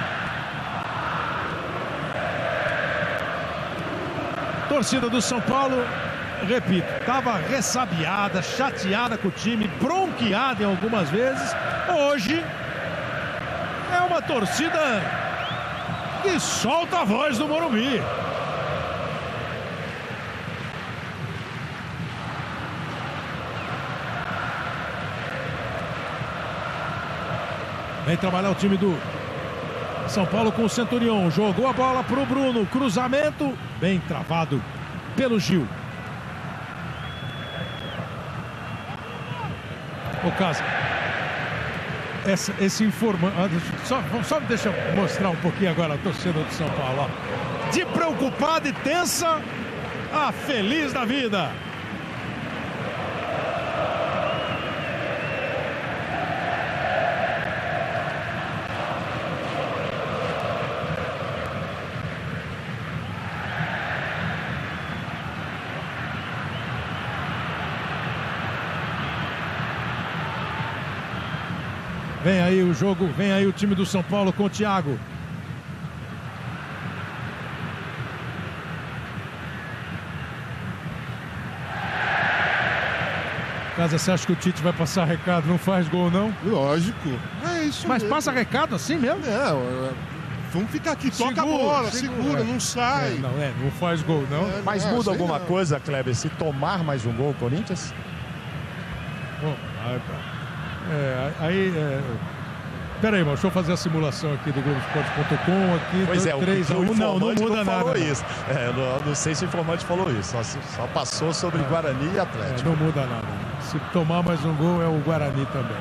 Speaker 1: Torcida do São Paulo, repito, estava ressabiada, chateada com o time, bronqueada em algumas vezes. Hoje é uma torcida que solta a voz do Morumbi. Vem trabalhar o time do São Paulo com o Centurião. Jogou a bola para o Bruno. Cruzamento bem travado pelo Gil. Ô, Casa, esse informante... Só deixa eu mostrar um pouquinho agora a torcida do São Paulo. Ó. De preocupada e tensa a feliz da vida. Vem aí o jogo, vem aí o time do São Paulo com o Thiago. Casa, você acha que o Tite vai passar recado? Não faz gol, não?
Speaker 11: Lógico. É isso.
Speaker 1: Mas mesmo. Passa recado assim mesmo?
Speaker 11: Vamos ficar aqui, toca a bola, segura, não sai.
Speaker 1: Não faz gol, não.
Speaker 14: Mas muda alguma coisa, Kleber, se tomar mais um gol, Corinthians?
Speaker 1: Bom, peraí, deixa eu fazer a simulação aqui do Globoesporte.com aqui.
Speaker 14: Pois é,
Speaker 1: 3-1. Não muda nada.
Speaker 14: Isso. Não sei se o informante falou isso. Só passou sobre Guarani e Atlético.
Speaker 1: Não muda nada. Se tomar mais um gol é o Guarani também.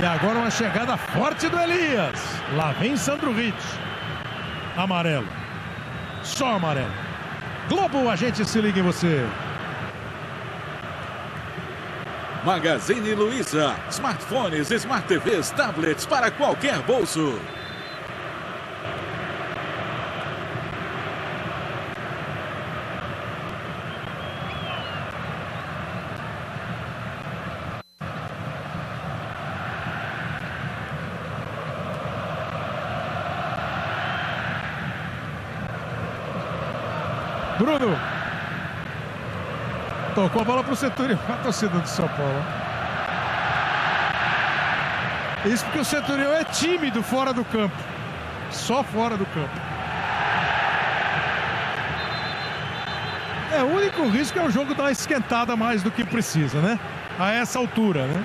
Speaker 1: E agora uma chegada forte do Elias. Lá vem Sandro Ritt. Amarelo. Só amarelo. Globo, a gente se liga em você.
Speaker 8: Magazine Luiza, smartphones, smart TVs, tablets para qualquer bolso.
Speaker 1: Bruno. Tocou a bola para o Centurião, a torcida do São Paulo. Isso porque o Centurião é tímido fora do campo. Só fora do campo. O único risco é o jogo dar uma esquentada mais do que precisa, né? A essa altura, né?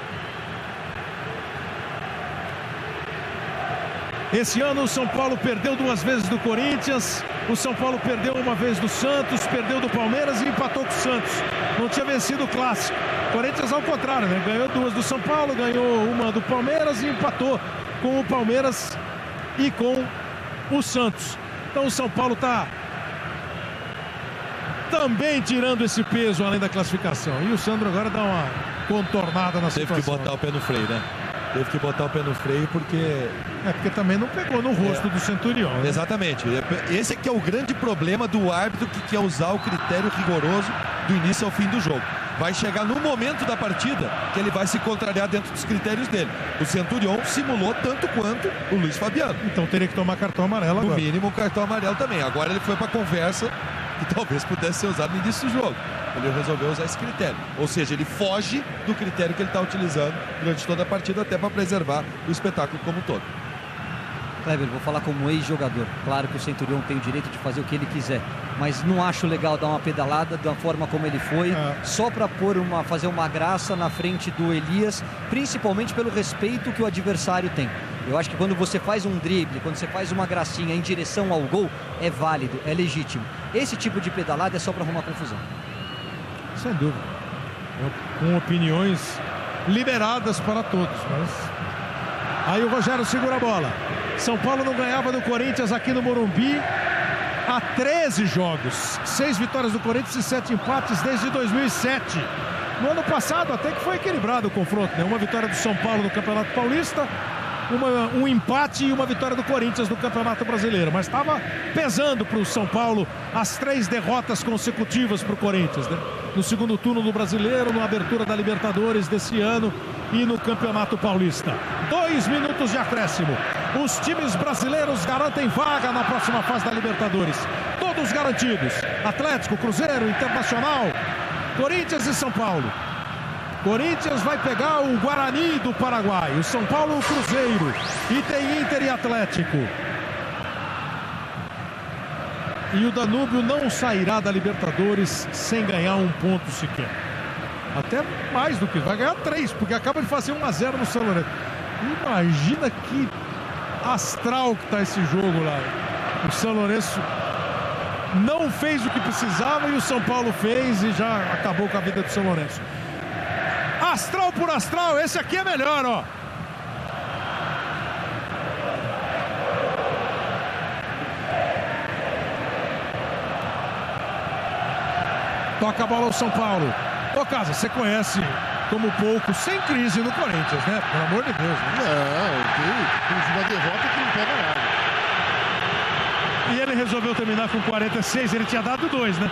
Speaker 1: Esse ano o São Paulo perdeu 2 vezes do Corinthians, o São Paulo perdeu uma vez do Santos, perdeu do Palmeiras e empatou com o Santos. Não tinha vencido o Clássico. Corinthians ao contrário, né? Ganhou 2 do São Paulo, ganhou uma do Palmeiras e empatou com o Palmeiras e com o Santos. Então o São Paulo está também tirando esse peso além da classificação. E o Sandro agora dá uma contornada na situação.
Speaker 16: Teve que botar o pé no freio, né? Teve que botar o pé no freio porque...
Speaker 1: porque também não pegou no rosto do Centurião. Né?
Speaker 16: Exatamente. Esse aqui é o grande problema do árbitro que quer usar o critério rigoroso do início ao fim do jogo. Vai chegar no momento da partida que ele vai se contrariar dentro dos critérios dele. O Centurião simulou tanto quanto o Luiz Fabiano.
Speaker 1: Então teria que tomar cartão amarelo agora.
Speaker 16: No mínimo, cartão amarelo também. Agora ele foi para a conversa que talvez pudesse ser usado no início do jogo. Ele resolveu usar esse critério. Ou seja, ele foge do critério que ele está utilizando durante toda a partida, até para preservar o espetáculo como um todo.
Speaker 13: Kleber, vou falar como ex-jogador. Claro que o Centurião tem o direito de fazer o que ele quiser, mas não acho legal dar uma pedalada da forma como ele foi, só para fazer uma graça na frente do Elias, principalmente pelo respeito que o adversário tem. Eu acho que quando você faz um drible, quando você faz uma gracinha em direção ao gol, é válido, é legítimo. Esse tipo de pedalada é só para arrumar confusão.
Speaker 1: Sem dúvida. Com opiniões liberadas para todos. Mas... aí o Rogério segura a bola. São Paulo não ganhava do Corinthians aqui no Morumbi há 13 jogos. 6 vitórias do Corinthians e 7 empates desde 2007. No ano passado até que foi equilibrado o confronto, né? Uma vitória do São Paulo no Campeonato Paulista, um empate e uma vitória do Corinthians no Campeonato Brasileiro. Mas estava pesando para o São Paulo as 3 derrotas consecutivas para o Corinthians, né? No segundo turno do Brasileiro, na abertura da Libertadores desse ano e no Campeonato Paulista. 2 minutos de acréscimo. Os times brasileiros garantem vaga na próxima fase da Libertadores. Todos garantidos. Atlético, Cruzeiro, Internacional, Corinthians e São Paulo. Corinthians vai pegar o Guarani do Paraguai. O São Paulo, o Cruzeiro. E tem Inter e Atlético. E o Danúbio não sairá da Libertadores sem ganhar um ponto sequer. Até mais do que vai ganhar 3, porque acaba de fazer 1-0 no São Lourenço. Imagina que astral que tá esse jogo lá. O São Lourenço não fez o que precisava e o São Paulo fez e já acabou com a vida do São Lourenço. Astral por astral, esse aqui é melhor, ó. Toca a bola ao São Paulo. Ô, Casa, você conhece como pouco, sem crise no Corinthians, né? Pelo amor de Deus. Né?
Speaker 11: Não, uma derrota que não pega nada.
Speaker 1: E ele resolveu terminar com 46, ele tinha dado 2, né?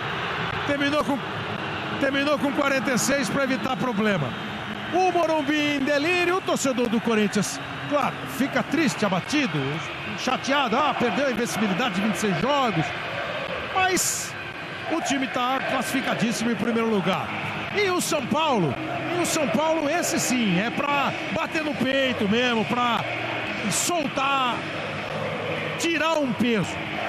Speaker 1: Terminou com 46 para evitar problema. O Morumbi em delírio, o torcedor do Corinthians, claro, fica triste, abatido, chateado. Perdeu a invencibilidade de 26 jogos. Mas o time está classificadíssimo em primeiro lugar. E o São Paulo, esse sim, é para bater no peito mesmo, para soltar, tirar um peso.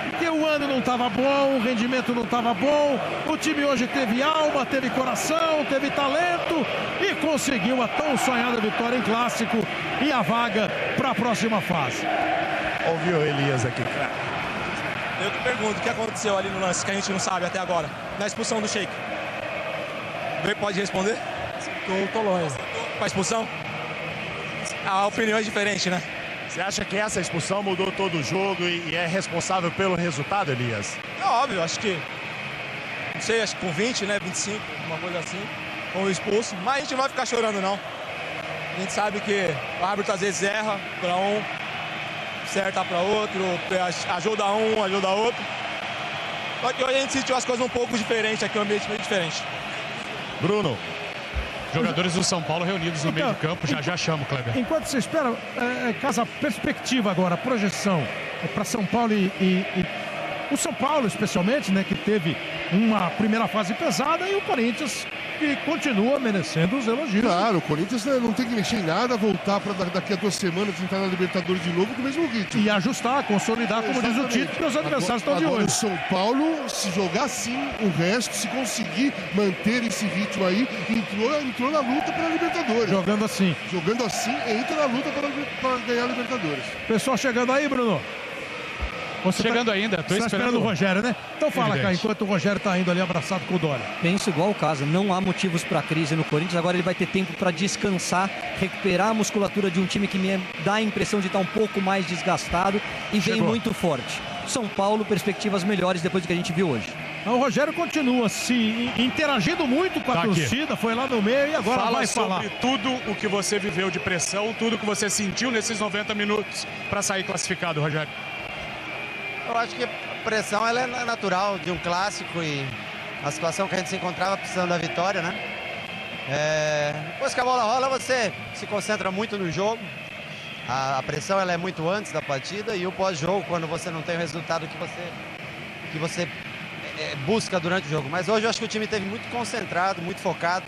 Speaker 1: Porque o ano não estava bom, o rendimento não estava bom, o time hoje teve alma, teve coração, teve talento e conseguiu a tão sonhada vitória em clássico e a vaga para a próxima fase.
Speaker 3: Ouviu o Elias aqui, cara? Eu te pergunto, o que aconteceu ali no lance que a gente não sabe até agora, na expulsão do Sheik? Pode responder?
Speaker 4: Tô longe.
Speaker 3: Com a expulsão? A opinião é diferente, né?
Speaker 4: Você acha que essa expulsão mudou todo o jogo e é responsável pelo resultado, Elias?
Speaker 3: É óbvio, acho que... não sei, acho que com 20, né? 25, uma coisa assim, com o expulso. Mas a gente não vai ficar chorando, não. A gente sabe que o árbitro às vezes erra para um, acerta para outro, ajuda um, ajuda outro. Só que hoje a gente sentiu as coisas um pouco diferentes aqui, um ambiente meio diferente.
Speaker 4: Bruno.
Speaker 15: Jogadores do São Paulo reunidos no meio de campo, já chamo, Kleber.
Speaker 1: Enquanto você espera, Casa, perspectiva agora, projeção para São Paulo e o São Paulo especialmente, né, que teve uma primeira fase pesada, e o Corinthians que continua merecendo os elogios.
Speaker 11: Claro, o Corinthians não tem que mexer em nada, voltar para daqui a 2 semanas entrar na Libertadores de novo com o mesmo ritmo.
Speaker 1: E ajustar, consolidar, como diz o título, que os adversários estão de olho.
Speaker 11: O São Paulo, se jogar assim o resto, se conseguir manter esse ritmo aí, entrou na luta pela Libertadores.
Speaker 1: Jogando assim,
Speaker 11: entra na luta para ganhar a Libertadores.
Speaker 1: Pessoal chegando aí, Bruno.
Speaker 15: Você chegando ainda, tô esperando
Speaker 1: o Rogério, né? Então fala, cá, enquanto o Rogério tá indo ali abraçado com o Dória.
Speaker 13: Penso igual o caso, não há motivos para crise no Corinthians, agora ele vai ter tempo para descansar, recuperar a musculatura de um time que me dá a impressão de estar um pouco mais desgastado e vem muito forte. São Paulo, perspectivas melhores depois do que a gente viu hoje.
Speaker 1: O Rogério continua se interagindo muito com a torcida, foi lá no meio e agora vai falar.
Speaker 15: Sobre tudo o que você viveu de pressão, tudo que você sentiu nesses 90 minutos para sair classificado, Rogério.
Speaker 6: Eu acho que a pressão ela é natural de um clássico e a situação que a gente se encontrava precisando da vitória, né? Depois que a bola rola, você se concentra muito no jogo. A pressão ela é muito antes da partida e o pós-jogo, quando você não tem o resultado que você busca durante o jogo. Mas hoje eu acho que o time esteve muito concentrado, muito focado.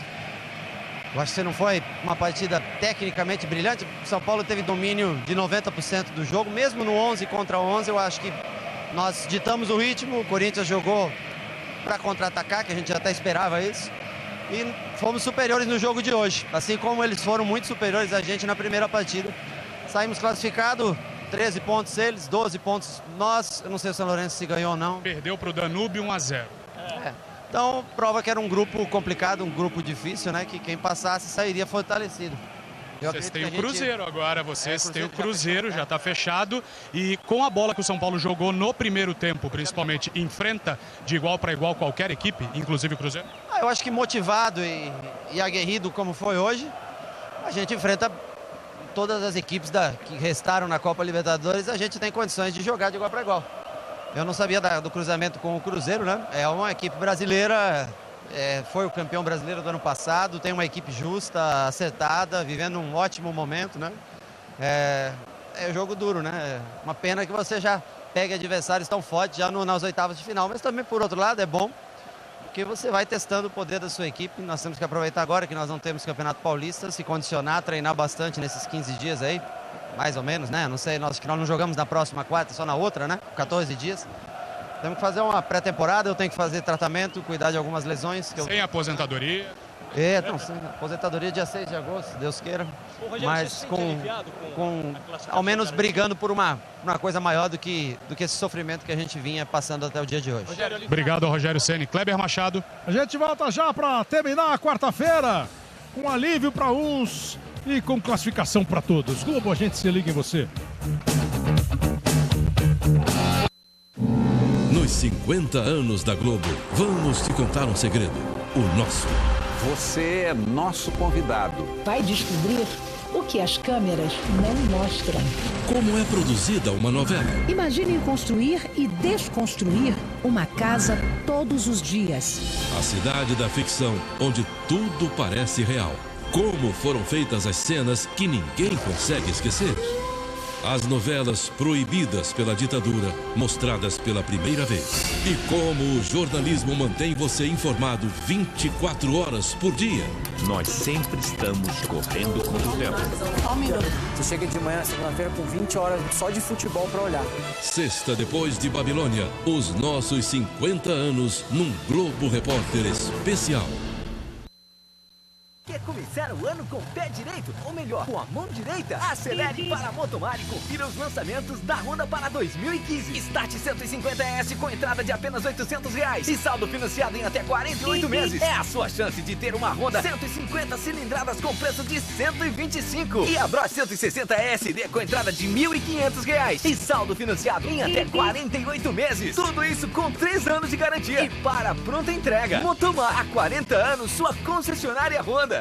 Speaker 6: Eu acho que não foi uma partida tecnicamente brilhante. O São Paulo teve domínio de 90% do jogo, mesmo no 11 contra 11. Eu acho que nós ditamos o ritmo, o Corinthians jogou para contra-atacar, que a gente até esperava isso. E fomos superiores no jogo de hoje, assim como eles foram muito superiores a gente na primeira partida. Saímos classificados, 13 pontos eles, 12 pontos nós. Eu não sei se o São Lourenço se ganhou ou não.
Speaker 15: Perdeu para o Danúbio 1-0.
Speaker 6: Então, prova que era um grupo complicado, um grupo difícil, né? Que quem passasse sairia fortalecido.
Speaker 15: Vocês têm o Cruzeiro agora, vocês têm o Cruzeiro, já está fechado. E com a bola que o São Paulo jogou no primeiro tempo, principalmente, enfrenta de igual para igual qualquer equipe, inclusive o Cruzeiro?
Speaker 6: Eu acho que motivado e aguerrido como foi hoje, a gente enfrenta todas as equipes que restaram na Copa Libertadores, a gente tem condições de jogar de igual para igual. Eu não sabia do cruzamento com o Cruzeiro, né? É uma equipe brasileira, foi o campeão brasileiro do ano passado, tem uma equipe justa, acertada, vivendo um ótimo momento, né? É jogo duro, né? Uma pena que você já pegue adversários tão fortes já nas oitavas de final, mas também, por outro lado, é bom, porque você vai testando o poder da sua equipe. Nós temos que aproveitar agora que nós não temos Campeonato Paulista, se condicionar, treinar bastante nesses 15 dias aí, mais ou menos, né? Não sei, nós não jogamos na próxima quarta, só na outra, né? 14 dias. Temos que fazer uma pré-temporada, eu tenho que fazer tratamento, cuidar de algumas lesões.
Speaker 15: Sem aposentadoria?
Speaker 6: Sem aposentadoria dia 6 de agosto, se Deus queira. Mas ao menos brigando por uma coisa maior do que esse sofrimento que a gente vinha passando até o dia de hoje.
Speaker 15: Obrigado, Rogério Ceni. Kleber Machado.
Speaker 1: A gente volta já para terminar a quarta-feira, com alívio para uns e com classificação para todos. Globo, a gente se liga em você.
Speaker 12: Nos 50 anos da Globo, vamos te contar um segredo, o nosso.
Speaker 17: Você é nosso convidado.
Speaker 18: Vai descobrir o que as câmeras não mostram.
Speaker 12: Como é produzida uma novela.
Speaker 18: Imagine construir e desconstruir uma casa todos os dias.
Speaker 12: A cidade da ficção, onde tudo parece real. Como foram feitas as cenas que ninguém consegue esquecer. As novelas proibidas pela ditadura, mostradas pela primeira vez. E como o jornalismo mantém você informado 24 horas por dia.
Speaker 17: Nós sempre estamos correndo contra o tempo.
Speaker 19: Você chega de manhã, segunda-feira, com 20 horas só de futebol para olhar.
Speaker 12: Sexta depois de Babilônia, os nossos 50 anos num Globo Repórter especial.
Speaker 20: Quer começar o ano com o pé direito? Ou melhor, com a mão direita? Acelere para a Motomar e confira os lançamentos da Honda para 2015. Start 150S com entrada de apenas R$800 e saldo financiado em até 48 meses. É a sua chance de ter uma Honda 150 cilindradas com preço de R$125. E a Bros 160S com entrada de R$1.500 e saldo financiado em até 48 meses. Tudo isso com 3 anos de garantia e para pronta entrega. Motomar, há 40 anos, sua concessionária Honda.